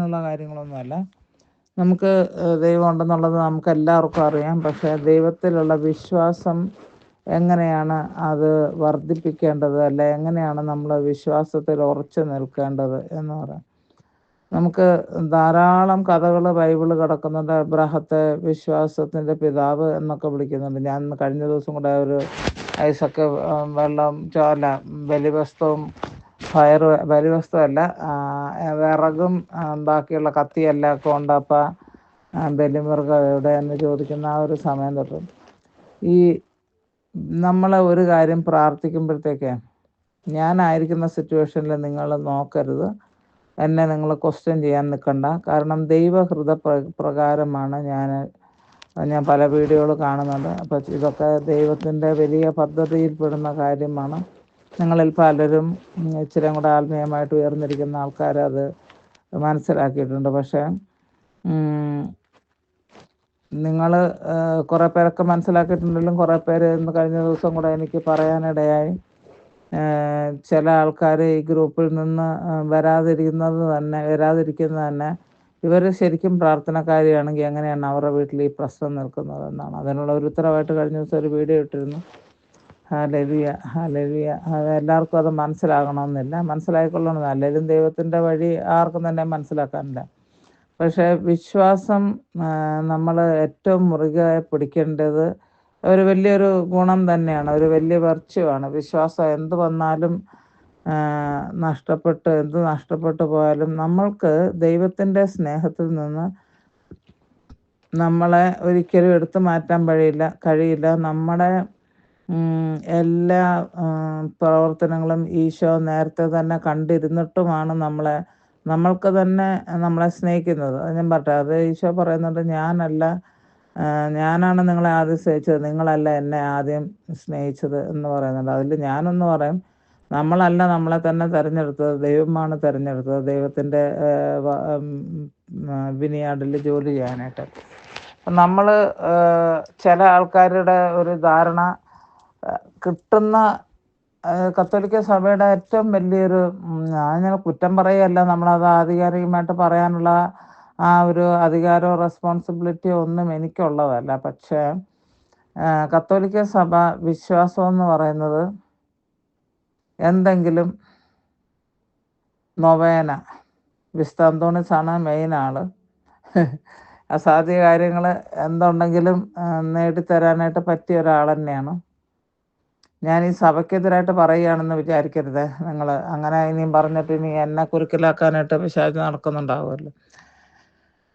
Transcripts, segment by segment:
അങ്ങനെയുള്ള കാര്യങ്ങളൊന്നുമല്ല. നമുക്ക് ദൈവം ഉണ്ടെന്നുള്ളത് നമുക്ക് എല്ലാവർക്കും അറിയാം. പക്ഷേ ദൈവത്തിലുള്ള വിശ്വാസം എങ്ങനെയാണ് അത് വർദ്ധിപ്പിക്കേണ്ടത്, അല്ലെ എങ്ങനെയാണ് നമ്മൾ വിശ്വാസത്തിൽ ഉറച്ചു നിൽക്കേണ്ടത് എന്ന് പറയാം. നമുക്ക് ധാരാളം കഥകൾ ബൈബിള് കിടക്കുന്നുണ്ട്. അബ്രാഹത്തെ വിശ്വാസത്തിൻ്റെ പിതാവ് എന്നൊക്കെ വിളിക്കുന്നുണ്ട്. ഞാൻ കഴിഞ്ഞ ദിവസം കൂടെ ഒരു ഐസക്ക് വെള്ളം ചോല ബലിവസ്തുവും ബലിവസ്തുവല്ല, വിറകും ബാക്കിയുള്ള കത്തിയെല്ലാം കൊണ്ടപ്പോൾ ബലിമൃഗം എവിടെ എന്ന് ചോദിക്കുന്ന ആ ഒരു സമയം തൊട്ട് ഈ നമ്മൾ ഒരു കാര്യം പ്രാർത്ഥിക്കുമ്പോഴത്തേക്ക് ഞാനായിരിക്കുന്ന സിറ്റുവേഷനിൽ നിങ്ങൾ നോക്കരുത്, എന്നെ നിങ്ങൾ ക്വസ്റ്റ്യൻ ചെയ്യാൻ നിൽക്കണ്ട. കാരണം ദൈവഹൃദ പ്രകാരമാണ് ഞാൻ പല വീഡിയോകൾ കാണുന്നുണ്ട്. അപ്പോൾ ഇതൊക്കെ ദൈവത്തിൻ്റെ വലിയ പദ്ധതിയിൽപ്പെടുന്ന കാര്യമാണ്. നിങ്ങളിൽ പലരും ഇച്ചിരി കൂടെ ആത്മീയമായിട്ട് ഉയർന്നിരിക്കുന്ന ആൾക്കാരത് മനസ്സിലാക്കിയിട്ടുണ്ട്. പക്ഷേ നിങ്ങൾ കുറേ പേരൊക്കെ മനസ്സിലാക്കിയിട്ടുണ്ടെങ്കിലും കുറേ പേര് ഇന്ന് കഴിഞ്ഞ ദിവസം കൂടെ എനിക്ക് പറയാനിടയായി, ചില ആൾക്കാർ ഈ ഗ്രൂപ്പിൽ നിന്ന് വരാതിരിക്കുന്നത് തന്നെ ഇവർ ശരിക്കും പ്രാർത്ഥനക്കാരിയാണെങ്കിൽ എങ്ങനെയാണ് അവരുടെ വീട്ടിൽ ഈ പ്രശ്നം നിൽക്കുന്നത് എന്നാണ്. അതിനുള്ള ഒരു ഉത്തരവായിട്ട് കഴിഞ്ഞ ദിവസം ഒരു വീഡിയോ ഇട്ടിരുന്നു. Hallelujah hallelujah. അത് എല്ലാവർക്കും അത് മനസ്സിലാകണമെന്നില്ല, മനസ്സിലായിക്കൊള്ളണമെന്നില്ല. അല്ലെങ്കിലും ദൈവത്തിൻ്റെ വഴി ആർക്കും തന്നെ മനസ്സിലാക്കാനില്ല. പക്ഷേ വിശ്വാസം നമ്മൾ ഏറ്റവും മുറുകെ പിടിക്കേണ്ടത് ഒരു വലിയൊരു ഗുണം തന്നെയാണ്, ഒരു വലിയ വെർച്യുവാണ്. വിശ്വാസം എന്ത് വന്നാലും എന്ത് നഷ്ടപ്പെട്ടു പോയാലും നമ്മൾക്ക് ദൈവത്തിൻ്റെ സ്നേഹത്തിൽ നിന്ന് നമ്മളെ ഒരിക്കലും എടുത്തു മാറ്റാൻ കഴിയില്ല. നമ്മുടെ എല്ലാ പ്രവർത്തനങ്ങളും ഈശോ നേരത്തെ തന്നെ കണ്ടിരുന്നിട്ടുമാണ് നമ്മൾക്ക് തന്നെ നമ്മളെ സ്നേഹിക്കുന്നത്. അത് ഞാൻ പറട്ടെ, അത് ഈശോ പറയുന്നുണ്ട്, ഞാനാണ് നിങ്ങളെ ആദ്യം സ്നേഹിച്ചത്, നിങ്ങളല്ല എന്നെ ആദ്യം സ്നേഹിച്ചത് എന്ന് പറയുന്നുണ്ട്. അതിൽ ഞാനൊന്ന് പറയും, നമ്മളല്ല നമ്മളെ തന്നെ തിരഞ്ഞെടുത്തത്, ദൈവമാണ് തിരഞ്ഞെടുത്തത് ദൈവത്തിൻ്റെ വിനിയാടിൽ ജോലി ചെയ്യാനായിട്ട്. നമ്മൾ ചില ആൾക്കാരുടെ ഒരു ധാരണ കിട്ടുന്ന കത്തോലിക്ക സഭയുടെ ഏറ്റവും വലിയൊരു, ഞാൻ കുറ്റം പറയുകയല്ല, നമ്മളത് ആധികാരികമായിട്ട് പറയാനുള്ള ആ ഒരു അധികാരമോ റെസ്പോൺസിബിലിറ്റിയോ ഒന്നും എനിക്കുള്ളതല്ല. പക്ഷേ കത്തോലിക്ക സഭ വിശ്വാസം എന്ന് പറയുന്നത് എന്തെങ്കിലും നൊവേന, വിശുദ്ധ അന്തോണീസാണ് മെയിൻ ആൾ. അസാധ്യ കാര്യങ്ങൾ എന്തുണ്ടെങ്കിലും നേടിത്തരാനായിട്ട് പറ്റിയ ഒരാൾ തന്നെയാണ്. ഞാൻ ഈ സഭയ്ക്കെതിരായിട്ട് പറയുകയാണെന്ന് വിചാരിക്കരുത് നിങ്ങൾ. അങ്ങനെ ഇനിയും പറഞ്ഞിട്ട് ഇനി എന്നെ കുരുക്കിലാക്കാനായിട്ട് പിശാച് നടക്കുന്നുണ്ടാവുമല്ലോ.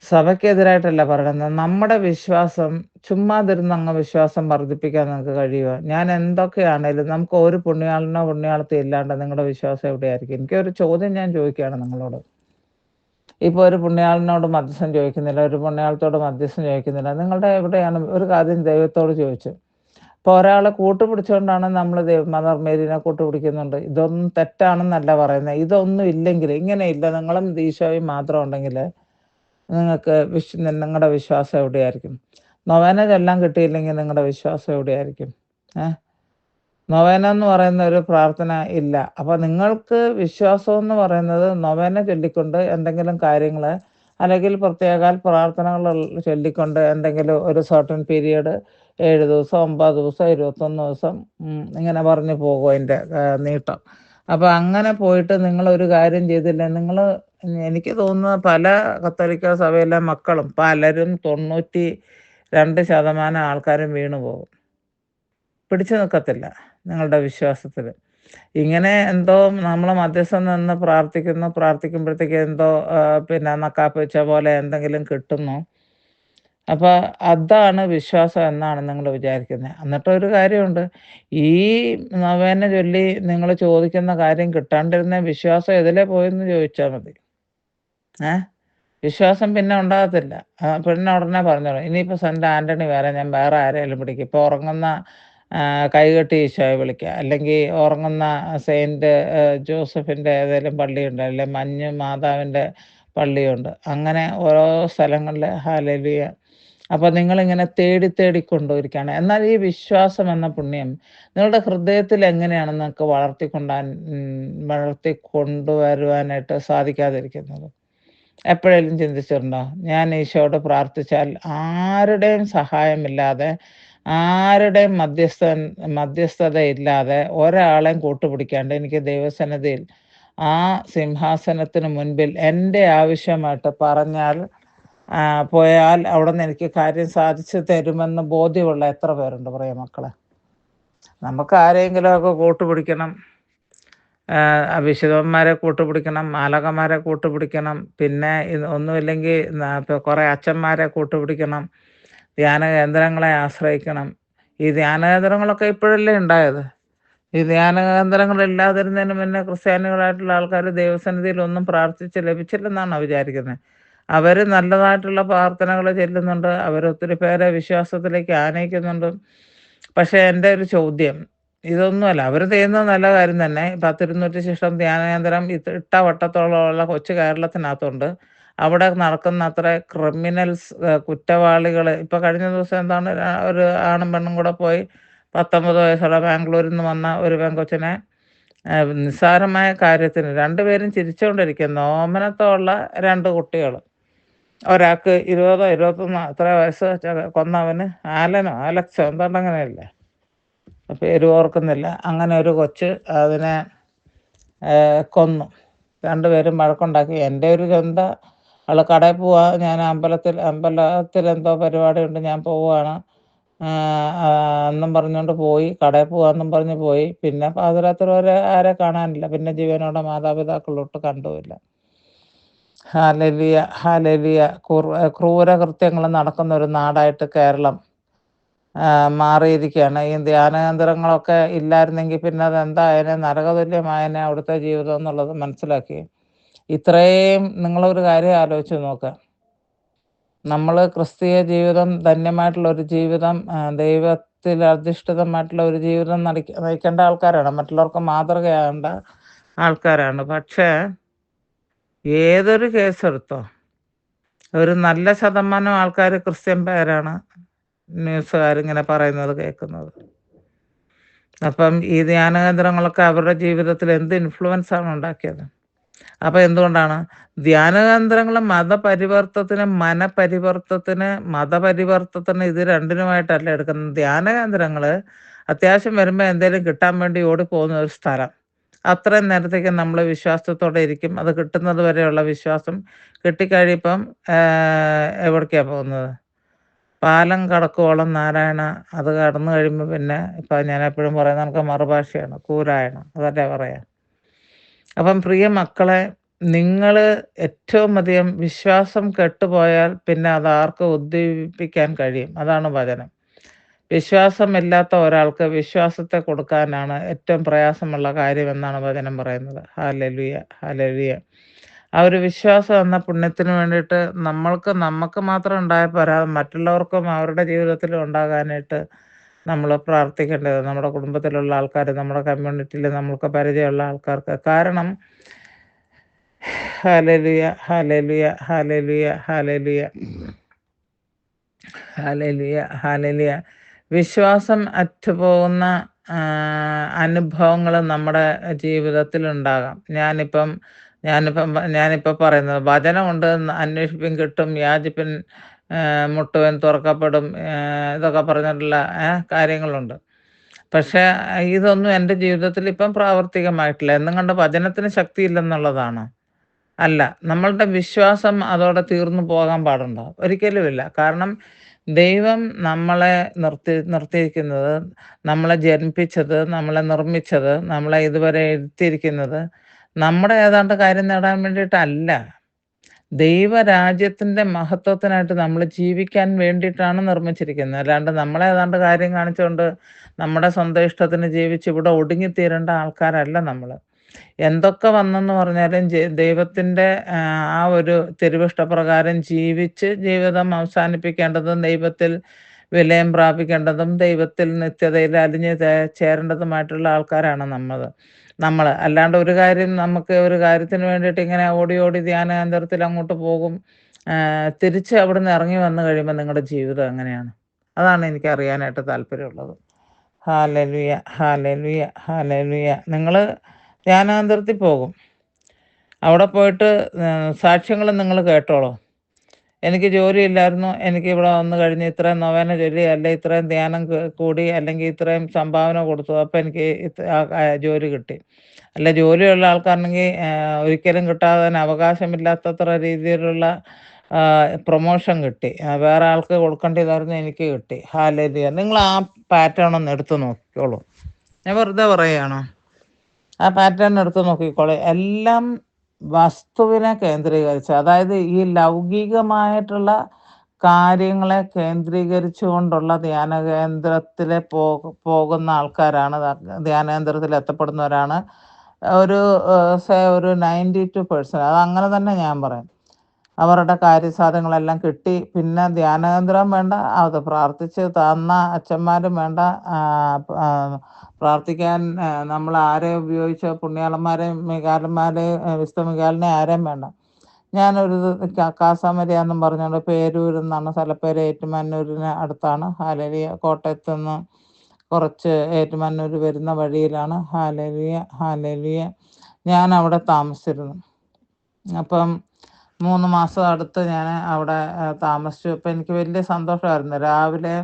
സഭയ്ക്കെതിരായിട്ടല്ല പറയുന്നത്. നമ്മുടെ വിശ്വാസം ചുമ്മാതിരുന്ന് അങ്ങ് വിശ്വാസം വർദ്ധിപ്പിക്കാൻ നിങ്ങൾക്ക് കഴിയുമോ? ഞാൻ എന്തൊക്കെയാണേലും നമുക്ക് ഒരു പുണ്യാളത്തോ ഇല്ലാണ്ട് നിങ്ങളുടെ വിശ്വാസം എവിടെയായിരിക്കും? എനിക്കൊരു ചോദ്യം ഞാൻ ചോദിക്കുകയാണ് നിങ്ങളോട്. ഇപ്പോൾ ഒരു പുണ്യാളനോട് മധ്യസ്ഥം ചോദിക്കുന്നില്ല, ഒരു പുണ്യാളത്തോട് മധ്യസ്ഥം ചോദിക്കുന്നില്ല, നിങ്ങളുടെ എവിടെയാണ്? ഒരു കാര്യം ദൈവത്തോട് ചോദിച്ചു. ഇപ്പോൾ ഒരാളെ കൂട്ടുപിടിച്ചുകൊണ്ടാണ് നമ്മൾ മദർ മേരിനെ കൂട്ടുപിടിക്കുന്നുണ്ട്. ഇതൊന്നും തെറ്റാണെന്നല്ല പറയുന്നത്. ഇതൊന്നും ഇല്ലെങ്കിൽ, ഇങ്ങനെയില്ല, നിങ്ങളും ഈശോയും മാത്രം ഉണ്ടെങ്കിൽ നിങ്ങൾക്ക് നിങ്ങളുടെ വിശ്വാസം എവിടെയായിരിക്കും? നൊവേന ചൊല്ലാൻ കിട്ടിയില്ലെങ്കിൽ നിങ്ങളുടെ വിശ്വാസം എവിടെയായിരിക്കും? നൊവേന എന്ന് പറയുന്ന ഒരു പ്രാർത്ഥന ഇല്ല. അപ്പോൾ നിങ്ങൾക്ക് വിശ്വാസം എന്ന് പറയുന്നത് നൊവേന ചൊല്ലിക്കൊണ്ട് എന്തെങ്കിലും കാര്യങ്ങൾ, അല്ലെങ്കിൽ പ്രത്യേക പ്രാർത്ഥനകൾ ചൊല്ലിക്കൊണ്ട് എന്തെങ്കിലും ഒരു സർട്ടൻ പീരീഡ് 7 ദിവസം 9 ദിവസം 21 ദിവസം ഇങ്ങനെ പറഞ്ഞു പോകും അതിൻ്റെ നീട്ടം. അപ്പോൾ അങ്ങനെ പോയിട്ട് നിങ്ങളൊരു കാര്യം ചെയ്തില്ല, എനിക്ക് തോന്നുന്നത് പല കത്തോലിക്ക സഭയിലെ മക്കളും പലരും 92% ആൾക്കാരും വീണു പോകും, പിടിച്ചു നിൽക്കത്തില്ല നിങ്ങളുടെ വിശ്വാസത്തിൽ. ഇങ്ങനെ എന്തോ നമ്മൾ മധ്യസ്ഥം നിന്ന് പ്രാർത്ഥിക്കുമ്പോഴത്തേക്ക് എന്തോ നക്കാപ്പ് വെച്ച പോലെ എന്തെങ്കിലും കിട്ടുന്നു. അപ്പോൾ അതാണ് വിശ്വാസം എന്നാണ് നിങ്ങൾ വിചാരിക്കുന്നത്. എന്നിട്ടൊരു കാര്യമുണ്ട്, ഈ നൊവേന ചൊല്ലി നിങ്ങൾ ചോദിക്കുന്ന കാര്യം കിട്ടാണ്ടിരുന്ന വിശ്വാസം എതിലേ പോയെന്ന് ചോദിച്ചാൽ മതി. വിശ്വാസം പിന്നെ ഉണ്ടാകത്തില്ല. പിന്നെ ഉടനെ പറഞ്ഞോളൂ, ഇനിയിപ്പോൾ സെൻറ്റ് ആൻ്റണി വേറെ, ഞാൻ വേറെ ആരെങ്കിലും പിടിക്കും. ഇപ്പോൾ ഉറങ്ങുന്ന കൈകെട്ടി ഈശോയെ വിളിക്കുക, അല്ലെങ്കിൽ ഉറങ്ങുന്ന സെയിൻറ്റ് ജോസഫിൻ്റെ ഏതെങ്കിലും പള്ളിയുണ്ട്, അല്ലെങ്കിൽ മഞ്ഞ് മാതാവിൻ്റെ പള്ളിയുണ്ട്. അങ്ങനെ ഓരോ സ്ഥലങ്ങളിൽ ഹല്ലേലൂയ. അപ്പോൾ നിങ്ങളിങ്ങനെ തേടി കൊണ്ടുവരികയാണ്. എന്നാൽ ഈ വിശ്വാസം എന്ന പുണ്യം നിങ്ങളുടെ ഹൃദയത്തിൽ എങ്ങനെയാണ് നിങ്ങൾക്ക് വളർത്തിക്കൊണ്ടുവരുവാനായിട്ട് സാധിക്കാതിരിക്കുന്നത്? എപ്പോഴേലും ചിന്തിച്ചിട്ടുണ്ടോ? ഞാൻ ഈശോയോട് പ്രാർത്ഥിച്ചാൽ ആരുടെയും സഹായമില്ലാതെ, ആരുടെയും മധ്യസ്ഥതയില്ലാതെ, ഒരാളെയും കൂട്ടുപിടിക്കാണ്ട് എനിക്ക് ദൈവസന്നിധിയിൽ ആ സിംഹാസനത്തിന് മുൻപിൽ എൻ്റെ ആവശ്യമായിട്ട് പറഞ്ഞാൽ പോയാൽ അവിടുന്ന് എനിക്ക് കാര്യം സാധിച്ചു തരുമെന്ന് ബോധ്യമുള്ള എത്ര പേരുണ്ട് പ്രിയ മക്കളെ? നമുക്ക് ആരെങ്കിലുമൊക്കെ കൂട്ടുപിടിക്കണം. വിശുദ്ധന്മാരെ കൂട്ടുപിടിക്കണം, മാലാഖമാരെ കൂട്ടുപിടിക്കണം, പിന്നെ ഒന്നുമില്ലെങ്കിൽ കുറേ അച്ഛന്മാരെ കൂട്ടുപിടിക്കണം, ധ്യാന കേന്ദ്രങ്ങളെ ആശ്രയിക്കണം. ഈ ധ്യാന കേന്ദ്രങ്ങളൊക്കെ ഇപ്പോഴല്ലേ ഉണ്ടായത്. ഈ ധ്യാന കേന്ദ്രങ്ങളില്ലാതിരുന്നതിന് മുന്നേ ക്രിസ്ത്യാനികളായിട്ടുള്ള ആൾക്കാർ ദൈവസന്നിധിയിൽ ഒന്നും പ്രാർത്ഥിച്ച് ലഭിച്ചില്ലെന്നാണോ വിചാരിക്കുന്നത്? അവർ നല്ലതായിട്ടുള്ള പ്രാർത്ഥനകൾ ചെല്ലുന്നുണ്ട്, അവരൊത്തിരി പേരെ വിശ്വാസത്തിലേക്ക് ആനയിക്കുന്നുണ്ട്. പക്ഷേ എൻ്റെ ഒരു ചോദ്യം, ഇതൊന്നുമല്ല, അവർ ചെയ്യുന്നത് നല്ല കാര്യം തന്നെ. 10-200 ശിഷ്ടം ധ്യാനകേന്ദ്രം ഇട്ടവട്ടത്തോളമുള്ള കൊച്ചു കേരളത്തിനകത്തുണ്ട്. അവിടെ നടക്കുന്ന അത്ര ക്രിമിനൽസ്, കുറ്റവാളികൾ. ഇപ്പോൾ കഴിഞ്ഞ ദിവസം എന്താണ്, ഒരു ആണും പെണ്ണും കൂടെ പോയി 19 വയസ്സുള്ള ബാംഗ്ലൂരിൽ നിന്ന് വന്ന ഒരു പെൺകൊച്ചിനെ നിസ്സാരമായ കാര്യത്തിന്, രണ്ടുപേരും ചിരിച്ചുകൊണ്ടിരിക്കുന്ന ഓമനത്തമുള്ള 2 കുട്ടികൾ, ഒരാൾക്ക് 20 21 അത്ര വയസ്സ്, കൊന്നവന് അലക്സോ എന്താണ്ട് അങ്ങനെയല്ലേ, പേര് ഓർക്കുന്നില്ല. അങ്ങനെ ഒരു കൊച്ച് അതിനെ കൊന്നു. 2 പേരും വഴക്കുണ്ടാക്കി. എൻ്റെ ഒരു ചിന്ത, അവൾ കടയിൽ പോവാ, ഞാൻ അമ്പലത്തിൽ എന്തോ പരിപാടിയുണ്ട്, ഞാൻ പോവുകയാണ് എന്നും പറഞ്ഞുകൊണ്ട് പോയി. കടയിൽ പോവാന്നും പറഞ്ഞ് പോയി. പിന്നെ പാതിരാത്രി വരെ ആരെ കാണാനില്ല. പിന്നെ ജീവനോടെ മാതാപിതാക്കളൊട്ട് കണ്ടുമില്ല. Hallelujah, hallelujah. ക്രൂരകൃത്യങ്ങൾ നടക്കുന്ന ഒരു നാടായിട്ട് കേരളം മാറിയിരിക്കുകയാണ്. ഈ ധ്യാനകേന്ദ്രങ്ങളൊക്കെ ഇല്ലായിരുന്നെങ്കിൽ പിന്നെ അതെന്തായാലും നരകതുല്യമായനെ അവിടുത്തെ ജീവിതം എന്നുള്ളത് മനസ്സിലാക്കി. ഇത്രയും നിങ്ങളൊരു കാര്യം ആലോചിച്ച് നോക്കുക. നമ്മൾ ക്രിസ്തീയ ജീവിതം, ധന്യമായിട്ടുള്ള ഒരു ജീവിതം, ദൈവത്തിൽ അധിഷ്ഠിതമായിട്ടുള്ള ഒരു ജീവിതം നയിക്കേണ്ട ആൾക്കാരാണ്, മറ്റുള്ളവർക്ക് മാതൃകയാകേണ്ട ആൾക്കാരാണ്. പക്ഷേ ഏതൊരു കേസെടുത്തോ, ഒരു നല്ല ശതമാനം ആൾക്കാർ ക്രിസ്ത്യൻ പേരാണ് ന്യൂസുകാരിങ്ങനെ പറയുന്നത് കേൾക്കുന്നത്. അപ്പം ഈ ധ്യാനകേന്ദ്രങ്ങളൊക്കെ അവരുടെ ജീവിതത്തിൽ എന്ത് ഇൻഫ്ലുവൻസാണ് ഉണ്ടാക്കിയത്? അപ്പോൾ എന്തുകൊണ്ടാണ് ധ്യാനകേന്ദ്രങ്ങൾ മതപരിവർത്തനത്തിന് ഇത് രണ്ടിനുമായിട്ടല്ല എടുക്കുന്നത്. ധ്യാനകേന്ദ്രങ്ങൾ അത്യാവശ്യം വരുമ്പോൾ എന്തെങ്കിലും കിട്ടാൻ വേണ്ടി ഓടിപ്പോകുന്ന ഒരു സ്ഥലം. അത്രയും നേരത്തേക്ക് നമ്മൾ വിശ്വാസത്തോടെ ഇരിക്കും. അത് കിട്ടുന്നത് വരെയുള്ള വിശ്വാസം. കിട്ടിക്കഴിയുമ്പം എവിടേക്കാണ് പോകുന്നത്? പാലം കടക്കുവോളം നാരായണ. അത് കടന്നു കഴിയുമ്പോൾ പിന്നെ ഇപ്പം ഞാൻ എപ്പോഴും പറയുന്നത് നമുക്ക് മറുഭാഷയാണ്, കൂരായണം, അതല്ലേ പറയാം. അപ്പം പ്രിയ മക്കളെ, നിങ്ങൾ ഏറ്റവും അധികം വിശ്വാസം കെട്ടുപോയാൽ പിന്നെ അത് ആർക്ക് ഉദ്ദീപിപ്പിക്കാൻ കഴിയും? അതാണ് വചനം. വിശ്വാസമില്ലാത്ത ഒരാൾക്ക് വിശ്വാസത്തെ കൊടുക്കാനാണ് ഏറ്റവും പ്രയാസമുള്ള കാര്യമെന്നാണ് വചനം പറയുന്നത്. Hallelujah, hallelujah. ആ ഒരു വിശ്വാസം എന്ന പുണ്യത്തിന് വേണ്ടിയിട്ട് നമുക്ക് മാത്രം ഉണ്ടായാൽ പോരാ, മറ്റുള്ളവർക്കും അവരുടെ ജീവിതത്തിൽ ഉണ്ടാകാനായിട്ട് നമ്മൾ പ്രാർത്ഥിക്കേണ്ടത്. നമ്മുടെ കുടുംബത്തിലുള്ള ആൾക്കാർ, നമ്മുടെ കമ്മ്യൂണിറ്റിയിൽ നമ്മൾക്ക് പരിചയമുള്ള ആൾക്കാർക്ക്. കാരണം hallelujah, hallelujah, hallelujah, hallelujah, hallelujah, hallelujah. വിശ്വാസം അറ്റുപോകുന്ന അനുഭവങ്ങൾ നമ്മുടെ ജീവിതത്തിൽ ഉണ്ടാകാം. ഞാനിപ്പം പറയുന്നത് വചനമുണ്ട്, അന്വേഷിപ്പിൻ കിട്ടും, യാചിപ്പിൻ മുട്ടുവൻ തുറക്കപ്പെടും, ഇതൊക്കെ പറഞ്ഞിട്ടുള്ള കാര്യങ്ങളുണ്ട്. പക്ഷേ ഇതൊന്നും എൻ്റെ ജീവിതത്തിൽ ഇപ്പം പ്രാവർത്തികമായിട്ടില്ല. എന്നും കണ്ട് വചനത്തിന് ശക്തിയില്ലെന്നുള്ളതാണ്. അല്ല, നമ്മളുടെ വിശ്വാസം അതോടെ തീർന്നു പോകാൻ പാടുണ്ടോ? ഒരിക്കലുമില്ല. കാരണം ദൈവം നമ്മളെ നിർത്തിയിരിക്കുന്നത്, നമ്മളെ ജനിപ്പിച്ചത്, നമ്മളെ നിർമ്മിച്ചത്, നമ്മളെ ഇതുവരെ എത്തിയിരിക്കുന്നത് നമ്മുടെ ഏതാണ്ട് കാര്യം നേടാൻ വേണ്ടിയിട്ടല്ല. ദൈവരാജ്യത്തിൻ്റെ മഹത്വത്തിനായിട്ട് നമ്മൾ ജീവിക്കാൻ വേണ്ടിയിട്ടാണ് നിർമ്മിച്ചിരിക്കുന്നത്. അല്ലാണ്ട് നമ്മളേതാണ്ട് കാര്യം കാണിച്ചുകൊണ്ട് നമ്മുടെ സ്വന്തം ഇഷ്ടത്തിന് ജീവിച്ച് ഇവിടെ ഒടുങ്ങിത്തീരേണ്ട ആൾക്കാരല്ല നമ്മൾ. എന്തൊക്കെ വന്നെന്ന് പറഞ്ഞാലും ദൈവത്തിൻ്റെ ആ ഒരു തിരുവിഷ്ടപ്രകാരം ജീവിച്ച് ജീവിതം അവസാനിപ്പിക്കേണ്ടതും, ദൈവത്തിൽ വിലയം പ്രാപിക്കേണ്ടതും, ദൈവത്തിൽ നിത്യതയിൽ അലിഞ്ഞ് ചേരേണ്ടതുമായിട്ടുള്ള ആൾക്കാരാണ് നമ്മൾ. അല്ലാണ്ട് നമുക്ക് ഒരു കാര്യത്തിന് വേണ്ടിയിട്ട് ഇങ്ങനെ ഓടി ഓടി ധ്യാനകേന്ദ്രത്തിൽ അങ്ങോട്ട് പോകും, തിരിച്ച് അവിടുന്ന് ഇറങ്ങി വന്നു കഴിയുമ്പോൾ നിങ്ങളുടെ ജീവിതം എങ്ങനെയാണ്? അതാണ് എനിക്ക് അറിയാനായിട്ട് താല്പര്യമുള്ളത്. Hallelujah, hallelujah, hallelujah. നിങ്ങൾ ധ്യാനാന്തരത്തിൽ പോകും. അവിടെ പോയിട്ട് സാക്ഷ്യങ്ങൾ നിങ്ങൾ കേട്ടോളൂ. എനിക്ക് ജോലിയില്ലായിരുന്നു. എനിക്ക് ഇവിടെ വന്ന് കഴിഞ്ഞ് ഇത്രയും നൊവേന ചൊല്ലി, അല്ലെ ഇത്രയും ധ്യാനം കൂടി, അല്ലെങ്കിൽ ഇത്രയും സംഭാവന കൊടുത്തു. അപ്പൊ എനിക്ക് ജോലി കിട്ടി. അല്ല ജോലിയുള്ള ആൾക്കാരാണെങ്കിൽ ഒരിക്കലും കിട്ടാതെ തന്നെ അവകാശമില്ലാത്തത്ര രീതിയിലുള്ള പ്രൊമോഷൻ കിട്ടി. വേറെ ആൾക്ക് കൊടുക്കേണ്ടതായിരുന്നു, എനിക്ക് കിട്ടി. ഹല്ലേലൂയ. നിങ്ങൾ ആ പാറ്റേൺ ഒന്ന് എടുത്ത് നോക്കിക്കോളൂ. ഞാൻ വെറുതെ പറയുകയാണോ? ആ പാറ്റേൺ എടുത്ത് നോക്കിക്കോളൂ. എല്ലാം വസ്തുവിനെ കേന്ദ്രീകരിച്ച്, അതായത് ഈ ലൗകികമായിട്ടുള്ള കാര്യങ്ങളെ കേന്ദ്രീകരിച്ചുകൊണ്ടുള്ള ധ്യാന കേന്ദ്രത്തിലെ പോകുന്ന ആൾക്കാരാണ്, ധ്യാനകേന്ദ്രത്തിൽ എത്തപ്പെടുന്നവരാണ് ഒരു ഒരു 92%. അതങ്ങനെ തന്നെ ഞാൻ പറയും. അവരുടെ കാര്യസാധ്യങ്ങളെല്ലാം കിട്ടി. പിന്നെ ധ്യാനകേന്ദ്രം വേണ്ട, അത് പ്രാർത്ഥിച്ച് തന്ന അച്ഛന്മാരും വേണ്ട, പ്രാർത്ഥിക്കാൻ നമ്മൾ ആരെ ഉപയോഗിച്ച പുണ്യാളന്മാരെയും വിശുദ്ധ മിഖായേലിനെ ആരെയും വേണ്ട. ഞാനൊരു കാസാമരിയ എന്നും പറഞ്ഞുകൊണ്ട് പേരൂർ എന്നാണ് സ്ഥലപ്പേര്, ഏറ്റുമാനൂരിന് അടുത്താണ്. ഹല്ലേലൂയ. കോട്ടയത്ത് നിന്ന് കുറച്ച് ഏറ്റുമാനൂർ വരുന്ന വഴിയിലാണ്. Hallelujah, hallelujah. ഞാൻ അവിടെ താമസിച്ചിരുന്നു. അപ്പം 3 മാസം അടുത്ത് ഞാൻ അവിടെ താമസിച്ചു. അപ്പം എനിക്ക് വലിയ സന്തോഷമായിരുന്നു. രാവിലെ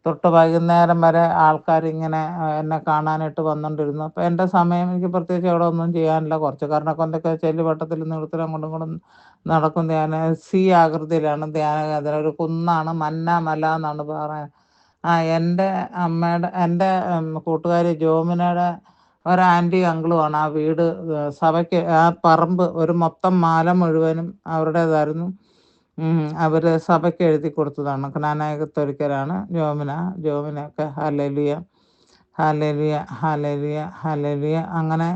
തൊട്ട് വൈകുന്നേരം വരെ ആൾക്കാരിങ്ങനെ എന്നെ കാണാനായിട്ട് വന്നുകൊണ്ടിരുന്നു. അപ്പം എൻ്റെ സമയം, എനിക്ക് പ്രത്യേകിച്ച് അവിടെ ഒന്നും ചെയ്യാനില്ല. കുറച്ച് കർണക്കൊന്തൊക്കെ ചെല്ലുവട്ടത്തിൽ നിവൃത്തിലും അങ്ങോട്ടും ഇങ്ങോട്ടും നടക്കും. സി ആകൃതിയിലാണ് ധ്യാനകേന്ദ്രം. ഒരു കുന്നാണ്, മന്ന മല എന്നാണ് പറയുന്നത്. എൻ്റെ എൻ്റെ കൂട്ടുകാരി ജോമിനയുടെ ഒരാൻറ്റി അങ്കിളുമാണ് ആ വീട്. സഭയ്ക്ക് ആ പറമ്പ് ഒരു മൊത്തം മാല മുഴുവനും അവരുടേതായിരുന്നു. അവർ സഭയ്ക്ക് എഴുതി കൊടുത്തതാണ്. ക്നാനായ കത്തോലിക്കരാണ് ജോമിനയൊക്കെ. Hallelujah, hallelujah, hallelujah, hallelujah. അങ്ങനെ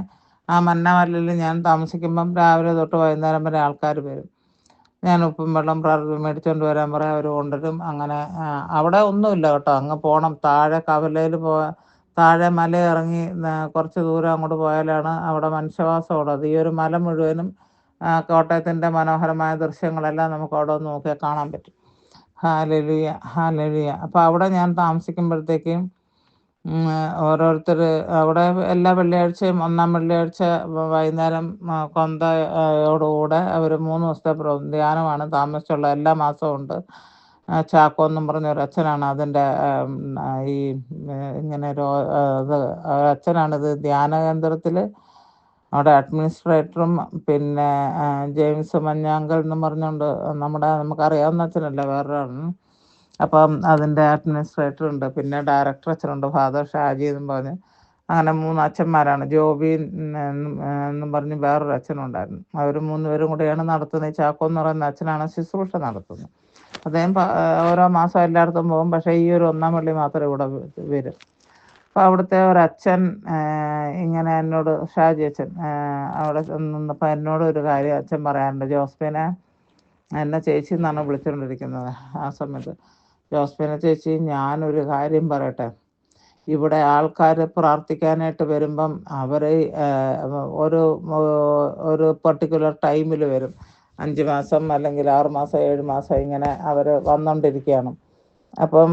ആ മന്നമലയിൽ ഞാൻ താമസിക്കുമ്പം രാവിലെ തൊട്ട് വൈകുന്നേരം വരെ ആൾക്കാർ വരും. ഞാൻ ഉപ്പും വെള്ളം മേടിച്ചുകൊണ്ട് വരാൻ പറയും, അവർ കൊണ്ടുവരും. അങ്ങനെ അവിടെ ഒന്നുമില്ല കേട്ടോ, അങ്ങ് പോകണം. താഴെ കവലയിൽ താഴെ മല ഇറങ്ങി കുറച്ച് ദൂരം അങ്ങോട്ട് പോയാലാണ് അവിടെ മനുഷ്യവാസമുള്ളത്. ഈ ഒരു മല മുഴുവനും കോട്ടയത്തിൻ്റെ മനോഹരമായ ദൃശ്യങ്ങളെല്ലാം നമുക്ക് അവിടെ ഒന്ന് നോക്കിയാൽ കാണാൻ പറ്റും. Hallelujah, hallelujah. അപ്പോൾ അവിടെ ഞാൻ താമസിക്കുമ്പോഴത്തേക്കും ഓരോരുത്തർ അവിടെ എല്ലാ വെള്ളിയാഴ്ചയും, ഒന്നാം വെള്ളിയാഴ്ച വൈകുന്നേരം കൊന്തയോടുകൂടെ അവർ 3 ദിവസത്തെ ധ്യാനമാണ് താമസിച്ചുള്ള. എല്ലാ മാസവും ഉണ്ട്. ചാക്കോ എന്നും പറഞ്ഞ ഒരു അച്ഛനാണ് അതിൻ്റെ ഈ ഇങ്ങനെ ഇത് അച്ഛനാണിത് ധ്യാനകേന്ദ്രത്തിൽ അവിടെ അഡ്മിനിസ്ട്രേറ്ററും. പിന്നെ ജെയിംസ് മഞ്ഞാങ്കൽ എന്നും പറഞ്ഞുകൊണ്ട് നമുക്കറിയാവുന്ന അച്ഛനല്ല, വേറൊരാളാണ്. അപ്പം അതിൻ്റെ അഡ്മിനിസ്ട്രേറ്റർ ഉണ്ട്. പിന്നെ ഡയറക്ടർ അച്ഛനുണ്ട്, ഫാദർ ഷാജി എന്നും പറഞ്ഞ്. അങ്ങനെ 3 അച്ഛന്മാരാണ്. ജോബി എന്നും പറഞ്ഞ് വേറൊരു അച്ഛനുണ്ടായിരുന്നു. അവർ 3 പേരും കൂടെയാണ് നടത്തുന്നത്. ഈ ചാക്കോ എന്ന് പറയുന്ന അച്ഛനാണ് ശുശ്രൂഷ നടത്തുന്നത്. അദ്ദേഹം ഓരോ മാസം എല്ലായിടത്തും പോകും. പക്ഷേ ഈ ഒരു 1-ാം വെള്ളി മാത്രമേ ഇവിടെ വരും. അപ്പോൾ അവിടുത്തെ ഒരച്ഛൻ ഇങ്ങനെ എന്നോട്, ഷാജി അച്ഛൻ, അവിടെ നിന്നപ്പോൾ എന്നോട് ഒരു കാര്യം അച്ഛൻ പറയാറുണ്ട്. ജോസ്ഫിനെ, എന്നെ ചേച്ചി എന്നാണ് വിളിച്ചുകൊണ്ടിരിക്കുന്നത് ആ സമയത്ത്. ജോസ്ഫിനെ ചേച്ചി, ഞാനൊരു കാര്യം പറയട്ടെ. ഇവിടെ ആൾക്കാർ പ്രാർത്ഥിക്കാനായിട്ട് വരുമ്പം അവർ ഒരു പർട്ടിക്കുലർ ടൈമിൽ വരും. 5 മാസം അല്ലെങ്കിൽ 6 മാസം 7 മാസം ഇങ്ങനെ അവർ വന്നുകൊണ്ടിരിക്കുകയാണ്. അപ്പം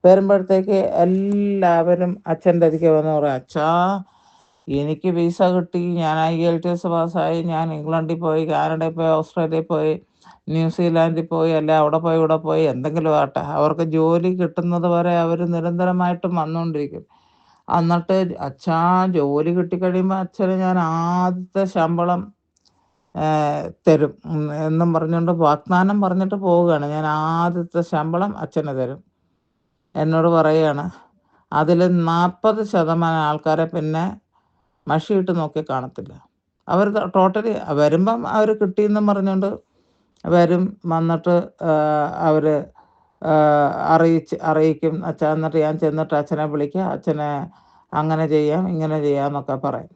വരുമ്പോഴത്തേക്ക് എല്ലാവരും അച്ഛൻ്റെ അടുക്കൽ വന്ന് പറയും, അച്ഛാ എനിക്ക് വിസ കിട്ടി, ഞാൻ IELTS പാസ്സായി, ഞാൻ ഇംഗ്ലണ്ടിൽ പോയി, കാനഡയിൽ പോയി, ഓസ്ട്രേലിയയിൽ പോയി, ന്യൂസിലാൻഡിൽ പോയി, അല്ല അവിടെ പോയി ഇവിടെ പോയി, എന്തെങ്കിലും ആട്ടെ, അവർക്ക് ജോലി കിട്ടുന്നത് വരെ അവർ നിരന്തരമായിട്ടും വന്നുകൊണ്ടിരിക്കും. എന്നിട്ട് അച്ഛാ ജോലി കിട്ടിക്കഴിയുമ്പോൾ അച്ഛന് ഞാൻ ആദ്യത്തെ ശമ്പളം തരും എന്നും പറഞ്ഞുകൊണ്ട് വാഗ്ദാനം പറഞ്ഞിട്ട് പോവുകയാണ്. ഞാൻ ആദ്യത്തെ ശമ്പളം അച്ഛന് തരും എന്നോട് പറയുകയാണ്. അതിൽ 40% ആൾക്കാരെ പിന്നെ മഷിയിട്ട് നോക്കി കാണത്തില്ല. അവർ ടോട്ടലി വരുമ്പം അവർ കിട്ടിയെന്നും പറഞ്ഞുകൊണ്ട് വരും. വന്നിട്ട് അവർ അറിയിക്കും. അച്ഛാ, എന്നിട്ട് ഞാൻ ചെന്നിട്ട് അച്ഛനെ വിളിക്കുക, അച്ഛനെ അങ്ങനെ ചെയ്യാം ഇങ്ങനെ ചെയ്യാമെന്നൊക്കെ പറയും.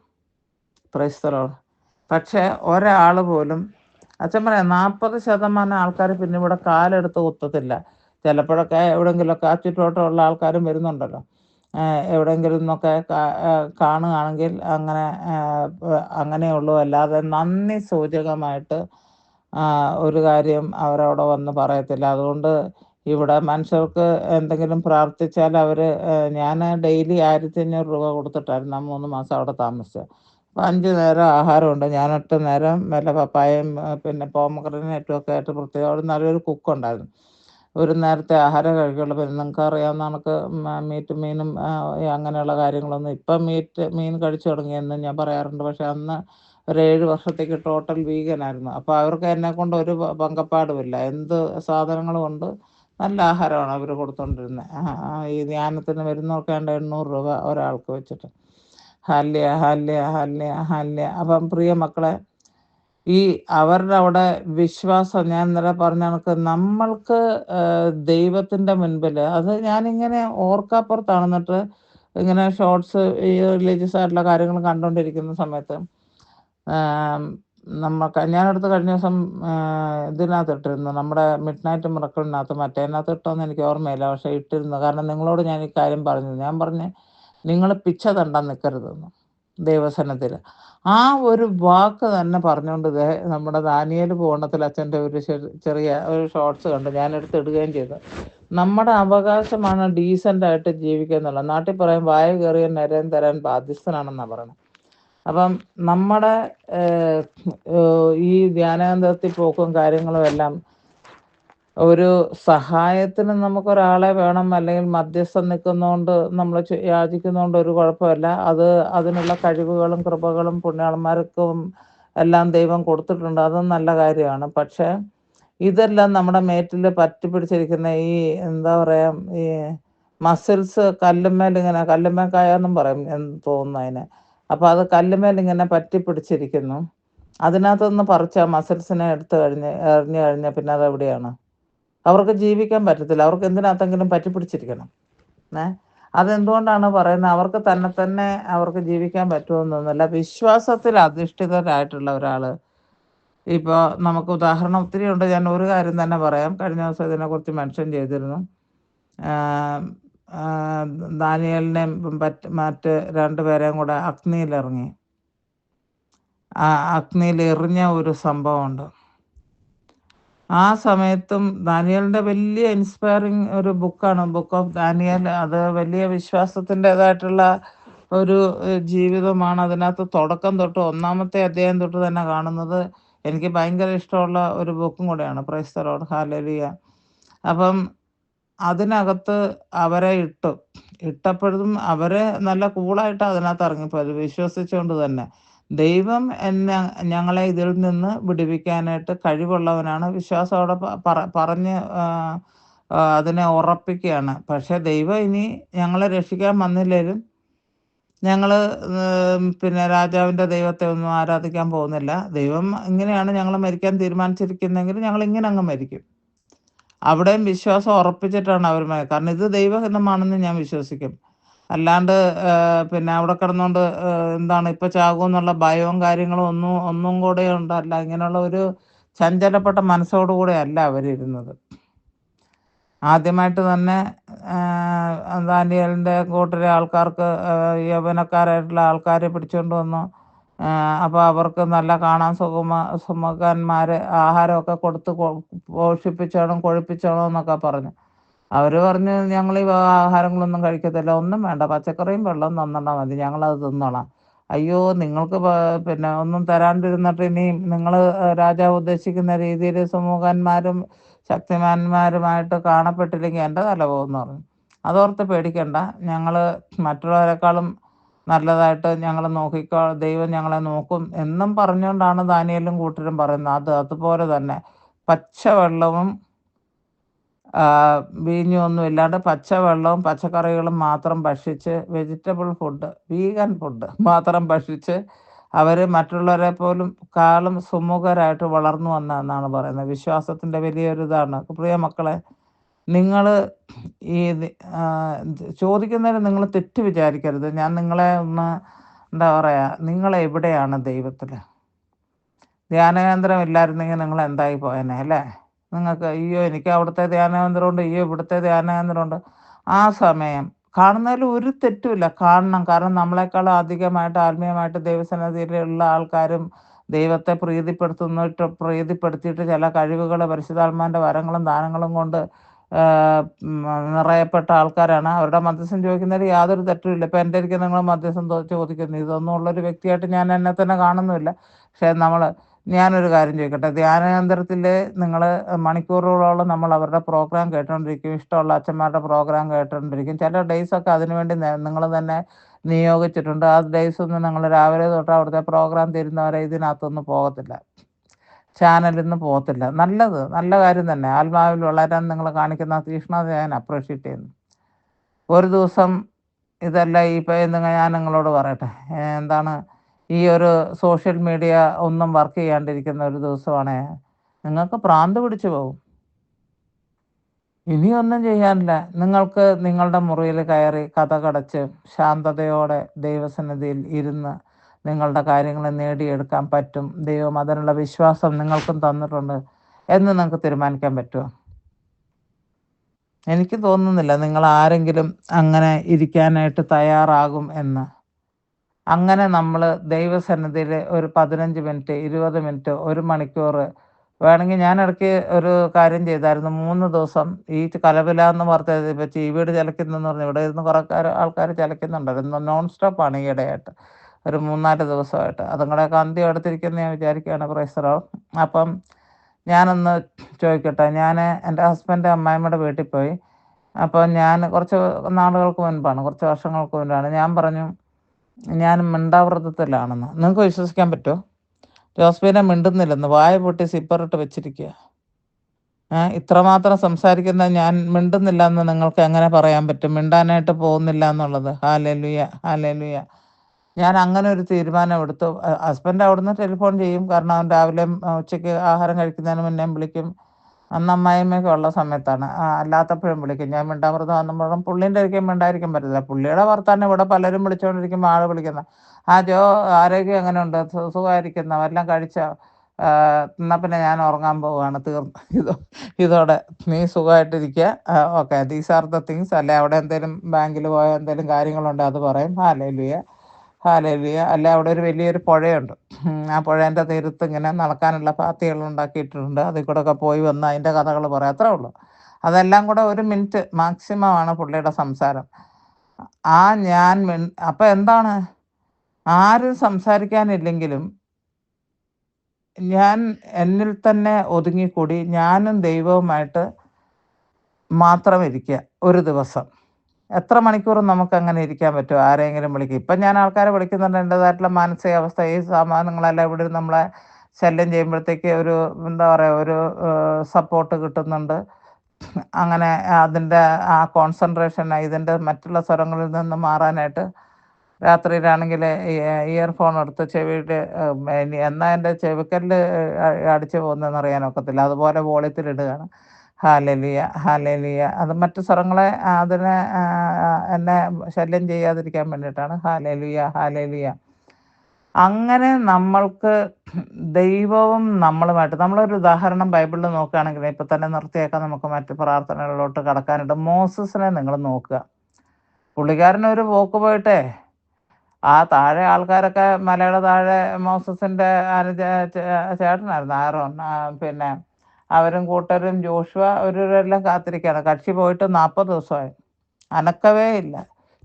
Price the Lord. പക്ഷേ ഒരാൾ പോലും, അച്ഛൻ പറയാം, 40% ആൾക്കാർ പിന്നെ ഇവിടെ കാലെടുത്ത് കുത്തത്തില്ല. ചിലപ്പോഴൊക്കെ എവിടെയെങ്കിലുമൊക്കെ ചുറ്റുവട്ടമുള്ള ആൾക്കാരും വരുന്നുണ്ടല്ലോ, എവിടെയെങ്കിലും നിന്നൊക്കെ കാണുകയാണെങ്കിൽ അങ്ങനെയുള്ളൂ. അല്ലാതെ നന്ദി സൂചകമായിട്ട് ഒരു കാര്യം അവരവിടെ വന്ന് പറയത്തില്ല. അതുകൊണ്ട് ഇവിടെ മനുഷ്യർക്ക് എന്തെങ്കിലും പ്രാർത്ഥിച്ചാൽ അവർ, ഞാൻ ഡെയിലി 1500 രൂപ കൊടുത്തിട്ടായിരുന്നു 3 മാസം അവിടെ താമസിച്ചത്. 5 നേരം ആഹാരമുണ്ട്. ഞാൻ 8 നേരം വല്ല പപ്പായയും പിന്നെ പോമഗ്രനേറ്റും ഒക്കെ ആയിട്ട് പ്രത്യേകം അവിടെ നല്ലൊരു കുക്കുണ്ടായിരുന്നു. ഒരു നേരത്തെ ആഹാരം കഴിക്കുള്ളൂ. പിന്നെ നിങ്ങൾക്കറിയാവുന്ന കണക്ക് മീറ്റും മീനും അങ്ങനെയുള്ള കാര്യങ്ങളൊന്നും ഇപ്പം മീൻ കഴിച്ചു തുടങ്ങിയെന്ന് ഞാൻ പറയാറുണ്ട്. പക്ഷെ അന്ന് ഒരു 7 വർഷത്തേക്ക് ടോട്ടൽ വീഗനായിരുന്നു. അപ്പോൾ അവർക്ക് എന്നെക്കൊണ്ട് ഒരു പങ്കപ്പാടുമില്ല. എന്ത് സാധനങ്ങളും ഉണ്ട്. നല്ല ആഹാരമാണ് അവർ കൊടുത്തോണ്ടിരുന്നത്. ഈ ധ്യാനത്തിന് വരുന്നവർക്ക് ഏതാണ്ട് 800 രൂപ ഒരാൾക്ക് വെച്ചിട്ട്. Hallelujah, hallelujah, hallelujah, hallelujah. അപ്പം പ്രിയ മക്കളെ, ഈ അവരുടെ അവിടെ വിശ്വാസം ഞാൻ ഇന്നലെ പറഞ്ഞ കണക്ക് നമ്മൾക്ക് ദൈവത്തിൻ്റെ മുൻപിൽ അത് ഞാനിങ്ങനെ ഓർക്കാപ്പുറത്താണ്. എന്നിട്ട് ഇങ്ങനെ ഷോർട്സ് ഈ റിലീജിയസ് ആയിട്ടുള്ള കാര്യങ്ങൾ കണ്ടുകൊണ്ടിരിക്കുന്ന സമയത്ത് ഞാനടുത്ത് കഴിഞ്ഞ ദിവസം ഇതിനകത്ത് ഇട്ടിരുന്നു. നമ്മുടെ മിഡ് നൈറ്റ് മിറക്കിളിനകത്ത് മറ്റേതിനകത്ത് ഇട്ടോന്ന് എനിക്ക് ഓർമ്മയില്ല. പക്ഷെ ഇട്ടിരുന്നു. കാരണം നിങ്ങളോട് ഞാൻ ഈ കാര്യം പറഞ്ഞു. ഞാൻ പറഞ്ഞ് നിങ്ങൾ പിച്ച തണ്ടാൻ നിൽക്കരുതെന്ന് ദൈവസന്നിധിയിൽ. ആ ഒരു വാക്ക് തന്നെ പറഞ്ഞുകൊണ്ട് നമ്മുടെ ദാനിയേൽ പൂവണ്ണത്തിൽ അച്ഛൻ്റെ ഒരു ചെറിയ ഒരു ഷോർട്സ് കണ്ട് ഞാനെടുത്ത് ഇടുകയും ചെയ്തു. നമ്മുടെ അവകാശമാണ് ഡീസൻ്റായിട്ട് ജീവിക്കുക എന്നുള്ളത്. നാട്ടിൽ പറയും വായ കയറിയ നിരയും തരാൻ ബാധ്യസ്ഥനാണെന്നാണ് പറയുന്നത്. അപ്പം നമ്മുടെ ഈ ധ്യാനകേന്ദ്രത്തിൽ പോക്കും കാര്യങ്ങളും എല്ലാം ഒരു സഹായത്തിന് നമുക്കൊരാളെ വേണം, അല്ലെങ്കിൽ മധ്യസ്ഥം നിൽക്കുന്നതുകൊണ്ട് നമ്മൾ യാചിക്കുന്നതുകൊണ്ട് ഒരു കുഴപ്പമില്ല. അതിനുള്ള കഴിവുകളും കൃപകളും പുണ്യാളന്മാർക്കും എല്ലാം ദൈവം കൊടുത്തിട്ടുണ്ട്. അതും നല്ല കാര്യമാണ്. പക്ഷേ ഇതെല്ലാം നമ്മുടെ മേറ്റിൽ പറ്റി പിടിച്ചിരിക്കുന്ന ഈ എന്താ പറയുക, ഈ മസിൽസ് കല്ലുമ്മേൽ കായാന്നും പറയും എന്ന് തോന്നുന്നു അതിനെ. അപ്പോൾ അത് കല്ലുമ്മേലിങ്ങനെ പറ്റി പിടിച്ചിരിക്കുന്നു. അതിനകത്തുനിന്ന് പറിച്ച് ആ മസിൽസിനെ എറിഞ്ഞു കഴിഞ്ഞാൽ പിന്നെ അതെവിടെയാണ്? അവർക്ക് ജീവിക്കാൻ പറ്റത്തില്ല. അവർക്ക് എന്തിനകത്തെങ്കിലും പറ്റി പിടിച്ചിരിക്കണം. അതെന്തുകൊണ്ടാണ് പറയുന്നത്? അവർക്ക് തന്നെ അവർക്ക് ജീവിക്കാൻ പറ്റുമെന്നൊന്നുമില്ല. വിശ്വാസത്തിൽ അധിഷ്ഠിതരായിട്ടുള്ള ഒരാൾ, ഇപ്പോൾ നമുക്ക് ഉദാഹരണം ഒത്തിരി ഉണ്ട്. ഞാൻ ഒരു കാര്യം തന്നെ പറയാം. കഴിഞ്ഞ ദിവസം ഇതിനെക്കുറിച്ച് മെൻഷൻ ചെയ്തിരുന്നു. ദാനിയേലിനെയും മറ്റ് 2 പേരെയും കൂടെ അഗ്നിയിലിറങ്ങി. അഗ്നിയിൽ എറിഞ്ഞ ഒരു സംഭവമുണ്ട്. ആ സമയത്തും ദാനിയേലിൻ്റെ വലിയ ഇൻസ്പയറിങ് ഒരു ബുക്കാണ് ബുക്ക് ഓഫ് ദാനിയേൽ. അത് വലിയ വിശ്വാസത്തിൻ്റെതായിട്ടുള്ള ഒരു ജീവിതമാണ്. അതിനകത്ത് തുടക്കം തൊട്ട് 1-ാമത്തെ അധ്യായം തൊട്ട് തന്നെ കാണുന്നത് എനിക്ക് ഭയങ്കര ഇഷ്ടമുള്ള ഒരു ബുക്കും കൂടെയാണ്. Price the Lord, hallelujah. അപ്പം അതിനകത്ത് അവരെ ഇട്ടപ്പോഴും അവരെ നല്ല കൂളായിട്ട് അതിനകത്ത് ഇറങ്ങിപ്പോയത് വിശ്വസിച്ചുകൊണ്ട് തന്നെ. ദൈവം ഞങ്ങളെ ഇതിൽ നിന്ന് വിടുവിക്കാനായിട്ട് കഴിവുള്ളവനാണ്. വിശ്വാസത്തോടെ പറഞ്ഞ് അതിനെ ഉറപ്പിക്കുകയാണ്. പക്ഷേ ദൈവം ഇനി ഞങ്ങളെ രക്ഷിക്കാൻ വന്നില്ലേലും ഞങ്ങൾ പിന്നെ രാജാവിൻ്റെ ദൈവത്തെ ഒന്നും ആരാധിക്കാൻ പോകുന്നില്ല. ദൈവം ഇങ്ങനെയാണ് ഞങ്ങൾ മരിക്കാൻ തീരുമാനിച്ചിരിക്കുന്നതെങ്കിൽ ഞങ്ങൾ ഇങ്ങനെ അങ്ങ് മരിക്കും. അവിടെയും വിശ്വാസം ഉറപ്പിച്ചിട്ടാണ് അവർ കാരണം ഇത് ദൈവഹിതമാണെന്ന് ഞാൻ വിശ്വസിക്കും. അല്ലാണ്ട് പിന്നെ അവിടെ കിടന്നുകൊണ്ട് എന്താണ് ഇപ്പം ചാകുമെന്നുള്ള ഭയവും കാര്യങ്ങളും ഒന്നും കൂടെ ഉണ്ടല്ല. ഇങ്ങനെയുള്ള ഒരു ചഞ്ചലപ്പെട്ട മനസ്സോടുകൂടെ അല്ല അവരിരുന്നത്. ആദ്യമായിട്ട് തന്നെ ദാനിയേലിൻ്റെ കൂട്ടരെ ആൾക്കാർക്ക് യൗവനക്കാരായിട്ടുള്ള ആൾക്കാരെ പിടിച്ചുകൊണ്ട് വന്നു. അപ്പോൾ അവർക്ക് നല്ല കാണാൻ സുമുഖന്മാർ ആഹാരമൊക്കെ കൊടുത്ത് പോഷിപ്പിച്ചോണം കൊഴുപ്പിച്ചോണം എന്നൊക്കെ പറഞ്ഞു. അവർ പറഞ്ഞു ഞങ്ങൾ ഈ ആഹാരങ്ങളൊന്നും കഴിക്കത്തില്ല. ഒന്നും വേണ്ട, പച്ചക്കറിയും വെള്ളവും തന്നാൽ മതി, ഞങ്ങളത് തിന്നോളാം. അയ്യോ, നിങ്ങൾക്ക് പിന്നെ ഒന്നും തരാണ്ടിരുന്നിട്ട് ഇനിയും നിങ്ങൾ രാജാവ് ഉദ്ദേശിക്കുന്ന രീതിയിൽ സുമുഖന്മാരും ശക്തിമാന്മാരുമായിട്ട് കാണപ്പെട്ടില്ലെങ്കിൽ എൻ്റെ തല പോകുമെന്ന് പറഞ്ഞു. അതോർത്ത് പേടിക്കണ്ട, ഞങ്ങൾ മറ്റുള്ളവരെക്കാളും നല്ലതായിട്ട് ഞങ്ങൾ ദൈവം ഞങ്ങളെ നോക്കും എന്നും പറഞ്ഞുകൊണ്ടാണ് ദാനിയേലും കൂട്ടരും പറയുന്നത്. അതുപോലെ തന്നെ പച്ചവെള്ളവും വീഞ്ഞും ഒന്നും ഇല്ലാണ്ട് പച്ചവെള്ളവും പച്ചക്കറികളും മാത്രം ഭക്ഷിച്ച് വെജിറ്റബിൾ ഫുഡ്, വീഗൻ ഫുഡ് മാത്രം ഭക്ഷിച്ച് അവർ മറ്റുള്ളവരെ കാളും സുമുഖരായിട്ട് വളർന്നു വന്നതെന്നാണ് പറയുന്നത്. വിശ്വാസത്തിൻ്റെ വലിയൊരു ഇതാണ്. പ്രിയ മക്കളെ, നിങ്ങൾ ഈ ചോദിക്കുന്നതിന് നിങ്ങൾ തെറ്റ് വിചാരിക്കരുത്. ഞാൻ നിങ്ങളെ ഒന്ന് എന്താ പറയുക, നിങ്ങളെവിടെയാണ് ദൈവത്തിൽ? ധ്യാനകേന്ദ്രം ഇല്ലായിരുന്നെങ്കിൽ നിങ്ങൾ എന്തായി പോയേനെ അല്ലേ? നിങ്ങൾക്ക് അയ്യോ എനിക്ക് അവിടുത്തെ ധ്യാനകേന്ദ്രമുണ്ട്, അയ്യോ ഇവിടുത്തെ ധ്യാനകേന്ദ്രമുണ്ട്. ആ സമയം കാണുന്നതിൽ ഒരു തെറ്റുമില്ല, കാണണം. കാരണം നമ്മളെക്കാൾ അധികമായിട്ട് ആത്മീയമായിട്ട് ദൈവസന്നിധിയിലുള്ള ആൾക്കാരും ദൈവത്തെ പ്രീതിപ്പെടുത്തിയിട്ട് ചില കഴിവുകൾ പരിശുദ്ധാത്മാവിൻ്റെ വരങ്ങളും ദാനങ്ങളും കൊണ്ട് നിറയപ്പെട്ട ആൾക്കാരാണ്. അവരുടെ മധ്യസ്ഥം ചോദിക്കുന്നതിൽ യാതൊരു തെറ്റുമില്ല. ഇപ്പം എൻ്റെ അടുക്കൽ നിങ്ങൾ മധ്യസ്ഥം ചോദിക്കുന്നു. ഇതൊന്നും ഉള്ളൊരു വ്യക്തിയായിട്ട് ഞാൻ എന്നെ തന്നെ കാണുന്നുമില്ല. പക്ഷേ ഞാനൊരു കാര്യം ചോദിക്കട്ടെ, ധ്യാനകേന്ദ്രത്തിൽ നിങ്ങൾ മണിക്കൂറുകളോളം നമ്മൾ അവരുടെ പ്രോഗ്രാം കേട്ടുകൊണ്ടിരിക്കും. ഇഷ്ടമുള്ള അച്ഛന്മാരുടെ പ്രോഗ്രാം കേട്ടുകൊണ്ടിരിക്കും. ചില ഡേയ്സൊക്കെ അതിനുവേണ്ടി നിങ്ങൾ തന്നെ നിയോഗിച്ചിട്ടുണ്ട്. ആ ഡേയ്സൊന്നും നിങ്ങൾ രാവിലെ തൊട്ട് അവിടുത്തെ പ്രോഗ്രാം തീരുന്നവരെ ഇതിനകത്തൊന്നും പോകത്തില്ല. ചാനലിൽ നിന്ന് പോകത്തില്ല. നല്ല കാര്യം തന്നെ. ആത്മാവിൽ വളരാൻ നിങ്ങൾ കാണിക്കുന്ന തീക്ഷ്ണത ഞാൻ അപ്രീഷിയേറ്റ് ചെയ്യുന്നു. ഒരു ദിവസം ഇതെല്ലാം ഞാൻ നിങ്ങളോട് പറയട്ടെ, എന്താണ് ഈ ഒരു സോഷ്യൽ മീഡിയ ഒന്നും വർക്ക് ചെയ്യാണ്ടിരിക്കുന്ന ഒരു ദിവസമാണേ നിങ്ങൾക്ക് ഭ്രാന്ത് പിടിച്ചു പോകും. ഇനിയൊന്നും ചെയ്യാനില്ല. നിങ്ങൾക്ക് നിങ്ങളുടെ മുറിയിൽ കയറി കതകടച്ച് ശാന്തതയോടെ ദൈവസന്നിധിയിൽ ഇരുന്ന് നിങ്ങളുടെ കാര്യങ്ങൾ നേടിയെടുക്കാൻ പറ്റും. ദൈവം അതിനുള്ള വിശ്വാസം നിങ്ങൾക്കും തന്നിട്ടുണ്ട് എന്ന് നിങ്ങൾക്ക് തീരുമാനിക്കാൻ പറ്റുമോ? എനിക്ക് തോന്നുന്നില്ല നിങ്ങൾ ആരെങ്കിലും അങ്ങനെ ഇരിക്കാനായിട്ട് തയ്യാറാകും എന്ന്. അങ്ങനെ നമ്മൾ ദൈവസന്നിധിയിൽ ഒരു 15 മിനിറ്റ്, 20 മിനിറ്റ്, 1 മണിക്കൂർ വേണമെങ്കിൽ ഞാൻ ഇടയ്ക്ക് ഒരു കാര്യം ചെയ്തായിരുന്നു. 3 ദിവസം ഈ കലപില എന്ന് പറഞ്ഞത് ഇപ്പം ചീവീട് ചിലയ്ക്കുന്നെന്ന് പറഞ്ഞു ഇവിടെ ഇരുന്ന് കുറേ ആൾക്കാർ ചിലയ്ക്കുന്നുണ്ടായിരുന്നു. നോൺ സ്റ്റോപ്പാണ് ഈയിടെയായിട്ട്. ഒരു 3, 4 ദിവസമായിട്ട്. അതും കൂടെയൊക്കെ അന്ത്യം അടുത്തിരിക്കുമെന്ന് ഞാൻ വിചാരിക്കുകയാണ്. Price the Lord. അപ്പം ഞാനൊന്ന് ചോദിക്കട്ടെ, എൻ്റെ ഹസ്ബൻഡ് അമ്മായിമ്മയുടെ വീട്ടിൽ പോയി. അപ്പോൾ ഞാൻ കുറച്ച് നാളുകൾക്ക് മുൻപാണ്, കുറച്ച് വർഷങ്ങൾക്ക് മുൻപാണ്. ഞാൻ പറഞ്ഞു ഞാൻ മിണ്ടാവൃതത്തിലാണെന്ന്. നിങ്ങൾക്ക് വിശ്വസിക്കാൻ പറ്റുമോ? ജോസ്ഫിനെ മിണ്ടുന്നില്ലെന്ന്, വായ പൊട്ടി സിപ്പറിട്ട് വെച്ചിരിക്കുക. ഇത്രമാത്രം സംസാരിക്കുന്ന ഞാൻ മിണ്ടുന്നില്ല എന്ന് നിങ്ങൾക്ക് എങ്ങനെ പറയാൻ പറ്റും? മിണ്ടാനായിട്ട് പോകുന്നില്ല എന്നുള്ളത്. Hallelujah, hallelujah. ഞാൻ അങ്ങനെ ഒരു തീരുമാനം എടുത്തു. ഹസ്ബൻഡ് അവിടുന്ന് ടെലിഫോൺ ചെയ്യും. കാരണം അവൻ രാവിലെ ഉച്ചയ്ക്ക് ആഹാരം കഴിക്കുന്നതിന് മുന്നേ വിളിക്കും. അന്ന് അമ്മായിമ്മയൊക്കെ ഉള്ള സമയത്താണ്. അല്ലാത്തപ്പോഴും വിളിക്കും. ഞാൻ മിണ്ടാമൃതമാണെന്നും പുള്ളീൻ്റെ ഒരിക്കലും മിണ്ടായിരിക്കാൻ പറ്റില്ല. പുള്ളിയുടെ വർത്താനം ഇവിടെ പലരും വിളിച്ചുകൊണ്ടിരിക്കുമ്പോൾ ആൾ വിളിക്കുന്നത്, ജോ ആരോഗ്യം എങ്ങനെയുണ്ട്? സുഖമായിരിക്കുന്നോ? വല്ലതും കഴിച്ചോ? എന്നാൽ പിന്നെ ഞാൻ ഉറങ്ങാൻ പോവുകയാണ്, തീർന്നു. ഇതോടെ നീ സുഖമായിട്ടിരിക്കുക. Okay, these are the things. അല്ലെ അവിടെ എന്തെങ്കിലും ബാങ്കിൽ പോയ എന്തെങ്കിലും കാര്യങ്ങളുണ്ട് അത് പറയും. Hallelujah, hallelujah. അല്ലെ അവിടെ ഒരു വലിയൊരു പുഴയുണ്ട്. ആ പുഴേൻ്റെ തീരത്ത് ഇങ്ങനെ നടക്കാനുള്ള പാത്തികൾ ഉണ്ടാക്കിയിട്ടുണ്ട്. അതിൽ കൂടെ ഒക്കെ പോയി വന്ന് അതിൻ്റെ കഥകൾ പറയാം. അത്രേ ഉള്ളൂ. അതെല്ലാം കൂടെ 1 മിനിറ്റ് മാക്സിമമാണ് പുള്ളിയുടെ സംസാരം. അപ്പം എന്താണ്, ആരും സംസാരിക്കാനില്ലെങ്കിലും ഞാൻ എന്നിൽ തന്നെ ഒതുങ്ങിക്കൂടി ഞാനും ദൈവവുമായിട്ട് മാത്രം ഇരിക്കുക ഒരു ദിവസം. എത്ര മണിക്കൂറും നമുക്കങ്ങനെ ഇരിക്കാൻ പറ്റുമോ? ആരെങ്കിലും വിളിക്കും. ഇപ്പം ഞാൻ ആൾക്കാരെ വിളിക്കുന്നുണ്ട്. എൻ്റേതായിട്ടുള്ള മാനസികാവസ്ഥ, ഈ സാമാനങ്ങളെല്ലാം ഇവിടെ നമ്മളെ ശല്യം ചെയ്യുമ്പോഴത്തേക്ക് ഒരു എന്താ പറയുക, ഒരു സപ്പോർട്ട് കിട്ടുന്നുണ്ട്. അങ്ങനെ അതിൻ്റെ ആ കോൺസെൻട്രേഷൻ ഇതിൻ്റെ മറ്റുള്ള സ്വരങ്ങളിൽ നിന്ന് മാറാനായിട്ട് രാത്രിയിലാണെങ്കിൽ ഇയർഫോൺ എടുത്ത് ചെവിയിൽ എന്നാ എൻ്റെ ചെവിക്കല്ല് അടിച്ചു പോകുന്നതെന്ന് അറിയാനൊക്കത്തില്ല. അതുപോലെ വോളിയത്തിലിടുകയാണ്. Hallelujah, hallelujah. അത് മറ്റു സ്വരങ്ങളെ എന്നെ ശല്യം ചെയ്യാതിരിക്കാൻ വേണ്ടിയിട്ടാണ്. Hallelujah, hallelujah. അങ്ങനെ നമ്മൾക്ക് ദൈവവും നമ്മളുമായിട്ട് നമ്മളൊരു ഉദാഹരണം ബൈബിളിൽ നോക്കുകയാണെങ്കിൽ, ഇപ്പം തന്നെ നിർത്തിയേക്കാം, നമുക്ക് മറ്റ് പ്രാർത്ഥനകളിലോട്ട് കടക്കാനുണ്ട്. മോസസിനെ നിങ്ങൾ നോക്കുക. പുള്ളിക്കാരനൊരു പോക്ക് പോയിട്ടേ താഴെ ആൾക്കാരൊക്കെ മലയുടെ താഴെ മോസസിൻ്റെ ചേട്ടനായിരുന്നു ആരോൺ. പിന്നെ അവരും കൂട്ടരും ജോഷുവ അവരെല്ലാം കാത്തിരിക്കുകയാണ്. കക്ഷി പോയിട്ട് 40 ദിവസമായി. അനക്കവേ ഇല്ല.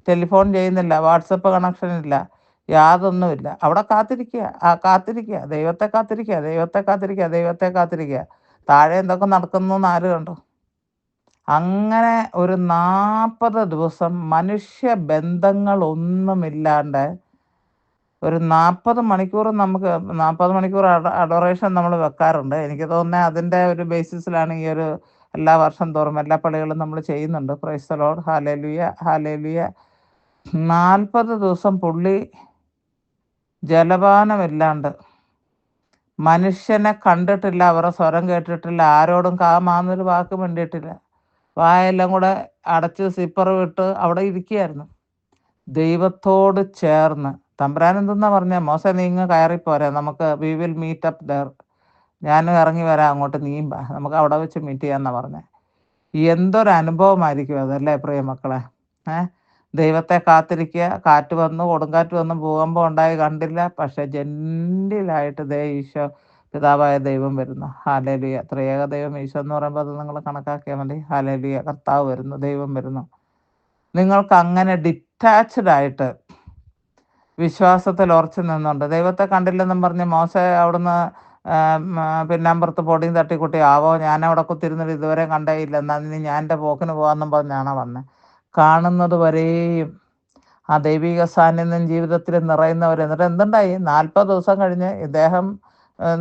ടെലിഫോൺ ചെയ്യുന്നില്ല. വാട്സപ്പ് കണക്ഷൻ ഇല്ല. യാതൊന്നുമില്ല. അവിടെ കാത്തിരിക്കുക. ദൈവത്തെ കാത്തിരിക്കുക. താഴെ എന്തൊക്കെ നടക്കുന്നു എന്ന് ആര് കണ്ടു? അങ്ങനെ ഒരു 40 ദിവസം മനുഷ്യ ബന്ധങ്ങളൊന്നുമില്ലാണ്ട് ഒരു 40 മണിക്കൂർ 40 മണിക്കൂർ അഡോറേഷൻ നമ്മൾ വെക്കാറുണ്ട്. എനിക്ക് തോന്നുന്നത് അതിൻ്റെ ഒരു ബേസിസിലാണ് ഈ ഒരു എല്ലാ വർഷം തോറും എല്ലാ പള്ളികളും നമ്മൾ ചെയ്യുന്നുണ്ട്. Price the Lord, hallelujah, hallelujah. 40 ദിവസം പുള്ളി ജലപാനമില്ലാണ്ട്, മനുഷ്യനെ കണ്ടിട്ടില്ല, അവരുടെ സ്വരം കേട്ടിട്ടില്ല, ആരോടും കാമാന്നൊരു വാക്ക് മിണ്ടിയിട്ടില്ല. വായെല്ലാം കൂടെ അടച്ച് സിപ്പർ വിട്ട് അവിടെ ഇരിക്കുകയായിരുന്നു ദൈവത്തോട് ചേർന്ന്. തമ്പുരാൻ എന്തെന്നാ പറഞ്ഞത്? മോശെ നീ ഇങ്ങ് കയറിപ്പോരെ, നമുക്ക് we will meet up there. ഞാനും ഇറങ്ങി വരാം അങ്ങോട്ട്, നീയും വാ, നമുക്ക് അവിടെ വെച്ച് മീറ്റ് ചെയ്യാമെന്നാണ് പറഞ്ഞത്. എന്തൊരു അനുഭവമായിരിക്കും അതല്ലേ പ്രിയ മക്കളെ? ദൈവത്തെ കാത്തിരിക്കുക. കൊടുങ്കാറ്റ് വന്നു, ഭൂകമ്പം ഉണ്ടായി കണ്ടില്ല. പക്ഷെ ജെന്റിലായിട്ട് ഈശോ പിതാവായ ദൈവം വരുന്നു. ഹല്ലേലൂയ. ത്രിയേക ദൈവം ഈശോ എന്ന് പറയുമ്പോൾ അത് നിങ്ങൾ കണക്കാക്കിയാൽ മതി. ഹല്ലേലൂയ. കർത്താവ് വരുന്നു, ദൈവം വരുന്നു. നിങ്ങൾക്ക് അങ്ങനെ ഡിറ്റാച്ച്ഡ് ആയിട്ട് വിശ്വാസത്തിൽ ഉറച്ചു നിന്നുണ്ട്. ദൈവത്തെ കണ്ടില്ലെന്നും പറഞ്ഞ് മോശെ അവിടുന്ന് പിന്നാമ്പുറത്ത് പൊടിയും തട്ടിക്കുട്ടി ആവോ ഞാനവിടെ കുത്തിരുന്നിട്ട് ഇതുവരെ കണ്ടേയില്ല, എന്നാൽ ഇനി ഞാൻ എൻ്റെ പോക്കിന് പോകാമെന്നും പറഞ്ഞാണ് വന്നത്. കാണുന്നത് വരെയും ആ ദൈവിക സാന്നിധ്യം ജീവിതത്തിൽ നിറയുന്നവർ. എന്നിട്ട് എന്തുണ്ടായി? 40 ദിവസം കഴിഞ്ഞ് ഇദ്ദേഹം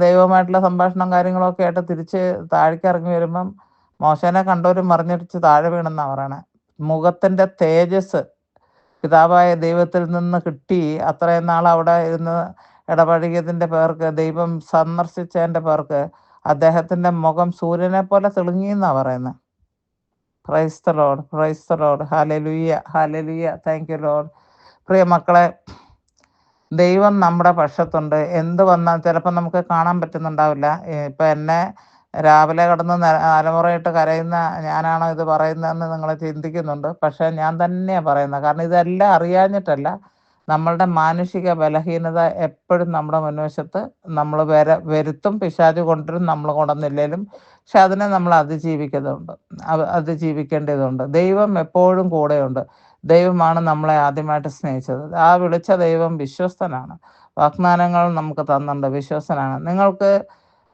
ദൈവവുമായിട്ടുള്ള സംഭാഷണം കാര്യങ്ങളൊക്കെ ആയിട്ട് തിരിച്ച് താഴേക്ക് ഇറങ്ങി വരുമ്പം മോശനെ കണ്ടവരും മറിഞ്ഞടിച്ച് താഴെ വീണെന്നാണ് പറയണേ. മുഖത്തിൻ്റെ തേജസ് പിതാവായ ദൈവത്തിൽ നിന്ന് കിട്ടി. അത്രയും നാൾ അവിടെ ഇരുന്ന് ഇടപഴകിയതിൻ്റെ പേർക്ക്, ദൈവം സന്ദർശിച്ചതിൻ്റെ പേർക്ക് അദ്ദേഹത്തിൻ്റെ മുഖം സൂര്യനെ പോലെ തെളിങ്ങി എന്നാണ് പറയുന്നത്. Praise the Lord, praise the Lord. Hallelujah, hallelujah. Thank you Lord. പ്രിയ മക്കളെ, ദൈവം നമ്മുടെ പക്ഷത്തുണ്ട്. എന്ത് വന്നാൽ ചിലപ്പോൾ നമുക്ക് കാണാൻ പറ്റുന്നുണ്ടാവില്ല. ഇപ്പം എന്നെ രാവിലെ കിടന്ന് അലമുറയിട്ട് കരയുന്ന ഞാനാണോ ഇത് പറയുന്നതെന്ന് നിങ്ങൾ ചിന്തിക്കുന്നുണ്ട്. പക്ഷേ ഞാൻ തന്നെയാണ് പറയുന്നത്. കാരണം ഇതെല്ലാം അറിയാഞ്ഞിട്ടല്ല. നമ്മളുടെ മാനുഷിക ബലഹീനത എപ്പോഴും നമ്മുടെ മുൻവശത്ത് നമ്മൾ വരുത്തും. പിശാച് കൊണ്ടുവരും, നമ്മൾ കൊണ്ടുവന്നില്ലേലും. പക്ഷെ അതിനെ നമ്മൾ അതിജീവിക്കേണ്ടതുണ്ട്. ദൈവം എപ്പോഴും കൂടെയുണ്ട്. ദൈവമാണ് നമ്മളെ ആദ്യമായിട്ട് സ്നേഹിച്ചത്. ആ വിളിച്ച ദൈവം വിശ്വസ്തനാണ്. വാഗ്ദാനങ്ങൾ നമുക്ക് തന്നുണ്ട്, വിശ്വസ്തനാണ്. നിങ്ങൾക്ക്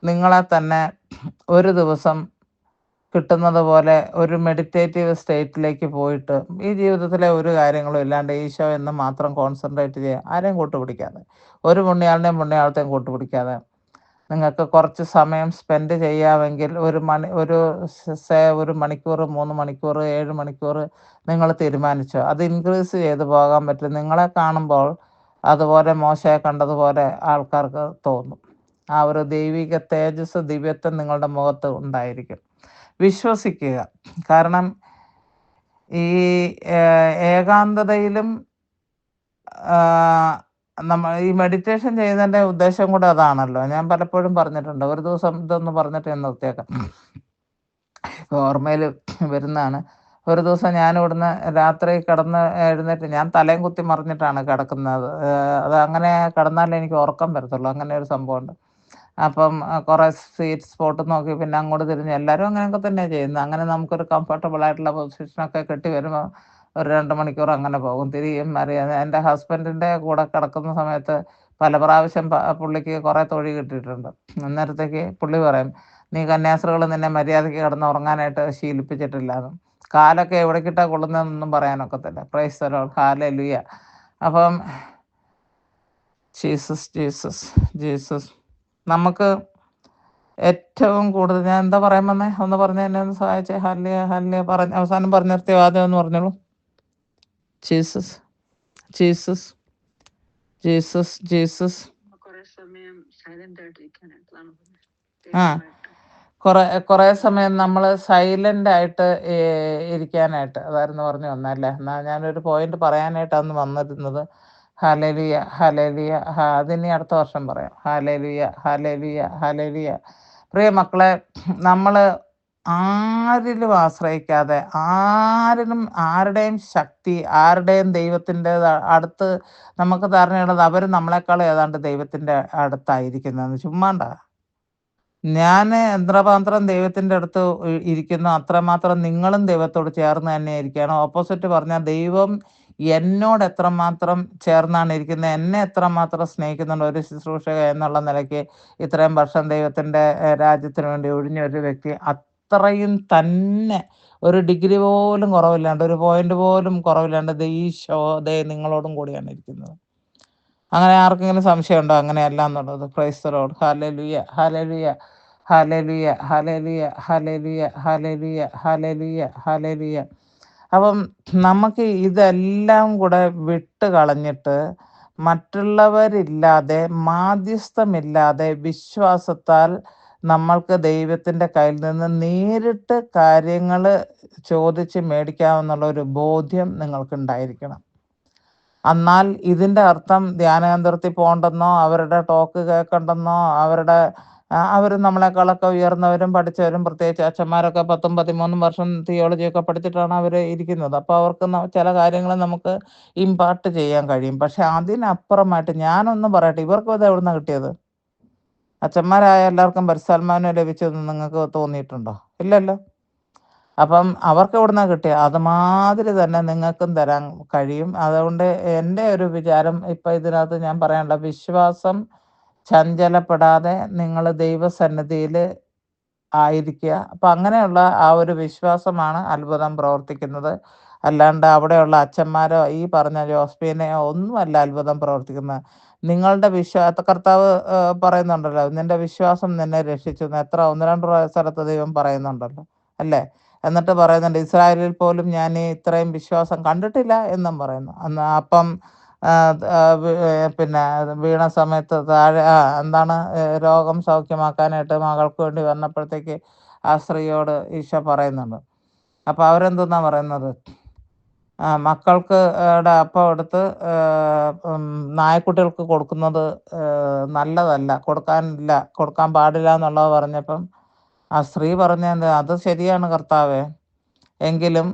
നിങ്ങളെ തന്നെ ഒരു ദിവസം കിട്ടുന്നത് പോലെ ഒരു മെഡിറ്റേറ്റീവ് സ്റ്റേറ്റിലേക്ക് പോയിട്ട് ഈ ജീവിതത്തിലെ ഒരു കാര്യങ്ങളും ഇല്ലാണ്ട് ഈശോ എന്ന് മാത്രം കോൺസെൻട്രേറ്റ് ചെയ്യുക. ആരെയും കൂട്ടുപിടിക്കാതെ, ഒരു പുണ്യാളത്തെയും കൂട്ടുപിടിക്കാതെ നിങ്ങൾക്ക് കുറച്ച് സമയം സ്പെൻഡ് ചെയ്യാമെങ്കിൽ ഒരു മണിക്കൂർ, 3 മണിക്കൂർ, 7 മണിക്കൂർ നിങ്ങൾ തീരുമാനിച്ചോ. അത് ഇൻക്രീസ് ചെയ്ത് പോകാൻ പറ്റും. നിങ്ങളെ കാണുമ്പോൾ അതുപോലെ മോശയെ കണ്ടതുപോലെ ആൾക്കാർക്ക് തോന്നും. ആ ഒരു ദൈവിക തേജസ്, ദിവ്യത്വം നിങ്ങളുടെ മുഖത്ത് ഉണ്ടായിരിക്കും. വിശ്വസിക്കുക. കാരണം ഈ ഏകാന്തതയിലും നമ്മൾ ഈ മെഡിറ്റേഷൻ ചെയ്യുന്നതിൻ്റെ ഉദ്ദേശം കൂടെ അതാണല്ലോ. ഞാൻ പലപ്പോഴും പറഞ്ഞിട്ടുണ്ട്. ഒരു ദിവസം ഇതൊന്ന് പറഞ്ഞിട്ട് ഞാൻ നിർത്തിയേക്കാം. ഓർമ്മയിൽ വരുന്നതാണ്. ഒരു ദിവസം ഞാനിവിടുന്ന് രാത്രി കിടന്ന് എഴുന്നേറ്റ്, ഞാൻ തലയും കുത്തി മറിഞ്ഞിട്ടാണ് കിടക്കുന്നത്. അത് അങ്ങനെ കിടന്നാലേ എനിക്ക് ഉറക്കം വരത്തുള്ളൂ. അങ്ങനെ ഒരു സംഭവമുണ്ട്. അപ്പം കുറേ സ്വീറ്റ് സ്പോട്ട് നോക്കി പിന്നെ അങ്ങോട്ട് തിരിഞ്ഞ് എല്ലാവരും അങ്ങനെയൊക്കെ തന്നെയാണ് ചെയ്യുന്നത്. അങ്ങനെ നമുക്കൊരു കംഫർട്ടബിൾ ആയിട്ടുള്ള പൊസിഷനൊക്കെ കിട്ടി വരുമ്പോൾ ഒരു 2 മണിക്കൂർ അങ്ങനെ പോകും. തിരികെയും അറിയാം. എൻ്റെ ഹസ്ബൻഡിൻ്റെ കൂടെ കിടക്കുന്ന സമയത്ത് പല പ്രാവശ്യം പുള്ളിക്ക് കുറേ തൊഴി കിട്ടിയിട്ടുണ്ട്. അന്നേരത്തേക്ക് പുള്ളി പറയും, നീ കന്യാസ്ത്രീകൾ നിന്നെ മര്യാദയ്ക്ക് കിടന്ന് ഉറങ്ങാനായിട്ട് ശീലിപ്പിച്ചിട്ടില്ലാന്ന്. കാലൊക്കെ എവിടേക്കിട്ടാണ് കൊള്ളുന്നതെന്നൊന്നും പറയാനൊക്കത്തില്ല. Praise the Lord, hallelujah. അപ്പം ജീസസ് ജീസസ് ജീസസ് നമുക്ക് ഏറ്റവും കൂടുതൽ, ഞാൻ എന്താ പറയാൻ വന്നേ? ഒന്ന് പറഞ്ഞ് എന്നെ ഒന്ന് സഹായിച്ചേ. ഹല്ലേലൂയ പറഞ്ഞ് അവസാനം പറഞ്ഞു നിർത്തിയോ? ആദ്യം ഒന്ന് പറഞ്ഞോളൂ. Jesus Jesus Jesus Jesus. ആ, കുറേ സമയം നമ്മൾ സൈലൻ്റ് ആയിട്ട് ഇരിക്കാനായിട്ട്, അതായിരുന്നു പറഞ്ഞു വന്നല്ലേ. എന്നാൽ ഞാനൊരു പോയിന്റ് പറയാനായിട്ടാണ് വന്നിരുന്നത്. Hallelujah, hallelujah. അതിനി അടുത്ത വർഷം പറയാം. Hallelujah, hallelujah, hallelujah. പ്രിയ മക്കളെ, നമ്മൾ ആരിലും ആശ്രയിക്കാതെ, ആരുടെയും ശക്തി, ആരുടെയും ദൈവത്തിൻ്റെ അടുത്ത് നമുക്ക് ധാരണയുള്ളത് അവർ നമ്മളെക്കാൾ ഏതാണ്ട് ദൈവത്തിൻ്റെ അടുത്തായിരിക്കുന്നതെന്ന്. ചുമ്മാണ്ട. ഞാൻ എത്രമാത്രം ദൈവത്തിൻ്റെ അടുത്ത് ഇരിക്കുന്നു, അത്രമാത്രം നിങ്ങളും ദൈവത്തോട് ചേർന്ന് തന്നെ ഇരിക്കുകയാണ്. ഓപ്പോസിറ്റ് പറഞ്ഞാൽ ദൈവം എന്നോട് എത്രമാത്രം ചേർന്നാണ് ഇരിക്കുന്നത്, എന്നെ എത്രമാത്രം സ്നേഹിക്കുന്നുണ്ട്. ഒരു ശുശ്രൂഷക എന്നുള്ള നിലയ്ക്ക് ഇത്രയും വർഷം ദൈവത്തിൻ്റെ രാജ്യത്തിന് വേണ്ടി ഒഴിഞ്ഞ ഒരു വ്യക്തി അത്രയും തന്നെ ഒരു ഡിഗ്രി പോലും കുറവില്ലാണ്ട്, ഒരു പോയിന്റ് പോലും കുറവില്ലാണ്ട് ഈശോ നിങ്ങളോടും കൂടിയാണ് ഇരിക്കുന്നത്. അങ്ങനെ ആർക്കെങ്കിലും സംശയമുണ്ടോ അങ്ങനെയല്ല എന്നുള്ളത്? Price the Lord, hallelujah, hallelujah, hallelujah, hallelujah, hallelujah, hallelujah, hallelujah, hallelujah. അപ്പം നമുക്ക് ഇതെല്ലാം കൂടെ വിട്ട് കളഞ്ഞിട്ട് മറ്റുള്ളവരില്ലാതെ, മാധ്യസ്ഥമില്ലാതെ, വിശ്വാസത്താൽ നമ്മൾക്ക് ദൈവത്തിൻ്റെ കയ്യിൽ നിന്ന് നേരിട്ട് കാര്യങ്ങൾ ചോദിച്ച് മേടിക്കാമെന്നുള്ള ഒരു ബോധ്യം നിങ്ങൾക്കുണ്ടായിരിക്കണം. എന്നാൽ ഇതിൻ്റെ അർത്ഥം ധ്യാനകേന്ദ്രത്തിൽ പോകണ്ടെന്നോ, അവരുടെ ടോക്ക് കേൾക്കണ്ടെന്നോ, അവർ നമ്മളെക്കാളൊക്കെ ഉയർന്നവരും പഠിച്ചവരും, പ്രത്യേകിച്ച് അച്ഛന്മാരൊക്കെ 10ഉം 13ഉം വർഷം തിയോളജിയൊക്കെ പഠിച്ചിട്ടാണ് അവർ ഇരിക്കുന്നത്. അപ്പോൾ അവർക്ക് ചില കാര്യങ്ങൾ നമുക്ക് ഇമ്പാർട്ട് ചെയ്യാൻ കഴിയും. പക്ഷെ അതിനപ്പുറമായിട്ട് ഞാനൊന്നും പറയട്ടെ, ഇവർക്കും അത് എവിടെ നിന്നാണ് കിട്ടിയത്? അച്ഛന്മാരായ എല്ലാവർക്കും പരിശുദ്ധാത്മാവിനെ ലഭിച്ചെന്ന് നിങ്ങൾക്ക് തോന്നിയിട്ടുണ്ടോ? ഇല്ലല്ലോ. അപ്പം അവർക്ക് എവിടുന്നാ കിട്ടിയത്? അതുമാതിരി തന്നെ നിങ്ങൾക്കും തരാൻ കഴിയും. അതുകൊണ്ട് എൻ്റെ ഒരു വിചാരം ഇപ്പം ഇതിനകത്ത് ഞാൻ പറയാനുള്ള വിശ്വാസം ചഞ്ചലപ്പെടാതെ നിങ്ങൾ ദൈവസന്നിധിയിൽ ആയിരിക്കുക. അപ്പം അങ്ങനെയുള്ള ആ ഒരു വിശ്വാസമാണ് അത്ഭുതം പ്രവർത്തിക്കുന്നത്. അല്ലാണ്ട് അവിടെയുള്ള അച്ഛന്മാരോ ഈ പറഞ്ഞ ജോസ്ഫിനെയോ ഒന്നുമല്ല അത്ഭുതം പ്രവർത്തിക്കുന്നത്. നിങ്ങളുടെ കർത്താവ് പറയുന്നുണ്ടല്ലോ, നിന്റെ വിശ്വാസം നിന്നെ രക്ഷിച്ചു എന്ന്. എത്ര 1, 2 സ്ഥലത്ത് ദൈവം പറയുന്നുണ്ടല്ലോ, അല്ലേ? എന്നിട്ട് പറയുന്നുണ്ട്, ഇസ്രായേലിൽ പോലും ഞാൻ ഇത്രയും വിശ്വാസം കണ്ടിട്ടില്ല എന്നും പറയുന്നു. അന്ന് അപ്പം പിന്നെ വീണ സമയത്ത് താഴെ എന്താണ് രോഗം സൗഖ്യമാക്കാനായിട്ട് മകൾക്ക് വേണ്ടി വന്നപ്പോഴത്തേക്ക് ആ സ്ത്രീയോട് ഈശോ പറയുന്നുണ്ട്. അപ്പോൾ അവരെന്തെന്നാ പറയുന്നത്? മക്കൾക്ക് അപ്പം എടുത്ത് നായക്കുട്ടികൾക്ക് കൊടുക്കുന്നത് നല്ലതല്ല, കൊടുക്കാൻ പാടില്ല എന്നുള്ളത് പറഞ്ഞപ്പം ആ സ്ത്രീ പറഞ്ഞത്, അത് ശരിയാണ് കർത്താവേ, എങ്കിലും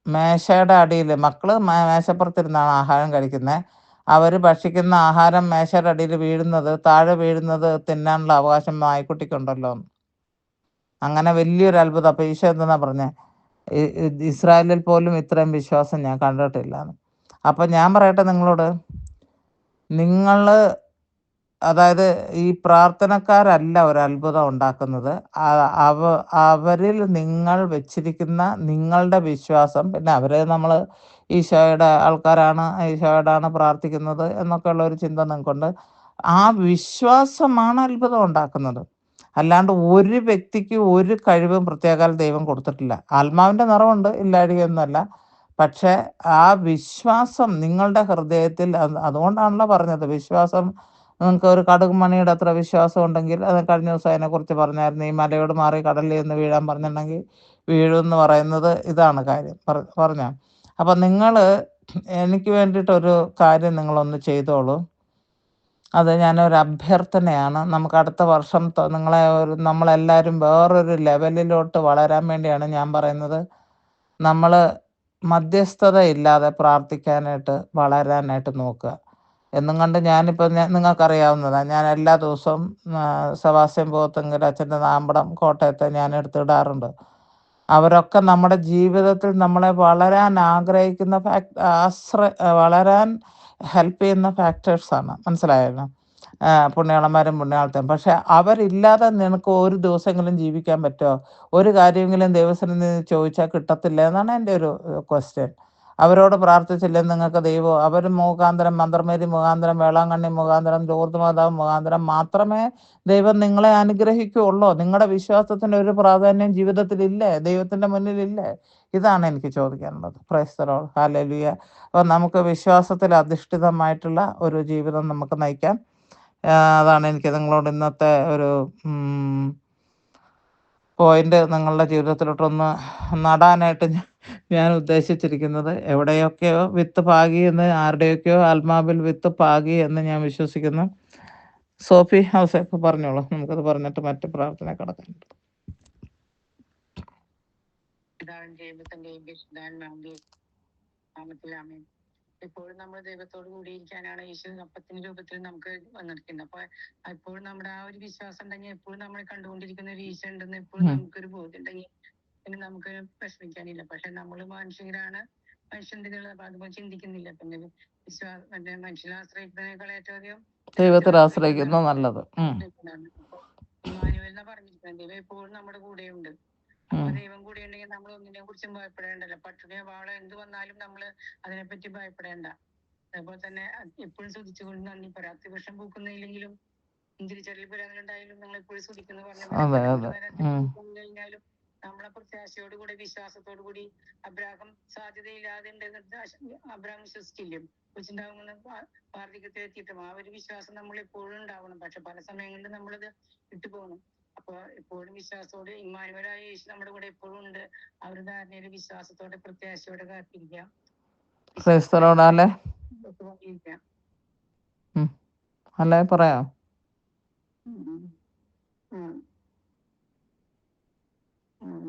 മേശയുടെ അടിയിൽ മക്കള് മേശപ്പുറത്തിരുന്നാണ് ആഹാരം കഴിക്കുന്നത്. അവർ ഭക്ഷിക്കുന്ന ആഹാരം മേശയുടെ അടിയിൽ വീഴുന്നത്, താഴെ വീഴുന്നത് തിന്നാനുള്ള അവകാശം നായ്ക്കുട്ടിക്കുണ്ടല്ലോ. അങ്ങനെ വലിയൊരു അത്ഭുതം. അപ്പോൾ ഈശോ എന്തെന്നാ പറഞ്ഞേ? ഇസ്രായേലിൽ പോലും ഇത്രയും വിശ്വാസം ഞാൻ കണ്ടിട്ടില്ലാന്ന്. അപ്പം ഞാൻ പറയട്ടെ നിങ്ങളോട്, നിങ്ങൾ അതായത് ഈ പ്രാർത്ഥനക്കാരല്ല ഒരു അത്ഭുതം ഉണ്ടാക്കുന്നത്. അവരിൽ നിങ്ങൾ വെച്ചിരിക്കുന്ന നിങ്ങളുടെ വിശ്വാസം. പിന്നെ അവരെ നമ്മൾ ഈശോയുടെ ആൾക്കാരാണ്, ഈശോയോടാണ് പ്രാർത്ഥിക്കുന്നത് എന്നൊക്കെയുള്ള ഒരു ചിന്ത നിങ്ങൾക്കുണ്ട്. ആ വിശ്വാസമാണ് അത്ഭുതം ഉണ്ടാക്കുന്നത്. അല്ലാണ്ട് ഒരു വ്യക്തിക്ക് ഒരു കഴിവും പ്രത്യേകാൽ ദൈവം കൊടുത്തിട്ടില്ല. ആത്മാവിൻ്റെ നിറവുണ്ട്, ഇല്ലാഴികയൊന്നുമല്ല. പക്ഷേ ആ വിശ്വാസം നിങ്ങളുടെ ഹൃദയത്തിൽ, അതുകൊണ്ടാണല്ലോ പറഞ്ഞത് വിശ്വാസം. നിങ്ങൾക്ക് ഒരു കടുക് മണിയുടെ അത്ര വിശ്വാസം ഉണ്ടെങ്കിൽ, അത് കഴിഞ്ഞ ദിവസം അതിനെക്കുറിച്ച് പറഞ്ഞായിരുന്നു, ഈ മലയോട് മാറി കടലിൽ നിന്ന് വീഴാൻ പറഞ്ഞിട്ടുണ്ടെങ്കിൽ വീഴുമെന്ന് പറയുന്നത് ഇതാണ് കാര്യം. പറഞ്ഞോ. അപ്പം നിങ്ങൾ എനിക്ക് വേണ്ടിയിട്ടൊരു കാര്യം നിങ്ങളൊന്ന് ചെയ്തോളൂ. അത് ഞാനൊരു അഭ്യർത്ഥനയാണ്. നമുക്ക് അടുത്ത വർഷം നമ്മളെല്ലാവരും വേറൊരു ലെവലിലോട്ട് വളരാൻ വേണ്ടിയാണ് ഞാൻ പറയുന്നത്. നമ്മൾ മധ്യസ്ഥത ഇല്ലാതെ പ്രാർത്ഥിക്കാനായിട്ട് വളരാനായിട്ട് നോക്കുക. എന്നും കണ്ട് ഞാനിപ്പോൾ നിങ്ങൾക്കറിയാവുന്നതാണ്, ഞാൻ എല്ലാ ദിവസവും സെബാസ്റ്റ്യൻ പോത്തങ്കൽ അച്ഛൻ്റെ നാമ്പടം കോട്ടയത്തെ ഞാൻ എടുത്തിടാറുണ്ട്. അവരൊക്കെ നമ്മുടെ ജീവിതത്തിൽ നമ്മളെ വളരാൻ ആഗ്രഹിക്കുന്ന വളരാൻ ഹെൽപ്പ് ചെയ്യുന്ന ഫാക്ടേഴ്സാണ്. മനസ്സിലായല്ലോ? പുണ്യാളന്മാരും പുണ്യാളത്തെയും. പക്ഷെ അവരില്ലാതെ നിനക്ക് ഒരു ദിവസമെങ്കിലും ജീവിക്കാൻ പറ്റുമോ? ഒരു കാര്യമെങ്കിലും ദൈവസന്നിധിയിൽ നിന്ന് ചോദിച്ചാൽ കിട്ടത്തില്ല എന്നാണ് എൻ്റെ ഒരു ക്വസ്റ്റ്യൻ. അവരോട് പ്രാർത്ഥിച്ചില്ലെങ്കിൽ നിങ്ങൾക്ക് ദൈവം അവർ മുഖാന്തരം, മന്ത്രമേരി മുഖാന്തരം, വേളാങ്കണ്ണി മുഖാന്തരം, ലൂർദ് മാതാവ് മുഖാന്തരം മാത്രമേ ദൈവം നിങ്ങളെ അനുഗ്രഹിക്കുകയുള്ളൂ. നിങ്ങളുടെ വിശ്വാസത്തിൻ്റെ ഒരു പ്രാധാന്യം ജീവിതത്തിലില്ലേ? ദൈവത്തിൻ്റെ മുന്നിലില്ലേ? ഇതാണ് എനിക്ക് ചോദിക്കാനുള്ളത്. Price the Lord. ഹല്ലേലൂയ. അപ്പോൾ നമുക്ക് വിശ്വാസത്തിൽ അധിഷ്ഠിതമായിട്ടുള്ള ഒരു ജീവിതം നമുക്ക് നയിക്കാം. അതാണ് എനിക്ക് നിങ്ങളോട് ഇന്നത്തെ ഒരു പോയിന്റ് നിങ്ങളുടെ ജീവിതത്തിലോട്ടൊന്ന് നടാനായിട്ട് ഞാൻ ഉദ്ദേശിച്ചിരിക്കുന്നത്. എവിടെയൊക്കെയോ വിത്ത് പാകി എന്ന്, ആരുടെയൊക്കെയോ ആത്മാവിൽ വിത്ത് പാകി എന്ന് ഞാൻ വിശ്വസിക്കുന്നു. സോഫി ഹൗസ് ഇപ്പോൾ പറഞ്ഞോളൂ, നമുക്കത് പറഞ്ഞിട്ട് മറ്റു പ്രാർത്ഥന കിടക്കാൻ. എപ്പോഴും നമ്മൾ ദൈവത്തോട് കൂടിയിരിക്കാനാണ് ഈശോ അപ്പത്തിന്റെ രൂപത്തിൽ നമുക്ക് വന്നിരിക്കുന്നത്. അപ്പൊ എപ്പോഴും നമ്മുടെ ആ ഒരു വിശ്വാസം ഉണ്ടെങ്കിൽ, എപ്പോഴും നമ്മൾ കണ്ടുകൊണ്ടിരിക്കുന്ന ഒരു ഈശോ ഉണ്ടെന്ന് എപ്പോഴും നമുക്കൊരു ബോധ്യം ഉണ്ടെങ്കിൽ പിന്നെ നമുക്ക് വിഷമിക്കാനില്ല. പക്ഷെ നമ്മൾ മനുഷ്യരാണ്, മനുഷ്യന്റെ അതുപോലെ ചിന്തിക്കുന്നില്ല. പിന്നെ മറ്റേ മനുഷ്യനെ ആശ്രയിക്കുന്നതിനേക്കാൾ ഏറ്റവും അധികം ദൈവത്തിൽ ആശ്രയിക്കുന്നത് നല്ലത്. ഇമ്മാനുവേൽ എന്നാ പറഞ്ഞിരിക്കുന്നത്. ദൈവം എപ്പോഴും നമ്മുടെ കൂടെയുണ്ട്. അപ്പൊ ദൈവം കൂടെ ഉണ്ടെങ്കിൽ നമ്മൾ ഒന്നിനെ കുറിച്ചും ഭയപ്പെടേണ്ടല്ലോ. പട്ടിണിയോ വാളോ എന്ത് വന്നാലും നമ്മൾ അതിനെപ്പറ്റി ഭയപ്പെടേണ്ട. അതേപോലെ തന്നെ എപ്പോഴും സ്തുതിച്ചുകൊണ്ട് നന്ദി പറയാം. അത്യവൃക്ഷം പൂക്കുന്നില്ലെങ്കിലും തിരിച്ചറിയൽ പുരാങ്ങളുണ്ടായാലും നിങ്ങൾ എപ്പോഴും സ്തുതിക്കുന്നു കഴിഞ്ഞാലും നമ്മളെ പ്രത്യാശയോടുകൂടി വിശ്വാസത്തോടു കൂടി അബ്രാഹം സാധ്യതയില്ലാതെ അബ്രാഹം വിശ്വസിച്ചില്ലേ കൊച്ചുണ്ടാകുമെന്ന് വാർദ്ധക്യത്തിൽ എത്തിയിട്ടും ആ ഒരു വിശ്വാസം നമ്മൾ എപ്പോഴും ഉണ്ടാവണം. പക്ഷെ പല സമയങ്ങളിലും നമ്മളത് വിട്ടുപോകണം. അപ്പൊ എപ്പോഴും വിശ്വാസത്തോടെ ഇമ്മാനുവേലായ യേശു നമ്മുടെ കൂടെ എപ്പോഴും ഉണ്ട്. ആ ഒരു ധാരണയില് വിശ്വാസത്തോടെ പ്രത്യാശയോടെ കാത്തിരിക്കാം. അല്ലേ പറയാം.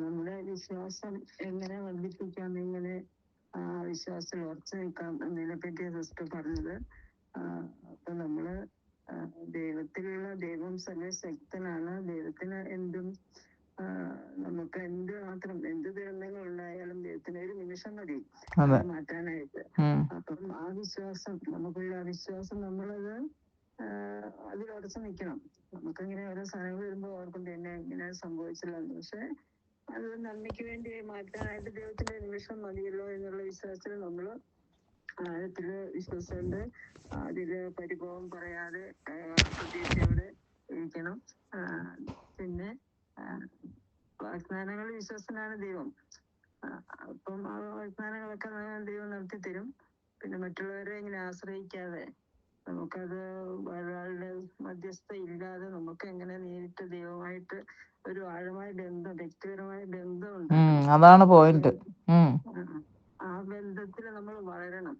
നമ്മുടെ വിശ്വാസം എങ്ങനെ വർദ്ധിപ്പിക്കാം, എങ്ങനെ വിശ്വാസത്തിൽ ഉറച്ചു നിൽക്കാം എന്നതിനെ പറ്റി സിസ്റ്റർ പറഞ്ഞത്. അപ്പൊ നമ്മള് ദൈവം സർവശക്തനാണ്. ദൈവത്തിന് എന്തും നമുക്ക് എന്ത് മാത്രം എന്ത് ദുരന്തങ്ങൾ ഉണ്ടായാലും ദൈവത്തിന് ഒരു നിമിഷം മതി അതെ. അത് മാറ്റാനായിട്ട്. അപ്പം ആ വിശ്വാസം നമുക്കുള്ള വിശ്വാസം നമ്മളത് അതിൽ ഉറച്ചു നിൽക്കണം. നമുക്കിങ്ങനെ ഓരോ സാധനങ്ങൾ വരുമ്പോൾ ഓർക്കും എന്നെ ഇങ്ങനെ സംഭവിച്ചില്ലെന്ന്. പക്ഷെ അത് നന്മയ്ക്ക് വേണ്ടി മാറ്റാനായിട്ട് ദൈവത്തിന്റെ നിമിഷം മതിയല്ലോ എന്നുള്ള വിശ്വാസത്തിൽ നമ്മൾ ആഴത്തില് വിശ്വസിച്ചുകൊണ്ട് അതില് പരിഭവം പറയാതെ പ്രതീക്ഷയോടെ ഇരിക്കണം. പിന്നെ വാഗ്ദാനങ്ങൾ വിശ്വസനാണ് ദൈവം. അപ്പം ആ വാഗ്ദാനങ്ങളൊക്കെ ദൈവം നടത്തി തരും. പിന്നെ മറ്റുള്ളവരെ ഇങ്ങനെ ആശ്രയിക്കാതെ നമുക്കത് ഒരാളുടെ മധ്യസ്ഥ ഇല്ലാതെ നമുക്ക് എങ്ങനെ നേരിട്ട് ദൈവമായിട്ട് ഒരു ആഴമായ ബന്ധം, വ്യക്തിപരമായ ബന്ധം ഉണ്ടാക്കണം. അതാണ് പോയിന്റ്. ആ ബന്ധത്തിൽ നമ്മൾ വളരണം.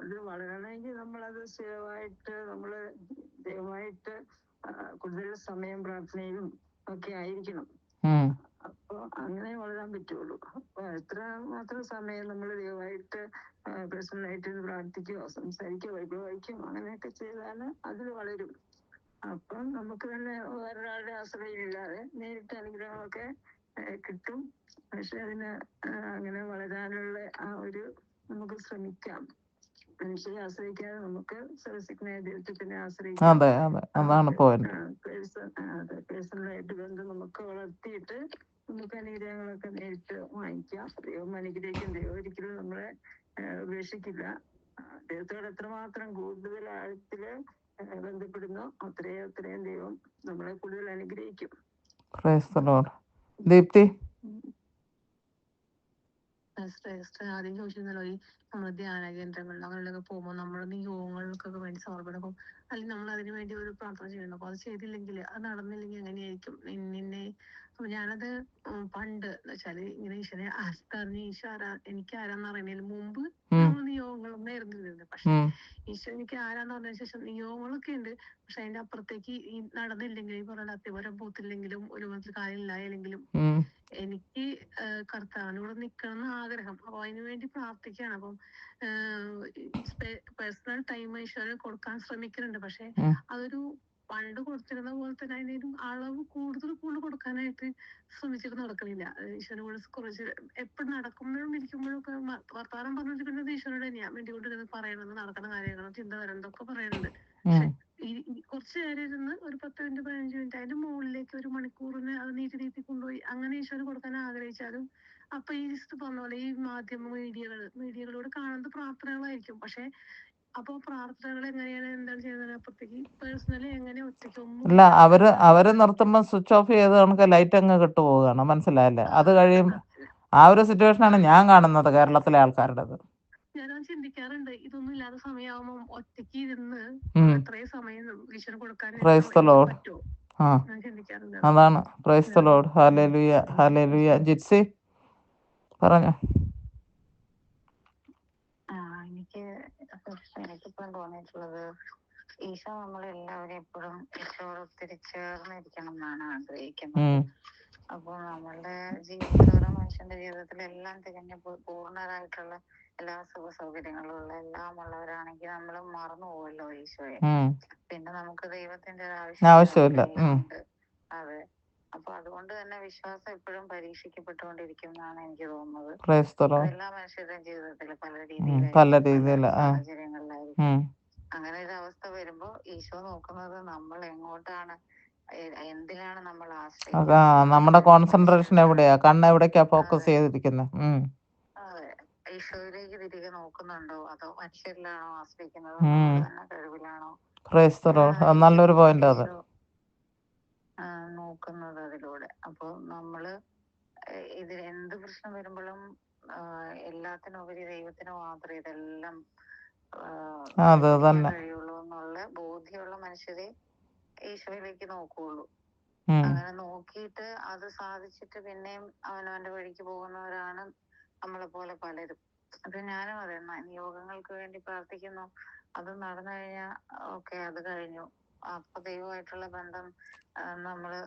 അത് വളരണമെങ്കിൽ നമ്മളത് സ്ഥിരമായിട്ട് നമ്മള് ദൈവമായിട്ട് കൂടുതൽ സമയം പ്രാർത്ഥനയിലും ഒക്കെ ആയിരിക്കണം. അപ്പൊ അങ്ങനെ വളരാൻ പറ്റുള്ളൂ. അപ്പൊ എത്ര മാത്രം സമയം നമ്മൾ ദൈവമായിട്ട് പേഴ്സണലായിട്ട് പ്രാർത്ഥിക്കുകയോ സംസാരിക്കുകയോ ബൈബിൾ വായിക്കുകയോ അങ്ങനെയൊക്കെ ചെയ്താല് അതിൽ വളരും. അപ്പം നമുക്ക് തന്നെ വേറൊരാളുടെ ആശ്രയമില്ലാതെ നേരിട്ട് അനുഗ്രഹമൊക്കെ കിട്ടും. പക്ഷെ അതിന് അങ്ങനെ വളരാനുള്ള ആ ഒരു നമുക്ക് ശ്രമിക്കാം. മനുഷ്യരെ ആശ്രയിക്കാതെ നമുക്ക് സർവശക്തനായ ദൈവത്തിനെ ആശ്രയിക്കാം. പേഴ്സണലായിട്ട് ബന്ധം നമുക്ക് വളർത്തിയിട്ട് നമുക്ക് അനുഗ്രഹങ്ങളൊക്കെ നേരിട്ട് വാങ്ങിക്കാം. ദൈവം അനുഗ്രഹിക്കും. ദൈവം ഒരിക്കലും നമ്മളെ ഉപേക്ഷിക്കില്ല. ദൈവത്തോട് എത്രമാത്രം കൂടുതൽ ആഴത്തില് ബന്ധപ്പെടുന്നു അത്രയും ദൈവം നമ്മളെ കൂടുതൽ അനുഗ്രഹിക്കും. ദീപ്തി, ആദ്യം ചോദിച്ചിരുന്നല്ലോ ഈ നമ്മൾ ധ്യാന കേന്ദ്രങ്ങളിൽ അങ്ങനെയൊക്കെ പോകുമ്പോൾ നമ്മൾ നിയോഗങ്ങൾക്കൊക്കെ വേണ്ടി സമർപ്പണം അല്ലെങ്കിൽ നമ്മൾ അതിനു വേണ്ടി ഒരു പ്രാർത്ഥന ചെയ്യണം. അപ്പൊ അത് ചെയ്തില്ലെങ്കിൽ അത് നടന്നില്ലെങ്കിൽ എങ്ങനെയായിരിക്കും നിന്നെ. അപ്പൊ ഞാനത് പണ്ട് എന്ന് വെച്ചാല് ഇങ്ങനെ ഈശ്വരനെ അറിഞ്ഞ് എനിക്ക് ആരാന്ന് അറിയുന്നതിന് മുമ്പ് നമ്മൾ നിയോഗങ്ങളൊന്നും ആയിരുന്നില്ല. പക്ഷെ ഈശ്വരൻ എനിക്ക് ആരാന്ന് പറഞ്ഞതിന് ശേഷം നിയോഗങ്ങളൊക്കെ ഉണ്ട്. പക്ഷെ അതിന്റെ അപ്പുറത്തേക്ക് ഈ നടന്നില്ലെങ്കിൽ ഈ പറയുന്ന അത്യപരം പൂത്തില്ലെങ്കിലും ഒരു മതത്തിൽ കാര്യമില്ലായെങ്കിലും എനിക്ക് കർത്താവിനോട് നിൽക്കണം എന്ന് ആഗ്രഹം. അപ്പൊ അതിനുവേണ്ടി പ്രാർത്ഥിക്കുകയാണ്. അപ്പം പേഴ്സണൽ ടൈം ഈശ്വരന് കൊടുക്കാൻ ശ്രമിക്കുന്നുണ്ട്. പക്ഷെ അതൊരു പണ്ട് കൊടുത്തിരുന്ന പോലെ തന്നെ അതിനൊരു അളവ് കൂടുതൽ കൊടുക്കാനായിട്ട് ശ്രമിച്ചിട്ട് നടക്കണില്ല. ഈശ്വരനോട് കുറച്ച് എപ്പോഴും നടക്കുമ്പോഴും ഇരിക്കുമ്പോഴും ഒക്കെ വർത്താനം പറഞ്ഞിരിക്കുന്നത് ഈശ്വരനോട് തന്നെയാ വേണ്ടിക്കൊണ്ടിരുന്നത് പറയണത് നടക്കുന്ന കാര്യങ്ങളും ചിന്ത വരുന്നതൊക്കെ പറയുന്നുണ്ട്. പക്ഷെ കുറച്ചു നേരം ഇരുന്ന് ഒരു 10 മിനിറ്റ് 15 മിനിറ്റ് അതിന്റെ മുകളിലേക്ക് ഒരു മണിക്കൂറിന് അത് നീട്ടി കൊണ്ടുപോയി അങ്ങനെ ഈശ്വരന് കൊടുക്കാൻ ആഗ്രഹിച്ചാലും അപ്പൊ ഈ പറഞ്ഞ പോലെ ഈ മാധ്യമ മീഡിയകളോട് കാണുന്നത് പ്രാർത്ഥനകളായിരിക്കും. പക്ഷെ അപ്പൊ പ്രാർത്ഥനകൾ എങ്ങനെയാണ് എന്താണ് ചെയ്യുന്നത് അപ്പുറത്തേക്ക് പേഴ്സണലി എങ്ങനെ ഒറ്റയ്ക്ക് ഇല്ല, അവര് നിർത്തുമ്പോ സ്വിച്ച് ഓഫ് ചെയ്ത് നമുക്ക് ലൈറ്റ് അങ്ങ് കിട്ടുപോവുകയാണ്. മനസ്സിലായല്ലേ? അത് കഴിയും. ആ ഒരു സിറ്റുവേഷനാണ് ഞാൻ കാണുന്നത് കേരളത്തിലെ ആൾക്കാരുടേത്. ഞാനത് ചിന്തിക്കാറുണ്ട്. ഇതൊന്നും ഇല്ലാത്ത സമയമാകുമ്പോൾ ഒറ്റയ്ക്ക് ഇരുന്ന് അത്രയും സമയം ഈശ്വരന് കൊടുക്കാൻ പറ്റുമോ? ഞാൻ ചിന്തിക്കാറുണ്ട്. അതാണ്. Price the Lord. Hallelujah, hallelujah. Jitsy പറഞ്ഞോ. എനിക്കിപ്പം തോന്നിയിട്ടുള്ളത് ഈശോ നമ്മളെല്ലാവരും എപ്പോഴും ഈശോയോട് ഒത്തിരി ചേർന്നിരിക്കണം എന്നാണ് ആഗ്രഹിക്കുന്നത്. അപ്പൊ നമ്മളുടെ ജീവിതത്തിലുള്ള മനുഷ്യന്റെ ജീവിതത്തിൽ എല്ലാം തികഞ്ഞ പൂർണ്ണരായിട്ടുള്ള എല്ലാ സുഖ സൗകര്യങ്ങളുള്ള എല്ലാം ഉള്ളവരാണെങ്കിൽ നമ്മൾ മറന്നു പോവല്ലോ ഈശോയെ. പിന്നെ നമുക്ക് ദൈവത്തിന്റെ ഒരു ആവശ്യമില്ല. അതെ. അപ്പൊ അതുകൊണ്ട് തന്നെ വിശ്വാസം എപ്പോഴും പരീക്ഷിക്കപ്പെട്ടുകൊണ്ടിരിക്കും എന്നാണ് എനിക്ക് തോന്നുന്നത്. എല്ലാ മനുഷ്യരുടെയും ജീവിതത്തിൽ പല രീതിയിലായിരിക്കും, സാഹചര്യങ്ങളിലായിരിക്കും. അങ്ങനെ ഒരു അവസ്ഥ വരുമ്പോ ഈശോ നോക്കുന്നത് നമ്മൾ എങ്ങോട്ടാണ്, എന്തിനാണ് നമ്മൾ ആശ്രയിക്കുന്നത്, നമ്മുടെ കോൺസെൻട്രേഷൻ എവിടെയാ, കണ്ണ് എവിടേക്കാ ഫോക്കസ് ചെയ്തിരിക്കുന്നത്. അതെ, ഈശോയിലേക്ക് തിരികെ നോക്കുന്നുണ്ടോ അതോ മനുഷ്യരിലാണോ ആശ്രയിക്കുന്നത്, നമ്മുടെ തന്നെ കഴിവിലാണോ? നല്ലൊരു പോയിന്റ് അത് നോക്കുന്നത് അതിലൂടെ. അപ്പൊ നമ്മള് ഇതിൽ എന്ത് പ്രശ്നം വരുമ്പോഴും എല്ലാത്തിനുപരി ദൈവത്തിന് മാത്രമേ ഇതെല്ലാം കഴിയുള്ളൂ എന്നുള്ള ബോധ്യമുള്ള മനുഷ്യരെ ഈശോയിലേക്ക് നോക്കുകയുള്ളൂ. അങ്ങനെ നോക്കിയിട്ട് അത് സാധിച്ചിട്ട് പിന്നെയും അവനവന്റെ വഴിക്ക് പോകുന്നവരാണ് നമ്മളെ പോലെ പലരും. അപ്പൊ ഞാനും അതെ, നിയോഗങ്ങൾക്ക് വേണ്ടി പ്രാർത്ഥിക്കുന്നു. അത് നടന്നു കഴിഞ്ഞാൽ ഓക്കെ, അത് കഴിഞ്ഞു. അപ്പൊ ദൈവമായിട്ടുള്ള ബന്ധം നമ്മള്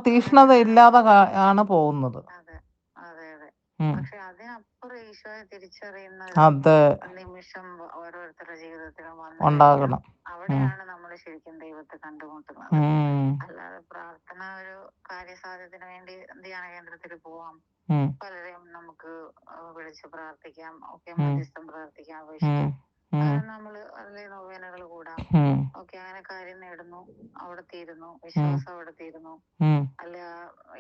തീഷ്ണത ഇല്ലാതെ ആണ് പോകുന്നത്. അതെ അതെ അതെ. പക്ഷെ അതിനപ്പുറം അതിനപ്പുറം ഈശോയെ തിരിച്ചറിയുന്ന അത് ഒരു നിമിഷം ഓരോരുത്തരുടെ ജീവിതത്തിലും വന്നു കഴിഞ്ഞാൽ ഉണ്ടാകണം. അവിടെയാണ് നമ്മൾ ശരിക്കും ദൈവത്തെ കണ്ടുമുട്ടുന്നത്. ഉം. അല്ലാതെ പ്രാർത്ഥന ഒരു കാര്യസാധ്യത്തിന് വേണ്ടി ധ്യാന കേന്ദ്രത്തിൽ പോവാം, ഉം. പലരെയും നമുക്ക് വിളിച്ച് പ്രാർത്ഥിക്കാം, ഒക്കെ ഉം. മധ്യസ്ഥം പ്രാർത്ഥിക്കാം, ഉം. അപേക്ഷിക്കാം. ഉം. അങ്ങനെ നമ്മള് അതിലെ നൊവേനകൾ കൂടാം, ഉം. ഒക്കെ അങ്ങനെ കാര്യം നേടുന്നു, അവിടെ തീരുന്നു, ഉം. വിശ്വാസം അവിടെ തീരുന്നു, ഉം. അല്ല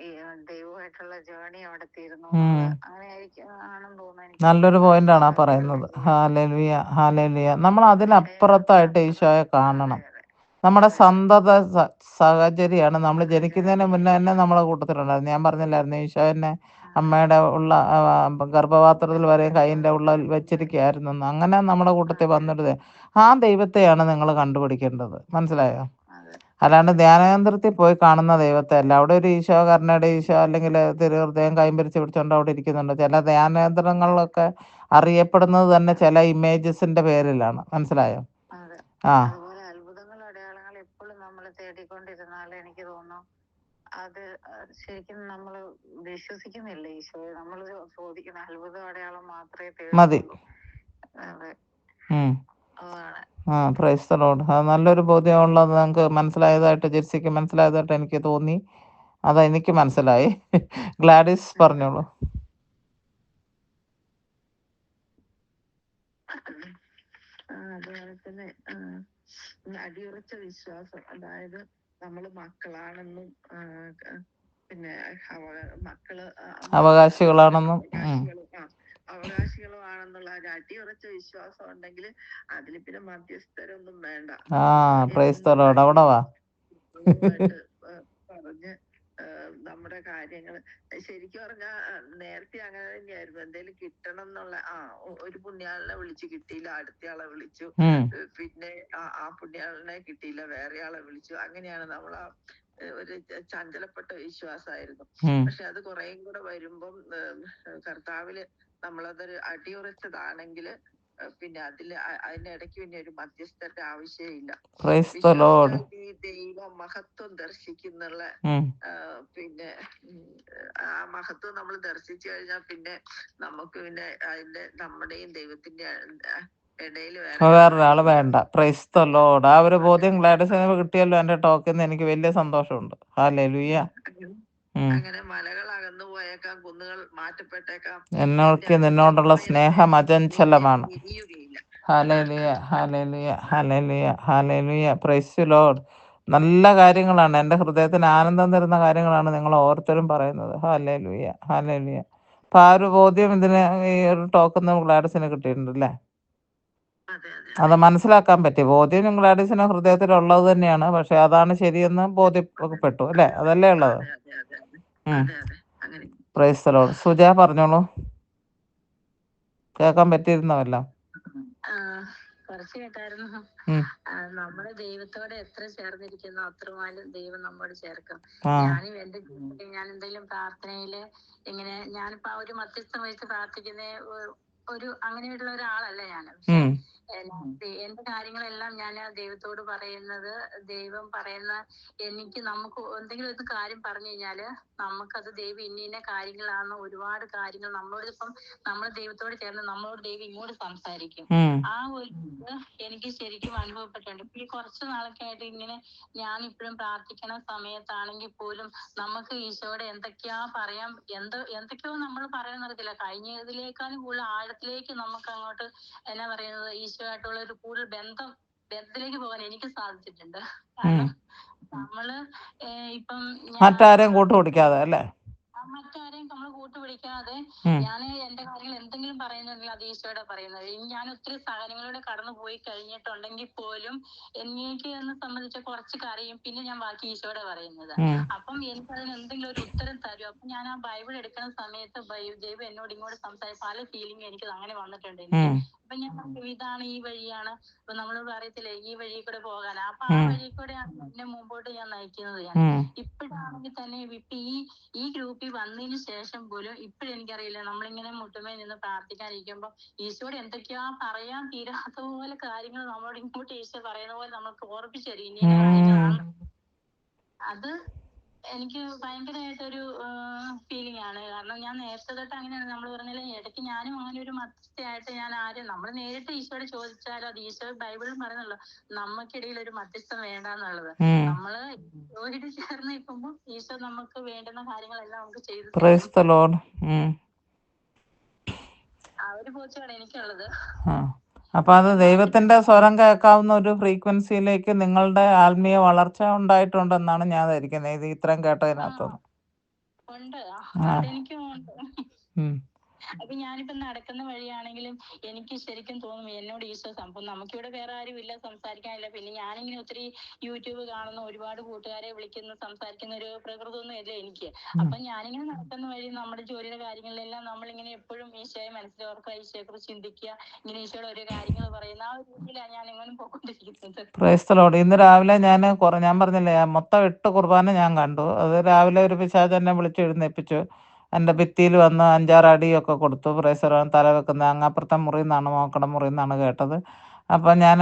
ഈ ദൈവമായിട്ടുള്ള ജേണി അവിടെ തീരുന്നു ഉം. എന്നുള്ളത് അങ്ങനെ ആയിരിക്കും ആണെന്ന് തോന്നുന്നു. എനിക്ക് നല്ലൊരു തോന്നുന്നു പോയിന്റാണ് ആ സാധിക്കുന്ന പറയുന്നത്. ജീവിതം. Hallelujah, hallelujah. നമ്മൾ പക്ഷേ അതിനപ്പുറത്തായിട്ട് അതെ ഈശോയെ കാണണം. അതെ നമ്മുടെ അതെ സന്തത സാഹചര്യമാണ്. നമ്മൾ ജനിക്കുന്നതിന് സാഹചര്യം. മുന്നേ തന്നെ നമ്മളെ കൂട്ടത്തിലുണ്ടായിരുന്നു. ഞാൻ പറഞ്ഞില്ലായിരുന്നു, ഈശോ എന്നെ ഉം. അമ്മയുടെ ഗർഭപാത്രത്തിൽ വരെ കൈയിൻ്റെ ഉള്ളിൽ വെച്ചിരിക്കുകയായിരുന്നു. അങ്ങനെ നമ്മുടെ കൂട്ടത്തിൽ അതെ വന്നിട്ട് ആ ദൈവത്തെയാണ് നിങ്ങൾ കണ്ടുപിടിക്കേണ്ടത്. മനസ്സിലായോ? അതെ അല്ലാണ്ട് ധ്യാനകേന്ദ്രത്തിൽ പോയി കാണുന്ന ദൈവത്തെ അല്ല. അവിടെ ഒരു ഈശോ, കരുണയുടെ ഈശോ, അല്ലെങ്കിൽ തിരുഹൃദയം കൈമ്പരിച്ച് പിടിച്ചോണ്ട് അവിടെ ഇരിക്കുന്നുണ്ട്. ചില ധ്യാനകേന്ദ്രങ്ങളിലൊക്കെ അറിയപ്പെടുന്നത് തന്നെ ചില ഇമേജസിന്റെ പേരിലാണ്. മനസ്സിലായോ? അതെ. ആ അതുപോലെ അത്ഭുതങ്ങൾ അടയാളങ്ങൾ എപ്പോഴും നമ്മൾ തേടിക്കൊണ്ടിരുന്നാൽ എനിക്ക് തോന്നുന്നു അത് ശരിക്കും നമ്മൾ വിശ്വസിക്കുന്നില്ല ഈശോയെ. നമ്മൾ ചോദിക്കുന്ന അത്ഭുതം അടയാളം മാത്രമേ മതി. തേടുന്നുള്ളൂ. അതെ ഉം. അതാണ്. Price the Lord. അത് നല്ലൊരു ബോധ്യമുള്ളത് നിങ്ങൾക്ക് മനസ്സിലായതായിട്ട്, ജെർസിക്ക് മനസ്സിലായതായിട്ട് എനിക്ക് തോന്നി. അതെനിക്ക് മനസ്സിലായി. ഗ്ലാഡിസ് പറഞ്ഞോളൂ. അതുപോലെ തന്നെ അടിയുറച്ച വിശ്വാസം, അതായത് നമ്മൾ മക്കളാണെന്നും പിന്നെ മക്കള് അവകാശികളാണെന്നും. അവകാശികളുമാണെന്നുള്ള ഒരു അടിയുറച്ച വിശ്വാസം ഉണ്ടെങ്കിൽ അതിൽ പിന്നെ മധ്യസ്ഥരൊന്നും വേണ്ട. Price the Lord. അവിടെ വാ. പറഞ്ഞ് നമ്മുടെ കാര്യങ്ങൾ ശരിക്കും പറഞ്ഞാൽ നേരത്തെ അങ്ങനെ തന്നെയായിരുന്നു. എന്തെങ്കിലും കിട്ടണം എന്നുള്ള ഒരു പുണ്യാളിനെ വിളിച്ച് കിട്ടിയില്ല, അടുത്തയാളെ വിളിച്ചു, പിന്നെ ആ പുണ്യാളിനെ കിട്ടിയില്ല, വേറെ ആളെ വിളിച്ചു. അങ്ങനെയാണ് നമ്മൾ ഒരു ചഞ്ചലപ്പെട്ട വിശ്വാസമായിരുന്നു. പക്ഷെ അത് കുറേയും കൂടെ വരുമ്പം കർത്താവില് നമ്മളതൊരു അടിയുറച്ചതാണെങ്കിൽ പിന്നെ അതിനിടയ്ക്ക് പിന്നെ ഒരു മധ്യസ്ഥന്റെ ആവശ്യമില്ല. വിശ്വസിച്ചാൽ ഈ ദൈവ മഹത്വം ദർശിക്കുന്നുള്ള പിന്നെ ആ മഹത്വം നമ്മൾ ദർശിച്ചു കഴിഞ്ഞാൽ പിന്നെ നമുക്ക് പിന്നെ അതിന്റെ നമ്മുടെയും ദൈവത്തിന്റെ ഇടയിൽ വേറൊരാള് വേണ്ട. Price the Lord. ആ ഒരു ബോധ്യം ഗ്ലാഡിസിന് കിട്ടിയല്ലോ എന്റെ ടോക്കിൽ നിന്ന്. എനിക്ക് വലിയ സന്തോഷമുണ്ട്. ഹല്ലേലൂയ. അങ്ങനെ മലകൾ അകന്നു പോയേക്കാം, കുന്നുകൾ മാറ്റപ്പെട്ടേക്കാം, എന്നോർക്ക് നിന്നോടുള്ള സ്നേഹം അചഞ്ചലമാണ്. Hallelujah, hallelujah, hallelujah, hallelujah. Praise the Lord. നല്ല കാര്യങ്ങളാണ്. എൻ്റെ ഹൃദയത്തിന് ആനന്ദം തരുന്ന കാര്യങ്ങളാണ് നിങ്ങൾ ഓരോരുത്തരും പറയുന്നത്. Hallelujah, hallelujah. അപ്പൊ ആ ഒരു ബോധ്യം ഇതിന് ഈ ഒരു ടോക്കിൽ നിന്ന് ഗ്ലാഡിസിന് കിട്ടിയിട്ടുണ്ടല്ലേ? അത് മനസ്സിലാക്കാൻ പറ്റി. ബോധ്യം ഗ്ലാഡിസിന് ഹൃദയത്തിലുള്ളത് തന്നെയാണ്. പക്ഷെ അതാണ് ശരിയെന്ന് ബോധ്യപ്പെട്ടു അല്ലേ? അതല്ലേ ഉള്ളത്. Price the Lord. സുജ പറഞ്ഞോളൂ. കേൾക്കാൻ പറ്റിയിരുന്നല്ലോ. കുറച്ച് കേട്ടായിരുന്നു. നമ്മുടെ ദൈവത്തോടെ എത്ര ചേർന്നിരിക്കുന്നു അത്രമാത്രം ദൈവം നമ്മോട് ചേർക്കും. ഞാനും എന്റെ ജീവിതത്തിൽ ഞാൻ എന്തെങ്കിലും പ്രാർത്ഥനയില് ഇങ്ങനെ ഞാനിപ്പോ ഒരു മധ്യസ്ഥം വഹിച്ച് പ്രാർത്ഥിക്കുന്ന ഒരു അങ്ങനെയുള്ള ഒരാളല്ല ഞാൻ. പക്ഷെ എന്റെ കാര്യങ്ങളെല്ലാം ഞാൻ ദൈവത്തോട് പറയുന്നത്, ദൈവം പറയുന്ന നമുക്ക് എന്തെങ്കിലും ഒരു കാര്യം പറഞ്ഞു കഴിഞ്ഞാല് നമുക്കത് ദൈവം ഇന്ന കാര്യങ്ങളാണ്. ഒരുപാട് കാര്യങ്ങൾ നമ്മളോട് ഇപ്പം നമ്മൾ ദൈവത്തോട് ചേർന്ന് നമ്മളോട് ദൈവം ഇങ്ങോട്ട് സംസാരിക്കും. ആ ഒരു എനിക്ക് ശരിക്കും അനുഭവപ്പെട്ടിട്ടുണ്ട്. ഇപ്പൊ ഈ കുറച്ച് നാളൊക്കെ ആയിട്ട് ഇങ്ങനെ ഞാൻ ഇപ്പോഴും പ്രാർത്ഥിക്കണ സമയത്താണെങ്കിൽ പോലും നമുക്ക് ഈശോയുടെ എന്തൊക്കെയാ പറയാൻ, എന്തൊക്കെയോ നമ്മൾ പറയാൻ നടക്കില്ല. കഴിഞ്ഞതിലേക്കാളും കൂടുതൽ ആഴത്തിലേക്ക് നമുക്ക് അങ്ങോട്ട് എന്നാ പറയുന്നത് ഈശോയായിട്ടുള്ള ഒരു കൂടുതൽ ബന്ധത്തിലേക്ക് പോകാൻ എനിക്ക് സാധിച്ചിട്ടുണ്ട്. കാരണം നമ്മള് ഇപ്പം മറ്റാരെയും കൂട്ടുപിടിക്കാതെ അല്ലേ? മറ്റാരെയും നമ്മൾ കൂട്ടുപിടിക്കാതെ ഞാൻ എന്റെ കാര്യങ്ങൾ എന്തെങ്കിലും പറയുന്നുണ്ടെങ്കിൽ അത് ഈശോയുടെ പറയുന്നത്. ഞാൻ ഒത്തിരി സഹനങ്ങളിലൂടെ കടന്നു പോയി കഴിഞ്ഞിട്ടുണ്ടെങ്കിൽ പോലും എനിക്ക് എന്നെ സംബന്ധിച്ച് കുറച്ച് കരയും, പിന്നെ ഞാൻ ബാക്കി ഈശോയുടെ പറയുന്നത്. അപ്പം എനിക്ക് അതിന് എന്തെങ്കിലും ഒരു ഉത്തരം തരും. അപ്പൊ ഞാൻ ആ ബൈബിൾ എടുക്കുന്ന സമയത്ത് ദൈവം എന്നോട് ഇങ്ങോട്ട് സംസാരിച്ച പല ഫീലിംഗ് എനിക്ക് അങ്ങനെ വന്നിട്ടുണ്ട്. അപ്പൊ ഞാൻ ഇതാണ് ഈ വഴിയാണ്, ഇപ്പൊ നമ്മൾ പറയത്തില്ലേ ഈ വഴി കൂടെ പോകാൻ, അപ്പൊ ആ വഴി കൂടെയാണ് എന്നെ മുമ്പോട്ട് ഞാൻ നയിക്കുന്നത്. ഞാൻ ഇപ്പോഴാണെങ്കിൽ തന്നെ ഇപ്പൊ ഈ ഗ്രൂപ്പിൽ വന്നതിന് ശേഷം പോലും ഇപ്പോഴെനിക്കറിയില്ല, നമ്മളിങ്ങനെ മുട്ടുമേ നിന്ന് പ്രാർത്ഥിക്കാനിരിക്കുമ്പോ ഈശോയോട് എന്തൊക്കെയാ പറയാൻ തീരാത്ത പോലെ കാര്യങ്ങൾ നമ്മളോട് ഇങ്ങോട്ട് ഈശോ പറയുന്ന പോലെ നമുക്ക് ഓർപ്പിച്ചു തരും ഇന്ന കാര്യങ്ങളാണ്. അത് എനിക്ക് ഭയങ്കരമായിട്ടൊരു ഫീലിംഗ് ആണ്. കാരണം കാരണം ഞാൻ നേരത്തെ തൊട്ട് അങ്ങനെയാണ്. നമ്മൾ പറഞ്ഞാൽ ഇടയ്ക്ക് ഞാനും അങ്ങനെ ഒരു മധ്യസ്ഥയായിട്ട് ഞാൻ ആരും നമ്മൾ നേരിട്ട് ഈശോയോട് ചോദിച്ചാലും അത് ഈശോ ബൈബിളിൽ പറയുന്നല്ലോ നമുക്കിടയിൽ ഒരു മധ്യസ്ഥം വേണ്ടാന്നുള്ളത്. നമ്മള് ഈശോയോട് ചേർന്ന് നിൽക്കുമ്പോൾ ഈശോ നമുക്ക് വേണ്ടുന്ന കാര്യങ്ങളെല്ലാം നമുക്ക് ചെയ്തു പ്രൈസ് ദ ലോർഡ്. ആ ഒരു ബോധ്യമാണ് എനിക്കുള്ളത്. അപ്പൊ അത് ദൈവത്തിന്റെ സ്വരം കേൾക്കാവുന്ന ഒരു ഫ്രീക്വൻസിയിലേക്ക് നിങ്ങളുടെ ആത്മീയ വളർച്ച ഉണ്ടായിട്ടുണ്ടെന്നാണ് ഞാൻ ധരിക്കുന്നത് ഇത് ഇത്രയും കേട്ടതിനകത്തുനിന്ന്. ഉണ്ട്, ആ അതെനിക്കും ഉണ്ട്. അപ്പൊ ഞാനിപ്പോ നടക്കുന്ന വഴിയാണെങ്കിലും എനിക്ക് ശരിക്കും തോന്നും എന്നോട് ഈശോ നമുക്കിവിടെ വേറെ ആരും ഇല്ല, സംസാരിക്കാനില്ല. പിന്നെ ഞാനിങ്ങനെ ഒത്തിരി യൂട്യൂബ് കാണുന്ന ഒരുപാട് കൂട്ടുകാരെ വിളിക്കുന്ന സംസാരിക്കുന്ന ഒരു പ്രകൃതമൊന്നും ഇല്ല എനിക്ക്. അപ്പൊ ഞാനിങ്ങനെ നടക്കുന്ന വഴി നമ്മുടെ ജോലിയുടെ കാര്യങ്ങളിലെല്ലാം നമ്മളിങ്ങനെ എപ്പോഴും ഈശോയെ മനസ്സിലോർക്കുക, ഈശോയെ കുറിച്ച് ചിന്തിക്കുക, ഇങ്ങനെ ഈശോയുടെ ഓരോ കാര്യങ്ങൾ പറയുന്ന ആ ഒരു രീതിയിലാണ് ഞാൻ എങ്ങനെ പോയിക്കൊണ്ടിരിക്കുന്നത്. Price the Lord. ഇന്ന് രാവിലെ ഞാൻ പറഞ്ഞില്ലേ മൊത്തം 8 കുർബാന ഞാൻ കണ്ടു. അത് രാവിലെ ഒരു പിശാച് എന്നെ വിളിച്ച് എഴുന്നേൽപ്പിച്ചു. എൻ്റെ ഭിത്തിയിൽ വന്ന് 5-6 അടിയൊക്കെ കൊടുത്തു. Price the Lord. തല വെക്കുന്ന അങ്ങപ്പുറത്തെ മുറിയിൽ നിന്നാണ് മോക്കട മുറിയിൽ നിന്നാണ് കേട്ടത്. അപ്പം ഞാൻ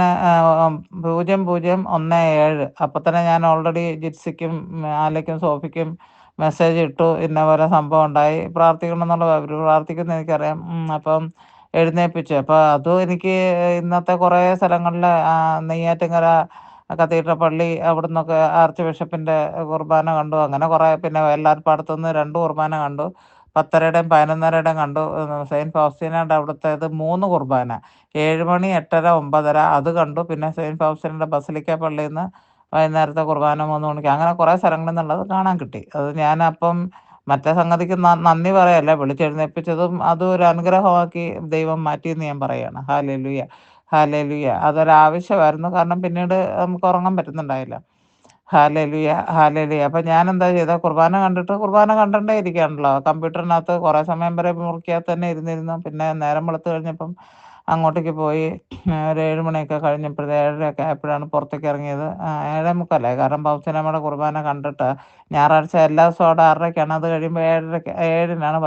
0017 അപ്പം തന്നെ ഞാൻ ഓൾറെഡി ജിത്സിക്കും ആലയ്ക്കും സോഫിക്കും മെസ്സേജ് ഇട്ടു. ഇന്ന പോലെ സംഭവം ഉണ്ടായി, പ്രാർത്ഥിക്കണം എന്നുള്ള അവർ പ്രാർത്ഥിക്കുന്ന എനിക്കറിയാം. അപ്പം എഴുന്നേൽപ്പിച്ചു. അപ്പോൾ അതും എനിക്ക് ഇന്നത്തെ കുറേ സ്ഥലങ്ങളിൽ നെയ്യാറ്റിൻകര കത്തീഡ്രൽ പള്ളി അവിടെ നിന്നൊക്കെ ആർച്ച് ബിഷപ്പിൻ്റെ കുർബാന കണ്ടു. അങ്ങനെ കുറേ പിന്നെ എല്ലാവർപ്പാടത്തുനിന്ന് 2 കുർബാന കണ്ടു. 10:30-യുടെയും 11:30-യുടെയും കണ്ടു. സെയിൻറ്റ് ഫൗസ്റ്റീനയുടെ അവിടുത്തേത് 3 കുർബാന 7 മണി, 8:30, 9:30 അത് കണ്ടു. പിന്നെ സെയിൻറ്റ് ഫൗസ്റ്റീനയുടെ ബസലിക്ക പള്ളിയിൽ നിന്ന് വൈകുന്നേരത്തെ കുർബാന 3 മണിക്ക്. അങ്ങനെ കുറേ സ്ഥലങ്ങളിൽ നിന്നുള്ളത് കാണാൻ കിട്ടി. അത് ഞാനപ്പം മറ്റേ സംഗതിക്ക് നന്ദി പറയല്ല, വിളിച്ചെഴുന്നേൽപ്പിച്ചതും അതും ഒരു അനുഗ്രഹമാക്കി ദൈവം മാറ്റിയെന്ന് ഞാൻ പറയുകയാണ്. Hallelujah, hallelujah. അതൊരാവശ്യമായിരുന്നു. കാരണം പിന്നീട് നമുക്ക് ഉറങ്ങാൻ പറ്റുന്നുണ്ടായില്ല. Hallelujah, hallelujah. അപ്പം ഞാനെന്താ ചെയ്തത്, കുർബാന കണ്ടിട്ട് കുർബാന കണ്ടേ ഇരിക്കുകയാണല്ലോ കമ്പ്യൂട്ടറിനകത്ത്. കുറേ സമയം വരെ മുറിക്കകത്ത് തന്നെ ഇരുന്നിരുന്നു. പിന്നെ നേരം വെളുത്ത് കഴിഞ്ഞപ്പം അങ്ങോട്ടേക്ക് പോയി. ഒരു 7 മണിയൊക്കെ കഴിഞ്ഞപ്പോൾ 7:30 ആയപ്പോഴാണ് പുറത്തേക്ക് ഇറങ്ങിയത്. 7:45 കാരണം പൗസ്യനമ്മയുടെ കുർബാന കണ്ടിട്ട് ഞായറാഴ്ച എല്ലാ ദിവസവും അവിടെ 6:30-ക്കാണ്. അത് കഴിയുമ്പോൾ 7:30-7-നാണ്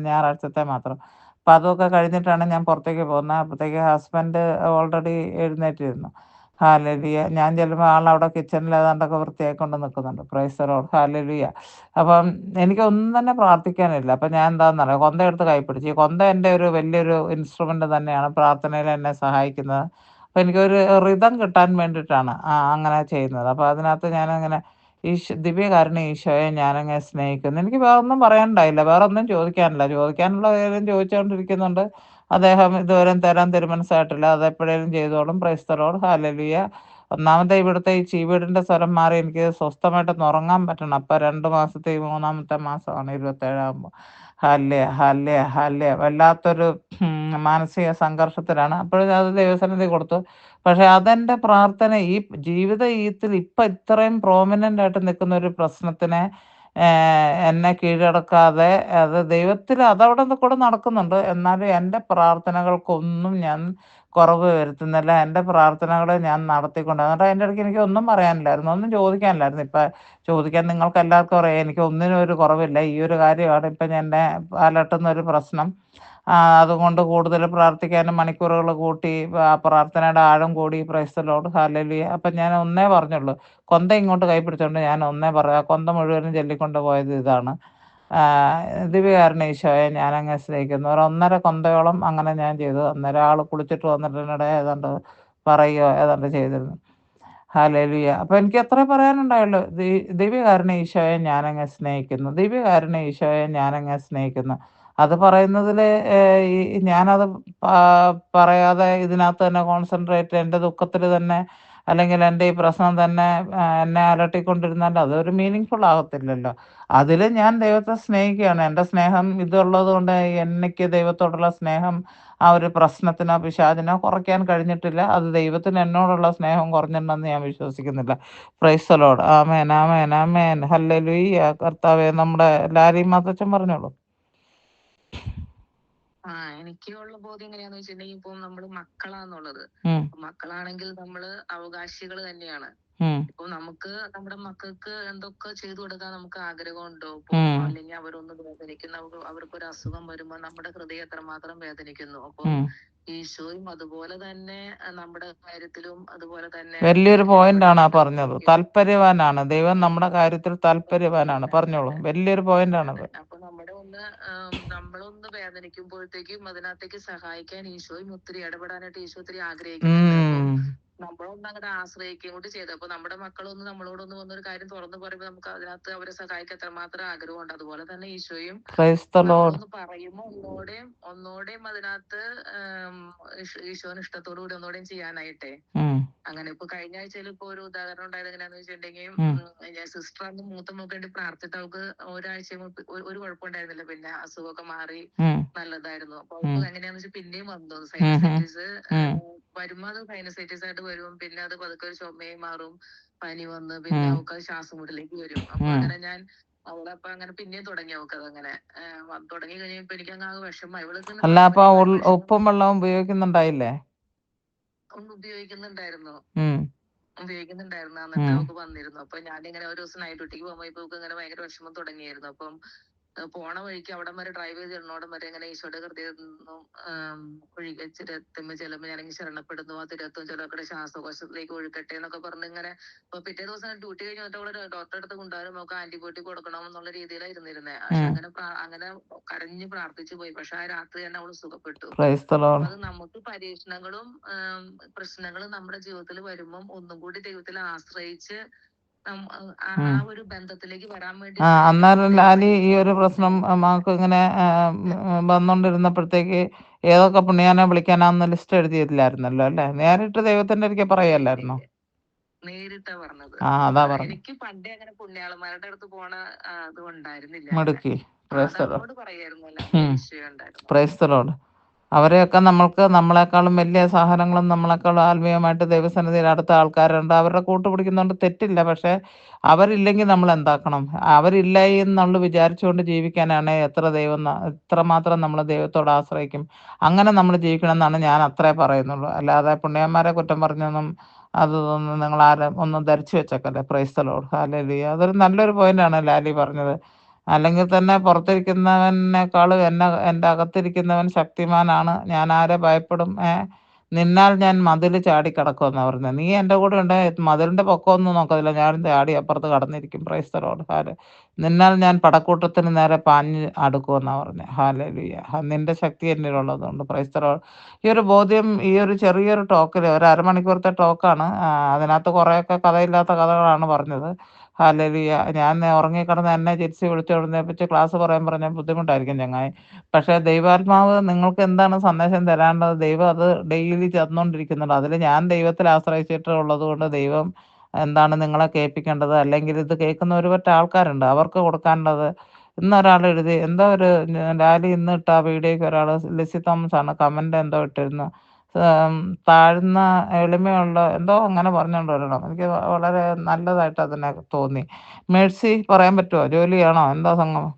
ഞായറാഴ്ചത്തെ മാത്രം. അപ്പം അതൊക്കെ കഴിഞ്ഞിട്ടാണ് ഞാൻ പുറത്തേക്ക് പോകുന്നത്. അപ്പോഴത്തേക്ക് ഹസ്ബൻഡ് ഓൾറെഡി എഴുന്നേറ്റിരുന്നു. ഹല്ലേലൂയ. ഞാൻ ചെല്ലുമ്പോൾ ആളവിടെ കിച്ചണിൽ ഏതാണ്ടൊക്കെ വൃത്തിയായിക്കൊണ്ട് നിൽക്കുന്നുണ്ട്. Price the Lord. ഹല്ലേലൂയ. അപ്പം എനിക്കൊന്നും തന്നെ പ്രാർത്ഥിക്കാനില്ല. അപ്പം ഞാൻ എന്താണെന്നറിയാം, കൊന്ത എടുത്ത് കൈ പിടിച്ച്. ഈ കൊന്ത എൻ്റെ ഒരു വലിയൊരു ഇൻസ്ട്രുമെൻ്റ് തന്നെയാണ്, പ്രാർത്ഥനയിൽ എന്നെ സഹായിക്കുന്നത്. അപ്പോൾ എനിക്കൊരു റിതം കിട്ടാൻ വേണ്ടിയിട്ടാണ് അങ്ങനെ ചെയ്യുന്നത്. അപ്പോൾ അതിനകത്ത് ഞാനങ്ങനെ ദിവ്യകാരുണ്യ ഈശോയെ ഞാനങ്ങനെ സ്നേഹിക്കുന്നു. എനിക്ക് വേറെ ഒന്നും പറയാനുണ്ടായില്ല, വേറെ ഒന്നും ചോദിക്കാനില്ല. ചോദിക്കാനുള്ള കാര്യം ചോദിച്ചുകൊണ്ടിരിക്കുന്നുണ്ട്. അദ്ദേഹം ഇതുവരെ തരാൻ തിരുമനസ്സായിട്ടില്ല. അതെപ്പോഴേലും ചെയ്തോളും. Price the Lord. ഹല്ലേലൂയ. ഒന്നാമത്തെ ഇവിടുത്തെ ഈ ചീവീടിൻ്റെ സ്വരം മാറി എനിക്ക് സ്വസ്ഥമായിട്ടൊന്ന് ഉറങ്ങാൻ പറ്റണം. അപ്പോൾ 2 മാസത്തെ ഈ 3-ാമത്തെ മാസമാണ് 27 ഹല്ലേലൂയ, ഹല്ലേലൂയ, ഹല്ലേലൂയ. വല്ലാത്തൊരു മാനസിക സംഘർഷത്തിലാണ്. അപ്പോഴും അത് ദൈവസന്നിധി കൊടുത്തു. പക്ഷേ അതെൻ്റെ പ്രാർത്ഥന ഈ ജീവിതത്തിൽ ഇപ്പം ഇത്രയും പ്രോമിനൻ്റ് ആയിട്ട് നിൽക്കുന്ന ഒരു പ്രശ്നത്തിനെ എന്നെ കീഴടക്കാതെ അത് ദൈവത്തിൽ അതവിടെ കൂടെ നടക്കുന്നുണ്ട്. എന്നാലും എൻ്റെ പ്രാർത്ഥനകൾക്കൊന്നും ഞാൻ കുറവ് വരുത്തുന്നില്ല. എൻ്റെ പ്രാർത്ഥനകൾ ഞാൻ നടത്തിക്കൊണ്ട് എന്നിട്ട് അതിൻ്റെ ഇടയ്ക്ക് എനിക്ക് ഒന്നും പറയാനില്ലായിരുന്നു, ഒന്നും ചോദിക്കാനില്ലായിരുന്നു. ഇപ്പം ചോദിക്കാൻ നിങ്ങൾക്ക് എല്ലാവർക്കും അറിയാം, എനിക്ക് ഒന്നിനും ഒരു കുറവില്ല. ഈ ഒരു കാര്യമാണ് ഇപ്പം എന്നെ അലട്ടുന്നൊരു പ്രശ്നം. അതുകൊണ്ട് കൂടുതൽ പ്രാർത്ഥിക്കാനും മണിക്കൂറുകൾ കൂട്ടി പ്രാർത്ഥനയുടെ ആഴം കൂടി. Price the Lord. ഹല്ലേലൂയ. അപ്പം ഞാൻ ഒന്നേ പറഞ്ഞുള്ളൂ, കൊന്ത ഇങ്ങോട്ട് കൈ പിടിച്ചുകൊണ്ട് ഞാൻ ഒന്നേ പറയാം, കൊന്ത മുഴുവനും ചൊല്ലിക്കൊണ്ട് പോയത് ഇതാണ്: ദിവ്യകാരുണ്യ ഈശോയെ ഞാനങ്ങ് സ്നേഹിക്കുന്നു. ഒരു 1.5 കൊന്തയോളം അങ്ങനെ ഞാൻ ചെയ്തു. അന്നേരം ആൾ കുളിച്ചിട്ട് വന്നിട്ട് എന്നോട് ഏതാണ്ട് പറയുകയോ ഏതാണ്ട് ചെയ്തിരുന്നു. ഹല്ലേലൂയ. അപ്പോൾ എനിക്ക് അത്രേ പറയാനുണ്ടായുള്ളൂ. ദിവ്യകാരുണ്യ ഈശോയെ ഞാനങ്ങ് സ്നേഹിക്കുന്നു, ദിവ്യകാരുണ്യ ഈശോയെ ഞാനങ്ങ് സ്നേഹിക്കുന്നു. അത് പറയുന്നതിൽ ഞാനത് പറയാതെ ഇതിനകത്ത് തന്നെ കോൺസെൻട്രേറ്റ് എൻ്റെ ദുഃഖത്തിൽ തന്നെ അല്ലെങ്കിൽ എൻ്റെ ഈ പ്രശ്നം തന്നെ എന്നെ അലട്ടിക്കൊണ്ടിരുന്നാൽ അതൊരു മീനിങ് ആകത്തില്ലല്ലോ. അതിൽ ഞാൻ ദൈവത്തെ സ്നേഹിക്കുകയാണ്. എൻ്റെ സ്നേഹം ഇതുള്ളത് കൊണ്ട് എനിക്ക് ദൈവത്തോടുള്ള സ്നേഹം ആ ഒരു പ്രശ്നത്തിനോ പിശാചിനോ കുറയ്ക്കാൻ കഴിഞ്ഞിട്ടില്ല. അത് ദൈവത്തിന് എന്നോടുള്ള സ്നേഹം കുറഞ്ഞിട്ടുണ്ടെന്ന് ഞാൻ വിശ്വസിക്കുന്നില്ല. Price the Lord. Amen, amen, amen. Hallelujah. കർത്താവേ, നമ്മുടെ ലാരി മാത്തച്ഛൻ പറഞ്ഞോളൂ. എനിക്കുള്ള ബോധ്യം എങ്ങനെയാന്ന് വെച്ചിട്ടുണ്ടെങ്കിൽ ഇപ്പൊ നമ്മള് മക്കളാന്നുള്ളത്, മക്കളാണെങ്കിൽ നമ്മള് അവകാശികൾ തന്നെയാണ്. ഇപ്പൊ നമുക്ക് നമ്മുടെ മക്കൾക്ക് എന്തൊക്കെ ചെയ്തു കൊടുക്കാൻ നമുക്ക് ആഗ്രഹമുണ്ടോ? ഇപ്പൊ അല്ലെങ്കിൽ അവരൊന്ന് വേദനിക്കുന്ന അവർക്കൊരു അസുഖം വരുമ്പോ നമ്മുടെ ഹൃദയം എത്രമാത്രം വേദനിക്കുന്നു. അപ്പൊ ഈശോയും അതുപോലെ തന്നെ നമ്മുടെ കാര്യത്തിലും അതുപോലെ തന്നെ വലിയൊരു പോയിന്റാണ് ആ പറഞ്ഞത്. താല്പര്യവാനാണ് ദൈവം, നമ്മുടെ കാര്യത്തിൽ താല്പര്യവാനാണ്. പറഞ്ഞോളൂ, വലിയൊരു പോയിന്റാണത്. അപ്പൊ നമ്മുടെ നമ്മളൊന്ന് വേദനിക്കുമ്പോഴത്തേക്കും അതിനകത്തേക്ക് സഹായിക്കാൻ ഈശോയും ഒത്തിരി ഇടപെടാനായിട്ട് ഈശോ ഒത്തിരി ആഗ്രഹിക്കുന്നുണ്ട്. അപ്പം ഉം. നമ്മളൊന്ന് അങ്ങോട്ട് ആശ്രയിക്കുകയും കൂടി ചെയ്തു. അപ്പൊ നമ്മുടെ മക്കളൊന്ന് നമ്മളോടൊന്ന് വന്നൊരു കാര്യം തുറന്നു പറയുമ്പോൾ നമുക്ക് അതിനകത്ത് അവരെ സഹായിക്കാൻ എത്രമാത്രം ആഗ്രഹമുണ്ട്. അതുപോലെ തന്നെ ഈശോയും പ്രൈസ് ദ ലോർഡ്. നമ്മളൊന്ന് പറയുമ്പോൾ ഒന്നോടെയും അതിനകത്ത് ഈശോന് ഇഷ്ടത്തോടു കൂടി ഒന്നോടെയും ചെയ്യാനായിട്ടേ. അങ്ങനെ ഇപ്പൊ കഴിഞ്ഞ ആഴ്ചയിൽ ഇപ്പൊ ഒരു ഉദാഹരണം ഉണ്ടായത് എങ്ങനെയാന്ന് വെച്ചിട്ടുണ്ടെങ്കിൽ, ഞാൻ സിസ്റ്റർ അന്ന് മൂത്ത മോക്ക് വേണ്ടി പ്രാർത്ഥിച്ചിട്ട് അവൾക്ക് ഒരാഴ്ച ഒരു കുഴപ്പമുണ്ടായിരുന്നില്ല. പിന്നെ അസുഖമൊക്കെ മാറി നല്ലതായിരുന്നു. അപ്പൊ അവൾക്ക് എങ്ങനെയാന്ന് വെച്ചാൽ പിന്നെയും വന്നു സൈനസൈറ്റിസ്. വരുമ്പോ അത് സൈനസൈറ്റിസ് ആയിട്ട് വരും, പിന്നെ അത് പതുക്കെ ഒരു ചുമയും മാറും, പനി വന്ന് പിന്നെ അവൾക്ക് അത് ശ്വാസം മുട്ടലേക്ക് വരും. അപ്പൊ അങ്ങനെ ഞാൻ അവളെ അപ്പൊ അങ്ങനെ പിന്നെയും തുടങ്ങി അവൾക്ക് അതങ്ങനെ തുടങ്ങി കഴിഞ്ഞപ്പോ എനിക്ക് അങ്ങ് വിഷമമായി. ഇവൾക്ക് അല്ല, അപ്പൊ ഉപ്പും വെള്ളവും ഉപയോഗിക്കുന്നുണ്ടായില്ലേ? ഒന്ന് ഉപയോഗിക്കുന്നുണ്ടായിരുന്നു. ഉം. ഉപയോഗിക്കുന്നുണ്ടായിരുന്നു. എന്നിട്ട് അവൾക്ക് വന്നിരുന്നു. അപ്പൊ ഞാനിങ്ങനെ ഒരു ദിവസം നൈറ്റ് ഡ്യൂട്ടിക്ക് പോകുമ്പോ ഇപ്പൊ ഇങ്ങനെ ഭയങ്കര വിഷമം തുടങ്ങിയായിരുന്നു. അപ്പം പോണ വഴിക്ക് അവിടം വരെ ഡ്രൈവ് ചെയ്ത് ചെന്നോടം വരെ ഇങ്ങനെ ഈശോയുടെ ഹൃദയത്തിൽ നിന്നും തിരത്തുമ്പോ ചെല്ലുമ്പോ ഞാനിങ്ങനെ ശരണപ്പെടുന്നു, ആ തിരത്തും ചിലക്കടെ ശ്വാസകോശത്തിലേക്ക് ഒഴുക്കട്ടെ എന്നൊക്കെ പറഞ്ഞ് ഇങ്ങനെ. അപ്പൊ പിറ്റേ ദിവസം ഡ്യൂട്ടി കഴിഞ്ഞ് വന്നിട്ട് അവള് ഡോക്ടറെ അടുത്ത് കൊണ്ടുവരും, നമുക്ക് ആന്റിബയോട്ടിക് കൊടുക്കണം എന്നുള്ള രീതിയിലായിരുന്നു ഇരുന്നേ. പക്ഷെ അങ്ങനെ കരഞ്ഞ് പ്രാർത്ഥിച്ചു പോയി. പക്ഷെ ആ രാത്രി തന്നെ അവള് സുഖപ്പെട്ടു. അത് നമുക്ക് പരീക്ഷണങ്ങളും പ്രശ്നങ്ങളും നമ്മുടെ ജീവിതത്തിൽ വരുമ്പം ഒന്നും കൂടി ദൈവത്തിൽ ആശ്രയിച്ച് ആ ഒരു ബന്ധത്തിലേക്ക് വരാൻ വേണ്ടി. അന്നേരം ലാലി ഈ ഒരു പ്രശ്നം നമുക്ക് ഇങ്ങനെ വന്നോണ്ടിരുന്നപ്പോഴത്തേക്ക് ഏതൊക്കെ പുണ്യാനെ വിളിക്കാനാന്ന് ലിസ്റ്റ് എഴുതിയില്ലായിരുന്നല്ലോ അല്ലെ? നേരിട്ട് ദൈവത്തിന്റെ ഒരിക്കൽ പറയല്ലായിരുന്നോ? നേരിട്ടാ പറഞ്ഞത്. അതാ പറഞ്ഞു. എനിക്ക് പണ്ടേ അങ്ങനെ പുണ്യാളന്മാരുടെ അടുത്ത് പോണ അത് ഉണ്ടായിരുന്നില്ല. മിടുക്കി. Praise the Lord. പറയായിരുന്നു. Praise the Lord. അവരെയൊക്കെ നമ്മൾക്ക് നമ്മളെക്കാളും വലിയ സഹനങ്ങളും നമ്മളെക്കാളും ആത്മീയമായിട്ട് ദൈവസന്നിധിയിൽ അടുത്ത ആൾക്കാരുണ്ട്. അവരുടെ കൂട്ടുപിടിക്കുന്നതുകൊണ്ട് തെറ്റില്ല. പക്ഷെ അവരില്ലെങ്കിൽ നമ്മൾ എന്താക്കണം? അവരില്ല എന്നുള്ള വിചാരിച്ചുകൊണ്ട് ജീവിക്കാനാണ് എത്രമാത്രം നമ്മൾ ദൈവത്തോട് ആശ്രയിക്കും. അങ്ങനെ നമ്മൾ ജീവിക്കണം എന്നാണ് ഞാൻ അത്രേ പറയുന്നുള്ളൂ. അല്ലാതെ പുണ്യന്മാരെ കുറ്റം പറഞ്ഞൊന്നും അതൊന്നും നിങ്ങൾ ആരും ഒന്നും ധരിച്ചു വെച്ചേക്കല്ലേ. Praise the Lord. ഹല്ലേലൂയ. അതൊരു നല്ലൊരു പോയിന്റാണ് ലാലി പറഞ്ഞത്. അല്ലെങ്കിൽ തന്നെ പുറത്തിരിക്കുന്നവനേക്കാളും എൻ്റെ അകത്തിരിക്കുന്നവൻ ശക്തിമാനാണ്, ഞാൻ ആരെ ഭയപ്പെടും, നിന്നാൽ ഞാൻ മതിൽ ചാടി കിടക്കുമെന്നാ പറഞ്ഞത്. നീ എൻ്റെ കൂടെ ഉണ്ട്, മതിലിന്റെ പൊക്കമൊന്നും നോക്കത്തില്ല, ഞാൻ ചാടി അപ്പുറത്ത് കടന്നിരിക്കും. Price the Lord. നിന്നാൽ ഞാൻ പടക്കൂട്ടത്തിന് നേരെ പാഞ്ഞ് അടുക്കുമെന്നാ പറഞ്ഞത്. ഹല്ലേലൂയ. നിന്റെ ശക്തി എന്നിലുള്ളതുകൊണ്ട്. Praise the Lord. ഈ ഒരു ബോധ്യം ഈ ഒരു ചെറിയൊരു ടോക്കിൽ, ഒരു അരമണിക്കൂറത്തെ ടോക്കാണ്, അതിനകത്ത് കുറേയൊക്കെ കഥയില്ലാത്ത കഥകളാണ് പറഞ്ഞത്. ഹല്ലേലൂയ. ഞാൻ ഉറങ്ങിക്കിടന്ന് എന്നെ ചിരിച്ച് വിളിച്ചെഴുന്നേൽപ്പിച്ച് ക്ലാസ് പറയാൻ പറഞ്ഞാൽ ബുദ്ധിമുട്ടായിരിക്കും ചങ്ങായി. പക്ഷേ ദൈവാത്മാവ് നിങ്ങൾക്ക് എന്താണ് സന്ദേശം തരാനുള്ളത്, ദൈവം അത് ഡെയിലി തന്നുകൊണ്ടിരിക്കുന്നുണ്ട്. അതിൽ ഞാൻ ദൈവത്തിൽ ആശ്രയിച്ചിട്ടുള്ളത് കൊണ്ട് ദൈവം എന്താണ് നിങ്ങളെ കേൾപ്പിക്കേണ്ടത്, അല്ലെങ്കിൽ ഇത് കേൾക്കുന്ന ഒരു പറ്റ ആൾക്കാരുണ്ട് അവർക്ക് കൊടുക്കാനുള്ളത്. ഇന്നൊരാൾ എഴുതി എന്തോ ഒരു ലാലി ഇന്ന് ഇട്ട ആ വീഡിയോയ്ക്ക് ഒരാൾ, ലിസി തോമസ് ആണ്, കമന്റ് എന്തോ ഇട്ടിരുന്നു, താഴ്ന്ന എളിമയുള്ള എന്തോ അങ്ങനെ പറഞ്ഞുകൊണ്ട് വരണം. എനിക്ക് വളരെ നല്ലതായിട്ട് അതിനെ തോന്നി. മേഴ്സി പറയാൻ പറ്റുമോ? ജോലിയാണോ എന്താ സംഗമം?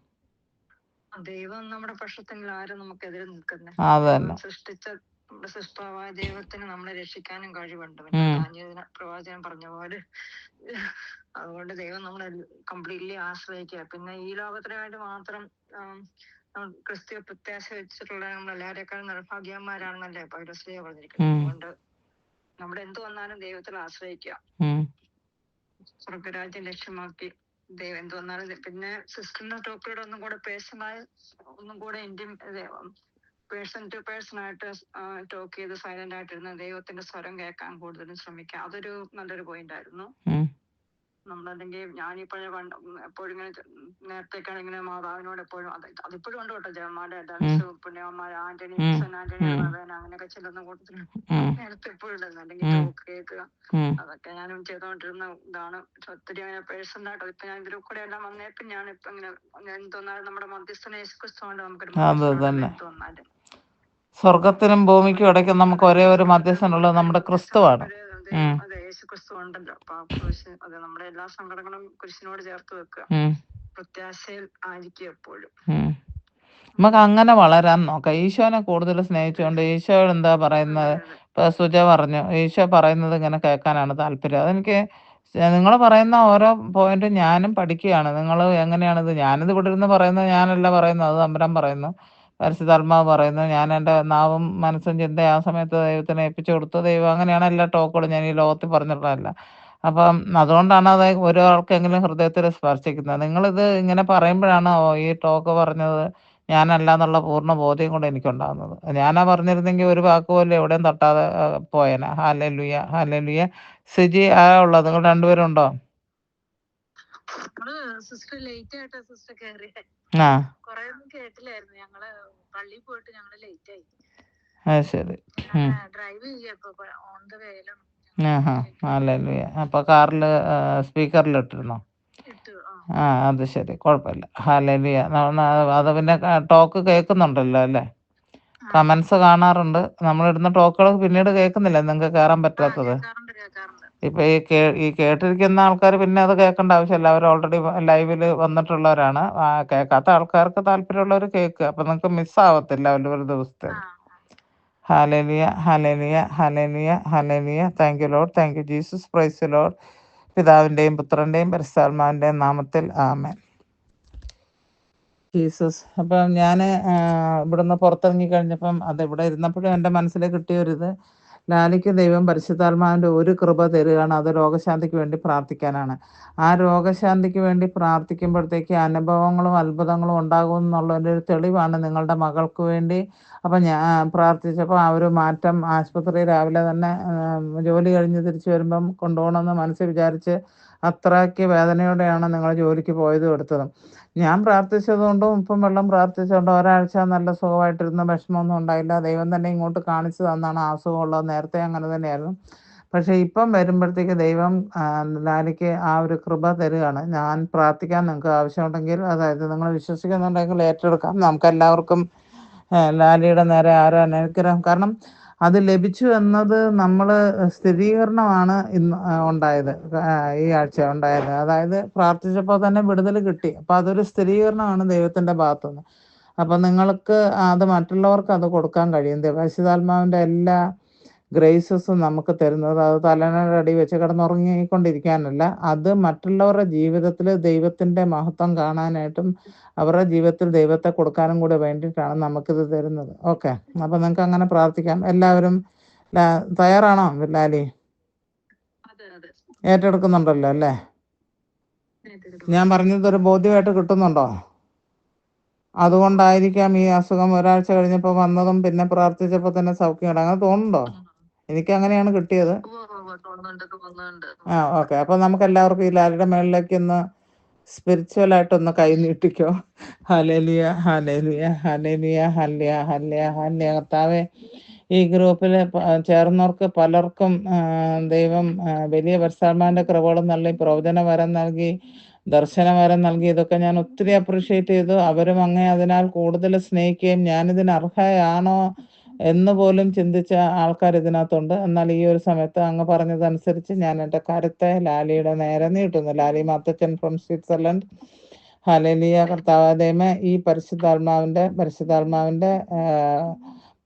ദൈവം നമ്മുടെ പക്ഷത്തെങ്കിൽ ആരും നമുക്കെതിരെ നിൽക്കുന്നത്. അത് തന്നെ. സൃഷ്ടിച്ച നമ്മുടെ സൃഷ്ടാവായ ദൈവത്തിന് നമ്മളെ രക്ഷിക്കാനും കഴിവുണ്ട്. പ്രവാചകൻ പറഞ്ഞ പോലെ. അതുകൊണ്ട് ദൈവം നമ്മളെ കംപ്ലീറ്റ്ലി ആശ്രയിക്കുക. പിന്നെ ഈ ലോകത്തിനായിട്ട് മാത്രം ക്രിസ്തീയ പ്രത്യാശ വെച്ചിട്ടുള്ള നമ്മളെല്ലാവരെക്കാളും നിർഭാഗ്യന്മാരാണെന്നല്ലേ പൗലോസ്ലീഹ പറഞ്ഞിരിക്കുന്നത്. അതുകൊണ്ട് നമ്മുടെ എന്ത് വന്നാലും ദൈവത്തിൽ ആശ്രയിക്കുക, സ്വർഗരാജ്യം ലക്ഷ്യമാക്കി ദൈവം എന്ത് വന്നാലും. പിന്നെ സിസ്റ്ററിന്റെ ടോക്കിലൂടെ ഒന്നും കൂടെ പേഴ്സണൽ, ഒന്നും കൂടെ പേഴ്സൺ ടു പേഴ്സൺ ആയിട്ട് ടോക്ക് ചെയ്ത് സൈലന്റ് ആയിട്ടിരുന്ന ദൈവത്തിന്റെ സ്വരം കേൾക്കാൻ കൂടുതലും ശ്രമിക്കുക. അതൊരു നല്ലൊരു പോയിന്റ് ആയിരുന്നു. നമ്മളല്ലെങ്കിൽ ഞാനിപ്പോഴും എപ്പോഴും ഇങ്ങനെ നേരത്തേക്കാണ് ഇങ്ങനെ മാതാവിനോട് എപ്പോഴും അതിപ്പോഴും ഉണ്ട് കേട്ടോ. ജയമാരുടെ പുണ്യവന്മാർ ആന്റണി അങ്ങനെയൊക്കെ ചെല്ലുന്ന കൂട്ടത്തിൽ നേരത്തെ എപ്പോഴും ഉണ്ടായിരുന്നു. അല്ലെങ്കിൽ ടോക്ക് കേൾക്കുക, അതൊക്കെ ഞാനും ചെയ്തോണ്ടിരുന്ന ഇതാണ്. ഒത്തിരി അങ്ങനെ പേഴ്സണലായിട്ട് ഇപ്പൊ ഞാൻ ഇതിൽ കൂടെ എല്ലാം വന്നേപ്പം ഞാൻ ഇപ്പൊ ഇങ്ങനെ എന്തോന്നാലും നമ്മുടെ മധ്യസ്ഥന യേശുക്രിസ്തു കൊണ്ട് നമുക്കൊരു വന്നാലും സ്വർഗത്തിനും ഭൂമിക്കും ഇടയ്ക്ക് നമുക്ക് ഒരേ ഒരു മധ്യസ്ഥനുള്ളത് നമ്മുടെ ക്രിസ്തുവാണ്. അതെ, യേശു ക്രിസ്തു ഉണ്ടല്ലോ. അപ്പൊ ആ കുരിശ്, അതെ, നമ്മുടെ എല്ലാ സങ്കടങ്ങളും കുരിശിനോട് ചേർത്ത് വെക്കുക, പ്രത്യാശയിൽ ആയിരിക്കും എപ്പോഴും. നമുക്ക് അങ്ങനെ വളരാൻ നോക്കാം. ഈശോനെ കൂടുതൽ സ്നേഹിച്ചുകൊണ്ട് ഈശോ എന്താ പറയുന്നത്, ഇപ്പൊ സുജ പറഞ്ഞു ഈശോ പറയുന്നത് ഇങ്ങനെ കേൾക്കാനാണ് താല്പര്യം. അതെനിക്ക് നിങ്ങൾ പറയുന്ന ഓരോ പോയിന്റും ഞാനും പഠിക്കുകയാണ്. നിങ്ങൾ എങ്ങനെയാണിത്, ഞാനിത് ഇവിടെ ഇരുന്ന് പറയുന്നത് ഞാനല്ല പറയുന്നത്, അത് തമ്പുരാൻ പറയുന്നു, പരിശുദ്ധാത്മാവ് പറയുന്നു. ഞാൻ എൻ്റെ നാവും മനസ്സും ചിന്തയും ആ സമയത്ത് ദൈവത്തിനെ ഏൽപ്പിച്ചു കൊടുത്തു. ദൈവം അങ്ങനെയാണ് എല്ലാ ടോക്കുകളും ഞാൻ ഈ ലോകത്തിൽ പറഞ്ഞിട്ടുള്ളതല്ല. അപ്പം അതുകൊണ്ടാണ് അത് ഒരാൾക്കെങ്കിലും ഹൃദയത്തിൽ സ്പർശിക്കുന്നത്. നിങ്ങളിത് ഇങ്ങനെ പറയുമ്പോഴാണ് ഈ ടോക്ക് പറഞ്ഞത് ഞാനല്ല എന്നുള്ള പൂർണ്ണ ബോധ്യം കൂടെ എനിക്കുണ്ടാകുന്നത്. ഞാനാ പറഞ്ഞിരുന്നെങ്കിൽ ഒരു വാക്ക് പോലും എവിടെയും തട്ടാതെ പോയേനെ. Hallelujah, hallelujah. സിജി ഉള്ളത് നിങ്ങൾ രണ്ടുപേരും ഉണ്ടോ? സിസ്റ്റർ ലേറ്റ് ആയിട്ടാ സിസ്റ്റർ കയറിയ, ആ കൊറേ ഒന്നും കേട്ടില്ലായിരുന്നു. ഞങ്ങള് പള്ളിയിൽ പോയിട്ട് ഞങ്ങള് ലേറ്റ് ആയി. അത് ശരി. ഡ്രൈവ് ചെയ്യപ്പോ ഓൺ ദ വേയിലാണ്. ഹല്ലേലൂയ. അപ്പോൾ കാറിൽ സ്പീക്കറിലിട്ടിരുന്നോ? ഇട്ടു. അത് ശരി, കുഴപ്പമില്ല. ഹല്ലേലൂയ. അത് പിന്നെ ടോക്ക് കേൾക്കുന്നുണ്ടല്ലോ അല്ലേ? കമൻസ് കാണാറുണ്ട്. നമ്മളിടുന്ന ടോക്കുകൾ പിന്നീട് കേൾക്കുന്നില്ല, നിങ്ങൾക്ക് കയറാൻ പറ്റാത്തത്. ഇപ്പൊ ഈ കേട്ടിരിക്കുന്ന ആൾക്കാർ പിന്നെ അത് കേൾക്കേണ്ട ആവശ്യമില്ല. അവർ ഓൾറെഡി ലൈവിൽ വന്നിട്ടുള്ളവരാണ്. കേൾക്കാത്ത ആൾക്കാർക്ക് താല്പര്യമുള്ളവർ കേൾക്കുക. അപ്പൊ നിങ്ങൾക്ക് മിസ്സാവത്തില്ല ഒരു ദിവസത്തെ. Hallelujah, hallelujah, hallelujah, hallelujah. Thank you Lord, thank you Jesus, price the Lord. പിതാവിൻ്റെയും പുത്രൻ്റെയും പരിശുദ്ധാത്മാവിൻ്റെയും നാമത്തിൽ ആമേൻ. ജീസസ്. അപ്പം ഞാൻ ഇവിടുന്ന് പുറത്തിറങ്ങി കഴിഞ്ഞപ്പം അത് ഇവിടെ ഇരുന്നപ്പോഴും എൻ്റെ മനസ്സിൽ കിട്ടിയൊരിത്, ലാലിക്ക് ദൈവം പരിശുദ്ധാത്മാവിൻ്റെ ഒരു കൃപ തരികയാണ്. അത് രോഗശാന്തിക്ക് വേണ്ടി പ്രാർത്ഥിക്കാനാണ്. ആ രോഗശാന്തിക്ക് വേണ്ടി പ്രാർത്ഥിക്കുമ്പോഴത്തേക്ക് അനുഭവങ്ങളും അത്ഭുതങ്ങളും ഉണ്ടാകും എന്നുള്ളതിൻ്റെ ഒരു തെളിവാണ് നിങ്ങളുടെ മകൾക്ക് വേണ്ടി. അപ്പം ഞാൻ പ്രാർത്ഥിച്ചപ്പോൾ ആ ഒരു മാറ്റം, ആശുപത്രി രാവിലെ തന്നെ ജോലി കഴിഞ്ഞ് തിരിച്ചു വരുമ്പം കൊണ്ടുപോകണമെന്ന് മനസ്സിൽ വിചാരിച്ച് അത്രയ്ക്ക് വേദനയോടെയാണ് നിങ്ങൾ ജോലിക്ക് പോയതും എടുത്തതും. ഞാൻ പ്രാർത്ഥിച്ചതുകൊണ്ടും ഉപ്പും വെള്ളം പ്രാർത്ഥിച്ചുകൊണ്ടും ഒരാഴ്ച നല്ല സുഖമായിട്ടിരുന്ന വിഷമമൊന്നും ഉണ്ടായില്ല. ദൈവം തന്നെ ഇങ്ങോട്ട് കാണിച്ചു തന്നാണ് ആ സുഖമുള്ളത്. നേരത്തെ അങ്ങനെ തന്നെയായിരുന്നു. പക്ഷേ ഇപ്പം വരുമ്പോഴത്തേക്ക് ദൈവം ലാലിക്ക് ആ ഒരു കൃപ തരികയാണ്. ഞാൻ പ്രാർത്ഥിക്കാൻ നിങ്ങൾക്ക് ആവശ്യമുണ്ടെങ്കിൽ, അതായത് നിങ്ങൾ വിശ്വസിക്കുന്നുണ്ടെങ്കിൽ ഏറ്റെടുക്കാം. നമുക്കെല്ലാവർക്കും ലാലിയുടെ നേരെ ആരോ അനുഗ്രഹം, കാരണം അത് ലഭിച്ചു എന്നത് നമ്മൾ സ്ഥിരീകരണമാണ് ഇന്ന് ഉണ്ടായത്, ഈ ആഴ്ച ഉണ്ടായത്. അതായത് പ്രാർത്ഥിച്ചപ്പോൾ തന്നെ വിടുതൽ കിട്ടി. അപ്പം അതൊരു സ്ഥിരീകരണമാണ് ദൈവത്തിൻ്റെ ഭാഗത്തുനിന്ന്. അപ്പം നിങ്ങൾക്ക് അത് മറ്റുള്ളവർക്ക് അത് കൊടുക്കാൻ കഴിയും. പരിശുദ്ധാത്മാവിൻ്റെ എല്ലാ ഗ്രേസസും നമുക്ക് തരുന്നത് അത് തലയുടെ അടി വെച്ച് കിടന്നുറങ്ങിക്കൊണ്ടിരിക്കാനല്ല, അത് മറ്റുള്ളവരുടെ ജീവിതത്തിൽ ദൈവത്തിൻ്റെ മഹത്വം കാണാനായിട്ടും അവരുടെ ജീവിതത്തിൽ ദൈവത്തെ കൊടുക്കാനും കൂടെ വേണ്ടിയിട്ടാണ് നമുക്കിത് തരുന്നത്. ഓക്കെ, അപ്പം നിങ്ങൾക്ക് അങ്ങനെ പ്രാർത്ഥിക്കാം. എല്ലാവരും തയ്യാറാണോ? ലാലി ഏറ്റെടുക്കുന്നുണ്ടല്ലോ അല്ലേ? ഞാൻ പറഞ്ഞത് ഒരു ബോധ്യമായിട്ട് കിട്ടുന്നുണ്ടോ? അതുകൊണ്ടായിരിക്കാം ഈ അസുഖം ഒരാഴ്ച കഴിഞ്ഞപ്പോൾ വന്നതും പിന്നെ പ്രാർത്ഥിച്ചപ്പോൾ തന്നെ സൗഖ്യമാണ്. അങ്ങനെ തോന്നുന്നുണ്ടോ? എനിക്ക് അങ്ങനെയാണ് കിട്ടിയത്. ഓക്കെ. അപ്പോൾ നമുക്ക് എല്ലാവർക്കും ഈ ലാലിയുടെ മേളിലേക്ക് ഒന്ന് സ്പിരിച്വലായിട്ടൊന്ന് കൈ നീട്ടിക്കോ. Hallelujah, hallelujah, hallelujah, hallelujah, hallelujah, hallelujah. കർത്താവേ, ഈ ഗ്രൂപ്പിൽ ചേർന്നവർക്ക് പലർക്കും ദൈവം വലിയ പരിശുദ്ധാത്മാവിൻ്റെ കൃപകളും നൽകി, പ്രവചന വരം നൽകി, ദർശന വരം നൽകി. ഇതൊക്കെ ഞാൻ ഒത്തിരി അപ്രീഷിയേറ്റ് ചെയ്തു. അവരും അങ്ങേ അതിനാൽ കൂടുതൽ സ്നേഹിക്കുകയും ഞാനിതിന് അർഹയാണോ എന്ന് പോലും ചിന്തിച്ച ആൾക്കാർ ഇതിനകത്തുണ്ട്. എന്നാൽ ഈ ഒരു സമയത്ത് അങ്ങ് പറഞ്ഞതനുസരിച്ച് ഞാൻ എൻ്റെ കരുത്തെ ലാലിയുടെ നേരെ നീട്ടുന്നു. Lali Mathachan from Switzerland. Hallelujah. കർത്താവേ, ഈ പരിശുദ്ധാത്മാവിൻ്റെ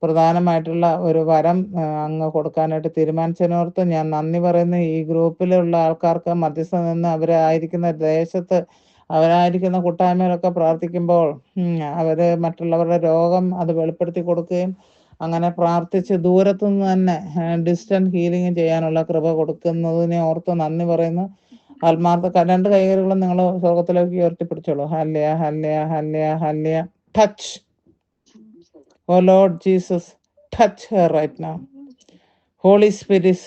പ്രധാനമായിട്ടുള്ള ഒരു വരം അങ്ങ് കൊടുക്കാനായിട്ട് തീരുമാനിച്ചതിനോർത്ത് ഞാൻ നന്ദി പറയുന്നു. ഈ ഗ്രൂപ്പിലുള്ള ആൾക്കാർക്ക് മധ്യസ്ഥ നിന്ന് അവരായിരിക്കുന്ന ദേശത്ത്, അവരായിരിക്കുന്ന കൂട്ടായ്മയിലൊക്കെ പ്രാർത്ഥിക്കുമ്പോൾ അവർ മറ്റുള്ളവരുടെ രോഗം അത് വെളിപ്പെടുത്തി കൊടുക്കുകയും അങ്ങനെ പ്രാർത്ഥിച്ച് ദൂരത്തുനിന്ന് തന്നെ ഡിസ്റ്റൻറ്റ് ഹീലിംഗ് ചെയ്യാനുള്ള കൃപ കൊടുക്കുന്നതിനെ ഓർത്ത് നന്ദി പറയുന്നു. ആത്മാർത്ഥ രണ്ട് കൈകളും നിങ്ങൾ സ്വർഗത്തിലേക്ക് ഉയർത്തിപ്പിടിച്ചോളൂ. Hallelujah, hallelujah, hallelujah, hallelujah. Touch. Oh Lord Jesus, touch her right now. Holy Spirit,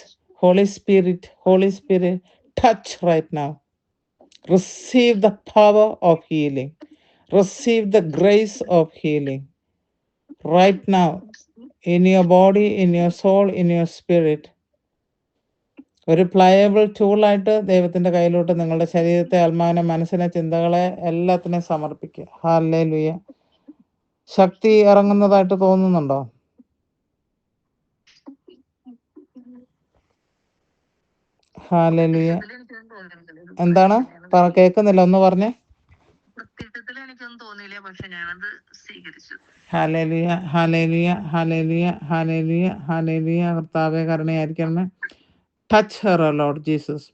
Holy Spirit, Holy Spirit, touch right now. Receive the power of healing. Receive the grace of healing right now in your body, in your soul, in your spirit. ഒരു pliable ടൂളായിട്ട് ദൈവത്തിൻ്റെ കയ്യിലോട്ട് നിങ്ങളുടെ ശരീരത്തെ, ആത്മാവിനെ, മനസ്സിനെ, ചിന്തകളെ എല്ലാത്തിനെയും സമർപ്പിക്കുക. ഹല്ലേലൂയ. ശക്തി ഇറങ്ങുന്നതായിട്ട് തോന്നുന്നുണ്ടോ? ഹല്ലേലൂയ. എന്താണ് കേൾക്കുന്നില്ല, ഒന്ന് പറഞ്ഞേ. Hallelujah, hallelujah, hallelujah, hallelujah, hallelujah. കർത്താവേ, കരുണയായിരിക്കണമേ. Touch her Lord Jesus.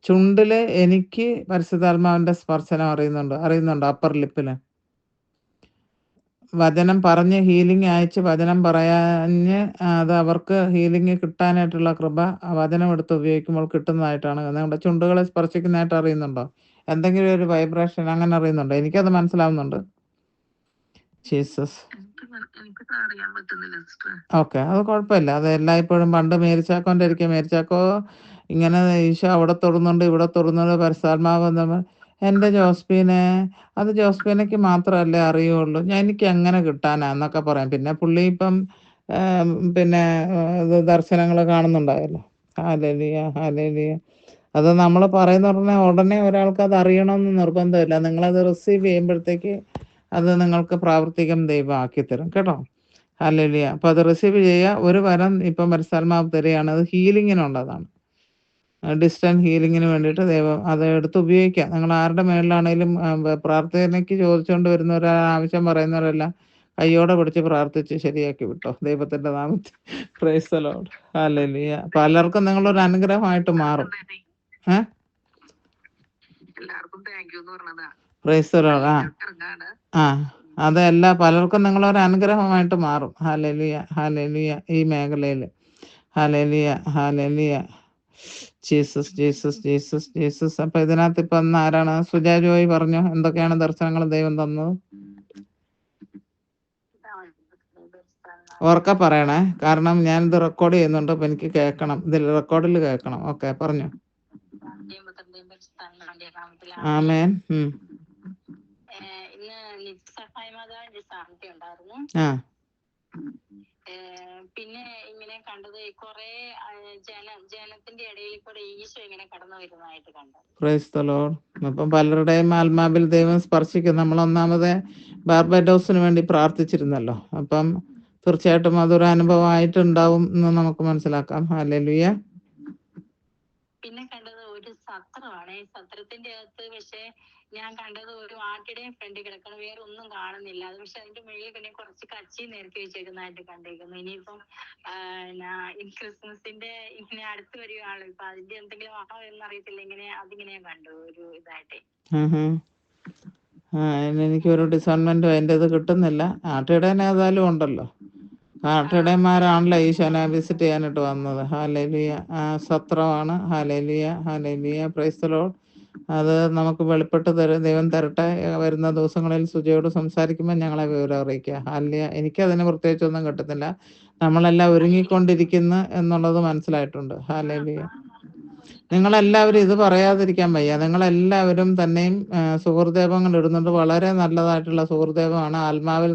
ചുണ്ടില് എനിക്ക് പരിശുദ്ധാത്മാവിൻ്റെ സ്പർശനം അറിയുന്നുണ്ടോ? അപ്പർ ലിപ്പില് വചനം പറഞ്ഞ് ഹീലിംഗ് അയച്ച് വചനം പറയാഞ്ഞ് അത് അവർക്ക് ഹീലിംഗ് കിട്ടാനായിട്ടുള്ള കൃപ വചനം എടുത്ത് ഉപയോഗിക്കുമ്പോൾ കിട്ടുന്നതായിട്ടാണ്. നിങ്ങളുടെ ചുണ്ടുകളെ സ്പർശിക്കുന്നതായിട്ട് അറിയുന്നുണ്ടോ? എന്തെങ്കിലും ഒരു വൈബ്രേഷൻ അങ്ങനെ അറിയുന്നുണ്ടോ? എനിക്കത് മനസ്സിലാവുന്നുണ്ട്. ജീസസ്. അറിയാൻ പറ്റുന്നില്ല സിസ്റ്റർ. ഓക്കെ, അത് കുഴപ്പമില്ല. അത് എല്ലായ്പ്പോഴും പണ്ട് മേരിച്ചാക്കോൻ്റെ ഇരിക്കെ മേരിച്ചാക്കോ ഇങ്ങനെ ഈശോ അവിടെ തൊടുന്നുണ്ട് ഇവിടെ തൊടുന്നുണ്ട് പരിശുദ്ധാത്മാവ് എൻ്റെ ജോസ്ഫീനെ അത് ജോസ്ഫീനയ്ക്ക് മാത്രമല്ലേ അറിയുള്ളൂ, എനിക്ക് എങ്ങനെ കിട്ടാനാ എന്നൊക്കെ പറയാം. പിന്നെ പുള്ളി ഇപ്പം പിന്നെ ഇത് ദർശനങ്ങൾ കാണുന്നുണ്ടായല്ലോ. Hallelujah hallelujah. അത് നമ്മൾ പറയുന്ന ഉടനെ ഒരാൾക്ക് അത് അറിയണമെന്ന് നിർബന്ധമില്ല. നിങ്ങളത് റിസീവ് ചെയ്യുമ്പോഴത്തേക്ക് അത് നിങ്ങൾക്ക് പ്രാവർത്തികം ദൈവം ആക്കി തരും കേട്ടോ. ഹല്ലേലൂയ. അപ്പോൾ അത് റിസീവ് ചെയ്യുക. ഒരു വരം ഇപ്പം പരിശുദ്ധാത്മാവ് തരികയാണ്. അത് ഹീലിങ്ങിനുള്ളതാണ്. ഡിസ്റ്റൻറ്റ് ഹീലിങ്ങിന് വേണ്ടിയിട്ട് ദൈവം അത് എടുത്ത് ഉപയോഗിക്കുക. നിങ്ങൾ ആരുടെ മേളിലാണേലും പ്രാർത്ഥനയ്ക്ക് ചോദിച്ചുകൊണ്ട് വരുന്നവർ, ആവശ്യം പറയുന്നവരെല്ലാം കയ്യോടെ പിടിച്ച് പ്രാർത്ഥിച്ച് ശരിയാക്കി വിട്ടോ ദൈവത്തിൻ്റെ നാമത്തിൽ. Price the Lord. ഹല്ലേലൂയ. പലർക്കും നിങ്ങളൊരു അനുഗ്രഹമായിട്ട് മാറും. എല്ലാവർക്കും താങ്ക് യു എന്ന് പറഞ്ഞതാ. Price the Lord. അതല്ല, പലർക്കും നിങ്ങളൊരു അനുഗ്രഹമായിട്ട് മാറും. Hallelujah hallelujah. ഈ മേഖലയിൽ hallelujah hallelujah. Jesus Jesus Jesus Jesus. അപ്പൊ ഇതിനകത്ത് ഇപ്പൊ ആരാണ്? സുജാ ജോയി പറഞ്ഞു എന്തൊക്കെയാണ് ദർശനങ്ങൾ ദൈവം തന്നത്. ഓർക്ക പറയണേ, കാരണം ഞാനിത് റെക്കോർഡ് ചെയ്യുന്നുണ്ട്. അപ്പൊ എനിക്ക് കേൾക്കണം, ഇതിൽ റെക്കോർഡിൽ കേൾക്കണം. ഓക്കെ, പറഞ്ഞു. ആമേൻ. ഇന്ന് നിത്യസഹായമാതാവിന്റെ സാന്നിധ്യം ഉണ്ടായിരുന്നു. പിന്നെ ഇങ്ങനെ കണ്ടത് കുറെ ജനത്തിന്റെ ഇടയിൽ കൂടെ ഈശോ ഇങ്ങനെ കടന്നു വരുന്നതായിട്ട് കണ്ടു. Praise the Lord. അപ്പം പലരുടെയും ആത്മാവിൽ ദൈവം സ്പർശിക്കും. നമ്മൾ ഒന്നാമത് ബാർബഡോസിന് വേണ്ടി പ്രാർത്ഥിച്ചിരുന്നല്ലോ. അപ്പം തീർച്ചയായിട്ടും അതൊരു അനുഭവമായിട്ടുണ്ടാവും എന്ന് നമുക്ക് മനസ്സിലാക്കാം. ഹല്ലേലൂയ. പിന്നെ കണ്ടത് ഒരു സത്രമാണ്. സത്രത്തിന്റെ അകത്ത് പക്ഷെ ഞാൻ കണ്ടത് ഒരു ആട്ടിടയും ഫ്രണ്ട് കിടക്കണം, വേറെ ഒന്നും കാണുന്നില്ല. അത് പക്ഷെ അതിന്റെ മുകളിൽ പിന്നെ കുറച്ച് കച്ചി നിരത്തി വെച്ചേക്കുന്നതായിട്ട് കണ്ടേക്കുന്നു. ഇനിയിപ്പം ക്രിസ്മസിന്റെ ഇങ്ങനെ അടുത്ത് വരികയാണല്ലോ, ഇപ്പൊ അതിന്റെ എന്തെങ്കിലും ആണോ എന്നറിയത്തില്ല. ഇങ്ങനെ അതിങ്ങനെ കണ്ടു ഒരു ഇതായിട്ട്. എനിക്കൊരു ഡിസൈൻമെന്റും അതിൻ്റെ ഇത് കിട്ടുന്നില്ല. ആട്ടിടയൻ ഏതായാലും ഉണ്ടല്ലോ. ആട്ടിടയന്മാരാണല്ലോ ഈശോനെ വിസിറ്റ് ചെയ്യാനായിട്ട് വന്നത്. ഹല്ലേലൂയ. സത്രമാണ്. Hallelujah hallelujah. Praise the Lord. അത് നമുക്ക് വെളിപ്പെട്ട് ദൈവം തരട്ടെ. വരുന്ന ദിവസങ്ങളിൽ സുജയോട് സംസാരിക്കുമ്പോൾ ഞങ്ങളെ വിവരം അറിയിക്കുക. ഹല്ലേലൂയ. എനിക്കതിന് പ്രത്യേകിച്ചൊന്നും കിട്ടുന്നില്ല. നമ്മളെല്ലാം ഒരുങ്ങിക്കൊണ്ടിരിക്കുന്നു എന്നുള്ളത് മനസ്സിലായിട്ടുണ്ട്. ഹല്ലേലൂയ. നിങ്ങളെല്ലാവരും ഇത് പറയാതിരിക്കാൻ വയ്യ. നിങ്ങളെല്ലാവരും തന്നെയും സുഹൃദേവങ്ങൾ ഇടുന്നുണ്ട്. വളരെ നല്ലതായിട്ടുള്ള സുഹൃദേവമാണ്. ആത്മാവിൽ,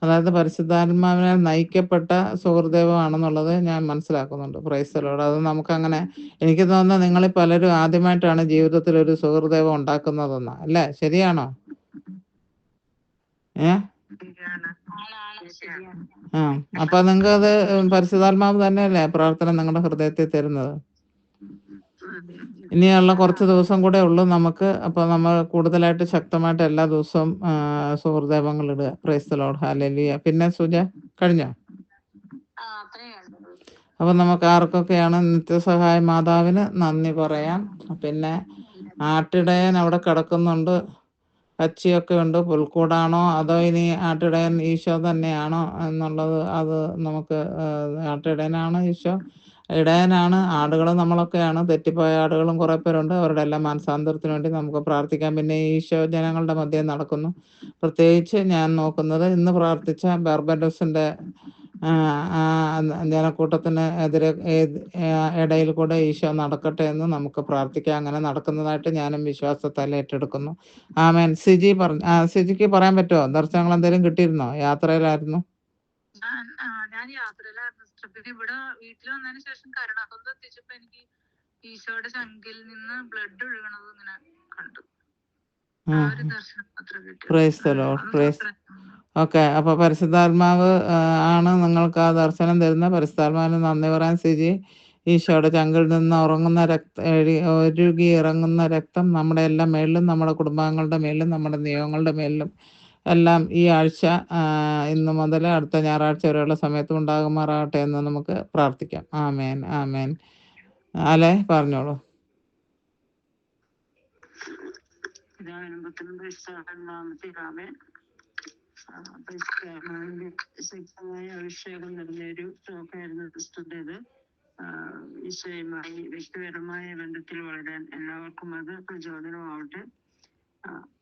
അതായത് പരിശുദ്ധാത്മാവിനാൽ നയിക്കപ്പെട്ട സുഹൃദേവമാണെന്നുള്ളത് ഞാൻ മനസ്സിലാക്കുന്നുണ്ട്. Price the Lord. അത് നമുക്കങ്ങനെ, എനിക്ക് തോന്നുന്നത് നിങ്ങളിൽ പലരും ആദ്യമായിട്ടാണ് ജീവിതത്തിൽ ഒരു സുഹൃദേവം ഉണ്ടാക്കുന്നതെന്നാ. അല്ലേ? ശരിയാണോ? അപ്പൊ നിങ്ങൾക്ക് അത് പരിശുദ്ധാത്മാവ് തന്നെയല്ലേ പ്രാർത്ഥന നിങ്ങളുടെ ഹൃദയത്തിൽ തരുന്നത്. ഇനിയുള്ള കുറച്ച് ദിവസം കൂടെ ഉള്ളൂ നമുക്ക്. അപ്പൊ നമ്മൾ കൂടുതലായിട്ട് ശക്തമായിട്ട് എല്ലാ ദിവസവും സുഹൃദേവങ്ങൾ ഇടുക. Price the Lord. ഹല്ലേലൂയ. പിന്നെ സുജ കഴിഞ്ഞോ? അപ്പൊ നമുക്ക് ആർക്കൊക്കെയാണ്? നിത്യസഹായ മാതാവിന് നന്ദി പറയാം. പിന്നെ ആട്ടിടയൻ അവിടെ കിടക്കുന്നുണ്ട്, കച്ചിയൊക്കെ ഉണ്ട്. പുൽക്കൂടാണോ അതോ ഇനി ആട്ടിടയൻ ഈശോ തന്നെയാണോ എന്നുള്ളത്, അത് നമുക്ക് ആട്ടിടയനാണ് ഈശോ, ഇടയനാണ്. ആടുകൾ നമ്മളൊക്കെയാണ്. തെറ്റിപ്പോയ ആടുകളും കുറെ പേരുണ്ട്. അവരുടെ എല്ലാം മാനസാന്തരത്തിന് വേണ്ടി നമുക്ക് പ്രാർത്ഥിക്കാം. പിന്നെ ഈശോ ജനങ്ങളുടെ മധ്യേ നടക്കുന്നു. പ്രത്യേകിച്ച് ഞാൻ നോക്കുന്നത് ഇന്ന് പ്രാർത്ഥിച്ച ബാർബഡോസിന്റെ ജനക്കൂട്ടത്തിന് എതിരെ ഇടയിൽ കൂടെ ഈശോ നടക്കട്ടെ എന്ന് നമുക്ക് പ്രാർത്ഥിക്കാം. അങ്ങനെ നടക്കുന്നതായിട്ട് ഞാനും വിശ്വാസത്താൽ ഏറ്റെടുക്കുന്നു. ആമേൻ. സിജി സിജിക്ക് പറയാൻ പറ്റുമോ? ദർശനങ്ങൾ എന്തെങ്കിലും കിട്ടിയിരുന്നോ? യാത്രയിലായിരുന്നു? ഞാൻ യാത്രയിലായിരുന്നു. ഇവിടെ വീട്ടിൽ വന്നതിന് ശേഷം കരുണാകുന്ന് എത്തിച്ചപ്പോ എനിക്ക് ഈശോയുടെ ചങ്കിൽ നിന്ന് ബ്ലഡ് ഒഴുകണത് ഇങ്ങനെ കണ്ടു. Praise the Lord. Praise. Okay, അപ്പൊ പരിശുദ്ധാത്മാവ് ആണ് നിങ്ങൾക്ക് ആ ദർശനം തരുന്ന. പരിശുദ്ധാത്മാവിന് നന്ദി പറയാൻ സിജി. ഈശോയുടെ ചങ്കിൽ നിന്ന് ഒഴുകി ഇറങ്ങുന്ന രക്തം നമ്മുടെ എല്ലാം മേളിലും, നമ്മുടെ കുടുംബാംഗങ്ങളുടെ മേളിലും, നമ്മുടെ നിയമങ്ങളുടെ മേളിലും എല്ലാം ഈ ആഴ്ച ഇന്ന് മുതൽ അടുത്ത ഞായറാഴ്ച വരെയുള്ള സമയത്ത് ഉണ്ടാകുമാറാകട്ടെ എന്ന് നമുക്ക് പ്രാർത്ഥിക്കാം. ആമേൻ ആമേൻ. അല്ലേ, പറഞ്ഞോളൂ. ശക്തമായ അഭിഷേകം നിറഞ്ഞൊരു ടോക്കായിരുന്നു സിസ്റ്ററുടേത്. ഈശോയുമായി വ്യക്തിപരമായ ബന്ധത്തിൽ വളരാൻ എല്ലാവർക്കും അത് പ്രചോദനമാവട്ടെ.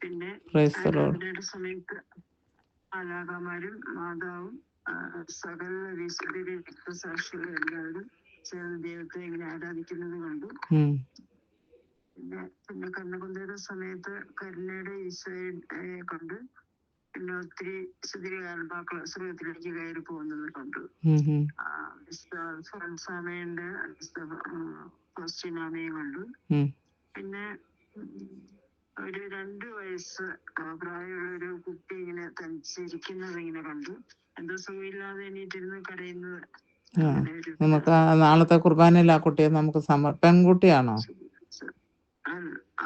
പിന്നെ ആരാധനയുടെ സമയത്ത് മാലാഖമാരും മാതാവും സകല വിശുദ്ധരെ രക്തസാക്ഷികളും എല്ലാവരും ചേർന്ന് ദൈവത്തെ ഇങ്ങനെ ആരാധിക്കുന്നത് കണ്ടു. പിന്നെ കണ്ണകുന്തയുടെ സമയത്ത് കരുണയുടെ ഈശോയെ കണ്ടു. പിന്നെ ഒത്തിരി ശുദ്ധീക ആത്മാക്കള് സ്വർഗത്തിലേക്ക് കയറി പോകുന്നത് കണ്ടു. ഫാൻസാമയുണ്ട്, ഫൗസ്റ്റീനാമയും കണ്ടു. പിന്നെ ഒരു 2 വയസ്സ് പ്രായമുള്ള ഒരു കുട്ടി ഇങ്ങനെ തനിച്ചിരിക്കുന്നത് ഇങ്ങനെ കണ്ടു. എന്തോ സുഖമില്ലാതെ എണീറ്റിരുന്ന് കരയുന്നത്. നമുക്ക് നാളത്തെ കുർബാനയിൽ ആ കുട്ടിയെ നമുക്ക് പെൺകുട്ടിയാണോ?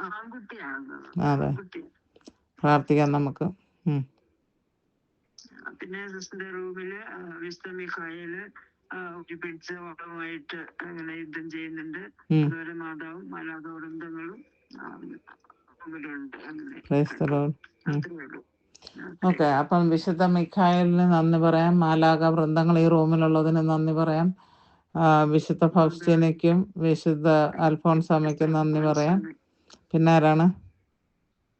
ആൺകുട്ടിയാണ്. അതെ, പ്രാർത്ഥിക്കാം നമുക്ക്. പിന്നെ സിസ്റ്ററിന്റെ റൂമില് വിശുദ്ധ മിഖായേല് ഒരു പിടിച്ച വളവുമായിട്ട് അങ്ങനെ യുദ്ധം ചെയ്യുന്നുണ്ട്. അതുപോലെ മാതാവും മാലാഖവൃന്ദങ്ങളും റൂമിലുണ്ട്. ഓക്കെ, അപ്പം വിശുദ്ധ മിഖായേലിന് നന്ദി പറയാം. മാലാഖ വൃന്ദങ്ങൾ ഈ റൂമിലുള്ളതിന് നന്ദി പറയാം. വിശുദ്ധ ഫൗസ്റ്റീനയ്ക്കും വിശുദ്ധ അൽഫോൺസാമയ്ക്കും നന്ദി പറയാം. പിന്നെ ആരാണ്?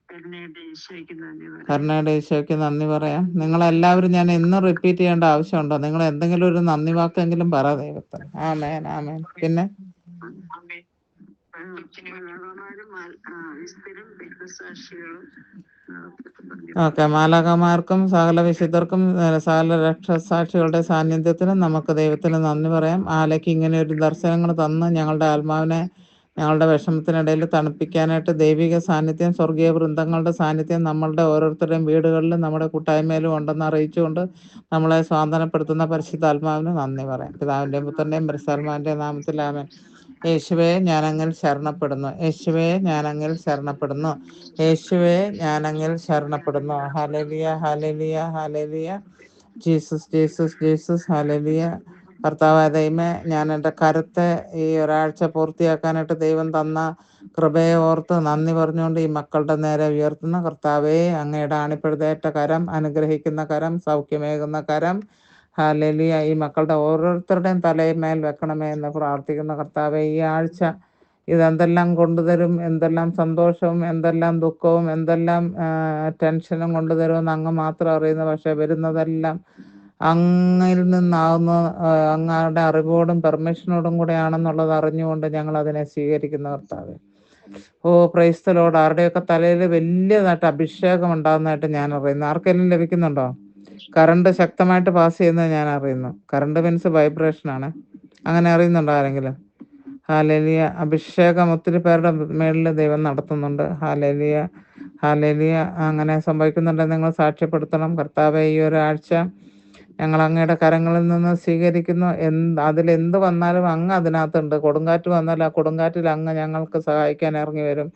കരുണയുടെ ഈശോയ്ക്ക് നന്ദി പറയാം. നിങ്ങളെല്ലാവരും ഞാൻ ഇന്ന് റിപ്പീറ്റ് ചെയ്യേണ്ട ആവശ്യമുണ്ടോ? നിങ്ങൾ എന്തെങ്കിലും ഒരു നന്ദി വാക്കെങ്കിലും പറ ദൈവത്തിന്. ആമേൻ, ആമേൻ. പിന്നെ ഓക്കെ, മാലാഖമാർക്കും സകല വിശുദ്ധർക്കും സകല രക്ഷസാക്ഷികളുടെ സാന്നിധ്യത്തിനും നമുക്ക് ദൈവത്തിന് നന്ദി പറയാം. ആലയ്ക്ക് ഇങ്ങനെ ഒരു ദർശനങ്ങൾ തന്ന് ഞങ്ങളുടെ ആത്മാവിനെ ഞങ്ങളുടെ വിഷമത്തിനിടയിൽ തണുപ്പിക്കാനായിട്ട് ദൈവിക സാന്നിധ്യം, സ്വർഗീയ വൃന്ദങ്ങളുടെ സാന്നിധ്യം നമ്മളുടെ ഓരോരുത്തരുടെയും വീടുകളിലും നമ്മുടെ കൂട്ടായ്മയിലും ഉണ്ടെന്ന് അറിയിച്ചുകൊണ്ട് നമ്മളെ സ്വാന്തനപ്പെടുത്തുന്ന പരിശുദ്ധാത്മാവിന് നന്ദി പറയാം. പിതാവിൻ്റെയും പുത്രൻ്റെയും പരിശുദ്ധാത്മാവിൻ്റെയും നാമത്തിൽ ആമേൻ. യേശുവേ, ഞാനങ്ങിൽ ശരണപ്പെടുന്നു. യേശുവേ, ഞാനങ്ങിൽ ശരണപ്പെടുന്നു. യേശുവേ, ഞാനങ്ങിൽ ശരണപ്പെടുന്നു. Hallelujah, hallelujah, hallelujah. Jesus, Jesus, Jesus. Hallelujah. കർത്താവായ ദൈവമേ, ഞാൻ എൻ്റെ കരുത്തെ ഈ ഒരാഴ്ച പൂർത്തിയാക്കാനായിട്ട് ദൈവം തന്ന കൃപയെ ഓർത്ത് നന്ദി പറഞ്ഞുകൊണ്ട് ഈ മക്കളുടെ നേരെ ഉയർത്തുന്ന കർത്താവേ, അങ്ങയുടെ ആണിപ്പഴുതേറ്റ കരം, അനുഗ്രഹിക്കുന്ന കരം, സൗഖ്യമേകുന്ന കരം, ഹല്ലേലൂയ, ഈ മക്കളുടെ ഓരോരുത്തരുടെയും തലയിന്മേൽ വെക്കണമേ എന്ന് പ്രാർത്ഥിക്കുന്ന കർത്താവേ, ഈ ആഴ്ച ഇതെന്തെല്ലാം കൊണ്ടുതരും, എന്തെല്ലാം സന്തോഷവും എന്തെല്ലാം ദുഃഖവും എന്തെല്ലാം ടെൻഷനും കൊണ്ടുതരുമെന്ന് അങ്ങ് മാത്രം അറിയുന്നു. പക്ഷെ വരുന്നതെല്ലാം അങ്ങയിൽ നിന്നാവുന്ന അങ്ങയുടെ അറിവോടും പെർമിഷനോടും കൂടെയാണെന്നുള്ളത് അറിഞ്ഞുകൊണ്ട് ഞങ്ങൾ അതിനെ സ്വീകരിക്കുന്ന കർത്താവേ. ഓ പ്രൈസ് ദി ലോർഡ്. ആരുടെയൊക്കെ തലയിൽ വലിയതായിട്ട് അഭിഷേകം ഉണ്ടാകുന്നതായിട്ട് ഞാൻ അറിയുന്നു. ആർക്കെങ്കിലും ലഭിക്കുന്നുണ്ടോ? കറണ്ട് ശക്തമായിട്ട് പാസ് ചെയ്യുന്നത് ഞാൻ അറിയുന്നു. കറണ്ട് മീൻസ് വൈബ്രേഷനാണ്. അങ്ങനെ അറിയുന്നുണ്ടോ ആരെങ്കിലും? ഹല്ലേലൂയ. അഭിഷേകം ഒത്തിരി പേരുടെ മേളിൽ ദൈവം നടത്തുന്നുണ്ട്. Hallelujah, hallelujah. അങ്ങനെ സംഭവിക്കുന്നുണ്ടെങ്കിൽ നിങ്ങൾ സാക്ഷ്യപ്പെടുത്തണം. കർത്താവേ, ഈ ഒരാഴ്ച ഞങ്ങൾ അങ്ങയുടെ കരങ്ങളിൽ നിന്ന് സ്വീകരിക്കുന്നു. അതിലെന്ത് വന്നാലും അങ്ങ് അതിനകത്തുണ്ട്. കൊടുങ്കാറ്റ് വന്നാൽ ആ കൊടുങ്കാറ്റിൽ അങ്ങ് ഞങ്ങൾക്ക് സഹായിക്കാൻ ഇറങ്ങി വരും.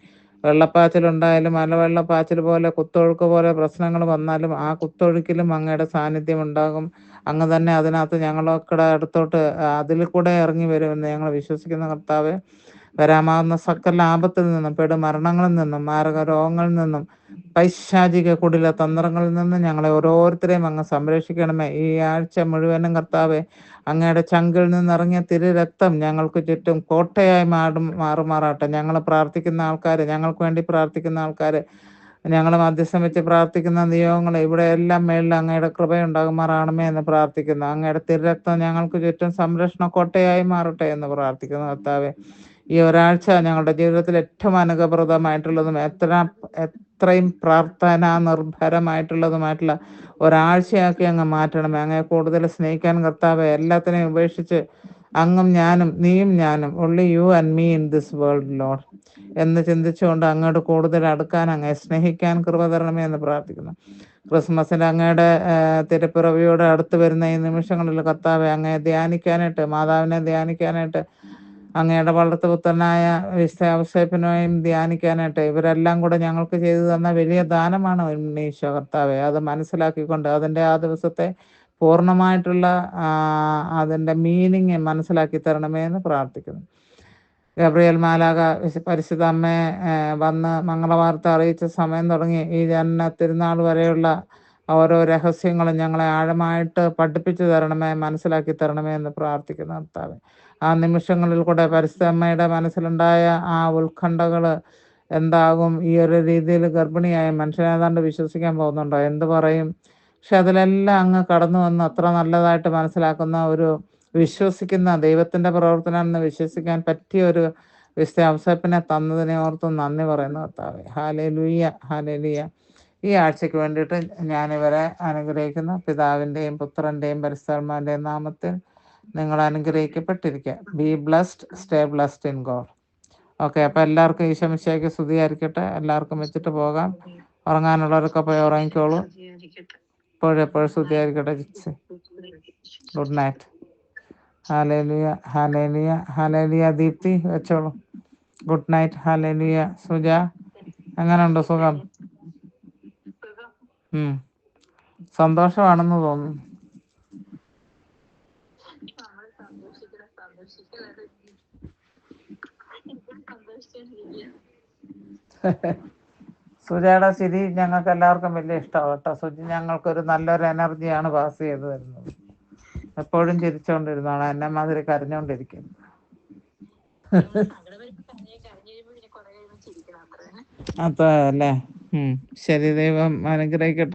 വെള്ളപ്പാച്ചിലുണ്ടായാലും മലവെള്ളപ്പാച്ചിൽ പോലെ കുത്തൊഴുക്ക് പോലെ പ്രശ്നങ്ങൾ വന്നാലും ആ കുത്തൊഴുക്കിലും അങ്ങയുടെ സാന്നിധ്യം ഉണ്ടാകും. അങ്ങ് തന്നെ അതിനകത്ത് ഞങ്ങളൊക്കെ അടുത്തോട്ട് അതിൽ കൂടെ ഇറങ്ങി വരുമെന്ന് ഞങ്ങൾ വിശ്വസിക്കുന്ന കർത്താവേ. വരാമാവുന്ന സകല ആപത്തിൽ നിന്നും, മരണങ്ങളിൽ നിന്നും, മാരക രോഗങ്ങളിൽ നിന്നും, പൈശാചിക കുടില തന്ത്രങ്ങളിൽ നിന്നും ഞങ്ങളെ ഓരോരുത്തരെയും അങ്ങ് സംരക്ഷിക്കണമേ. ഈ ആഴ്ച മുഴുവനും കർത്താവേ, അങ്ങയുടെ ചങ്കിൽ നിന്നിറങ്ങിയ രക്തം ഞങ്ങൾക്ക് ചുറ്റും കോട്ടയായി മാറുമാറാട്ടെ. ഞങ്ങൾ പ്രാർത്ഥിക്കുന്ന ആൾക്കാർ, ഞങ്ങൾക്ക് വേണ്ടി പ്രാർത്ഥിക്കുന്ന ആൾക്കാർ, ഞങ്ങൾ മധ്യസ്ഥം വെച്ച് പ്രാർത്ഥിക്കുന്ന നിയോഗങ്ങൾ, ഇവിടെയെല്ലാം മേളിൽ അങ്ങയുടെ കൃപയുണ്ടാകുമാറാണമേ എന്ന് പ്രാർത്ഥിക്കുന്നു. അങ്ങയുടെ രക്തം ഞങ്ങൾക്ക് ചുറ്റും സംരക്ഷണ കോട്ടയായി മാറട്ടെ എന്ന് പ്രാർത്ഥിക്കുന്നു കർത്താവേ. ഈ ഒരാഴ്ച ഞങ്ങളുടെ ജീവിതത്തിൽ ഏറ്റവും അനുഗ്രഹപ്രദമായിട്ടുള്ളതും എത്രയും പ്രാർത്ഥനാ നിർഭരമായിട്ടുള്ളതുമായിട്ടുള്ള ഒരാഴ്ചയാക്കി അങ്ങ് മാറ്റണമേ. അങ്ങയെ കൂടുതൽ സ്നേഹിക്കാൻ കർത്താവെ, എല്ലാത്തിനെയും ഉപേക്ഷിച്ച് അങ്ങും ഞാനും, നീയും ഞാനും, only you and me in this world Lord എന്ന് ചിന്തിച്ചുകൊണ്ട് അങ്ങോട്ട് കൂടുതൽ അടുക്കാൻ, അങ്ങയെ സ്നേഹിക്കാൻ കൃപ തരണമേ എന്ന് പ്രാർത്ഥിക്കുന്നു. ക്രിസ്മസിൻ്റെ അങ്ങയുടെ തിരുപ്പിറവിയോട് അടുത്ത് വരുന്ന ഈ നിമിഷങ്ങളിൽ കർത്താവെ, അങ്ങയെ ധ്യാനിക്കാനായിട്ട്, മാതാവിനെ ധ്യാനിക്കാനായിട്ട്, അങ്ങയുടെ വളർത്തുപുത്രനായ ഔസേപ്പിനെയും ധ്യാനിക്കാനായിട്ട്, ഇവരെല്ലാം കൂടെ ഞങ്ങൾക്ക് ചെയ്തു തന്ന വലിയ ദാനമാണ് ഈശോ കർത്താവെ. അത് മനസ്സിലാക്കിക്കൊണ്ട് അതിൻ്റെ ആ ദിവസത്തെ പൂർണ്ണമായിട്ടുള്ള അതിൻ്റെ മീനിങ് മനസ്സിലാക്കി തരണമേ എന്ന് പ്രാർത്ഥിക്കുന്നു. ഗബ്രിയേൽ മാലാഖ പരിശുദ്ധ അമ്മയെ വന്ന് മംഗളവാർത്ത അറിയിച്ച സമയം തുടങ്ങി ഈ ജനന തിരുനാൾ വരെയുള്ള ഓരോ രഹസ്യങ്ങളും ഞങ്ങളെ ആഴമായിട്ട് പഠിപ്പിച്ചു തരണമേ, മനസ്സിലാക്കി തരണമേ എന്ന് പ്രാർത്ഥിക്കുന്ന കർത്താവേ. ആ നിമിഷങ്ങളിൽ കൂടെ പരിശുദ്ധ അമ്മയുടെ മനസ്സിലുണ്ടായ ആ ഉത്കണ്ഠകൾ എന്താകും, ഈ ഒരു രീതിയിൽ ഗർഭിണിയായ മനുഷ്യൻ ഏതാണ്ട് വിശ്വസിക്കാൻ പോകുന്നുണ്ടോ, എന്ത് പറയും? പക്ഷെ അതിലെല്ലാം അങ്ങ് കടന്നു വന്ന് അത്ര നല്ലതായിട്ട് മനസ്സിലാക്കുന്ന ഒരു വിശ്വസിക്കുന്ന ദൈവത്തിൻ്റെ പ്രവർത്തനമെന്ന് വിശ്വസിക്കാൻ പറ്റിയ ഒരു വിശുദ്ധ ഔസേപ്പിനെ തന്നതിനെ ഓർത്ത് നന്ദി പറയുന്നു കർത്താവേ. Hallelujah, hallelujah. ഈ ആഴ്ചയ്ക്ക് വേണ്ടിയിട്ട് ഞാനിവരെ അനുഗ്രഹിക്കുന്ന പിതാവിൻ്റെയും പുത്രൻ്റെയും പരിശുദ്ധാത്മാവിൻ്റെയും നാമത്തിൽ നിങ്ങൾ അനുഗ്രഹിക്കപ്പെട്ടിരിക്കുക. Be blessed, stay blessed in God. Okay, അപ്പോൾ എല്ലാവർക്കും ഈശോ മിശിഹായ്ക്ക് സ്തുതിയായിരിക്കട്ടെ. എല്ലാവർക്കും വെച്ചിട്ട് പോകാം. ഉറങ്ങാനുള്ളവരൊക്കെ പോയി ഉറങ്ങിക്കോളൂ. എപ്പോഴും സ്തുതിയായിരിക്കട്ടെ. Good night. Hallelujah, hallelujah, hallelujah. Deepthi വെച്ചോളൂ. Good night. ഹല്ലേലൂയ. സുജ, എങ്ങനെയുണ്ട്? സുഖം? സന്തോഷമാണെന്ന് തോന്നുന്നു. സുജയുടെ ചിരി ഞങ്ങൾക്ക് എല്ലാവർക്കും വലിയ ഇഷ്ടമാണ് കേട്ടോ. സുജി ഞങ്ങൾക്കൊരു നല്ലൊരു എനർജിയാണ് പാസ് ചെയ്ത് തരുന്നത്. എപ്പോഴും ചിരിച്ചോണ്ടിരുന്നോളാം, എന്നെ മാതിരി കരഞ്ഞോണ്ടിരിക്കും. അപ്പൊ അല്ലേ. ശരി, ദൈവം അനുഗ്രഹിക്കട്ടെ.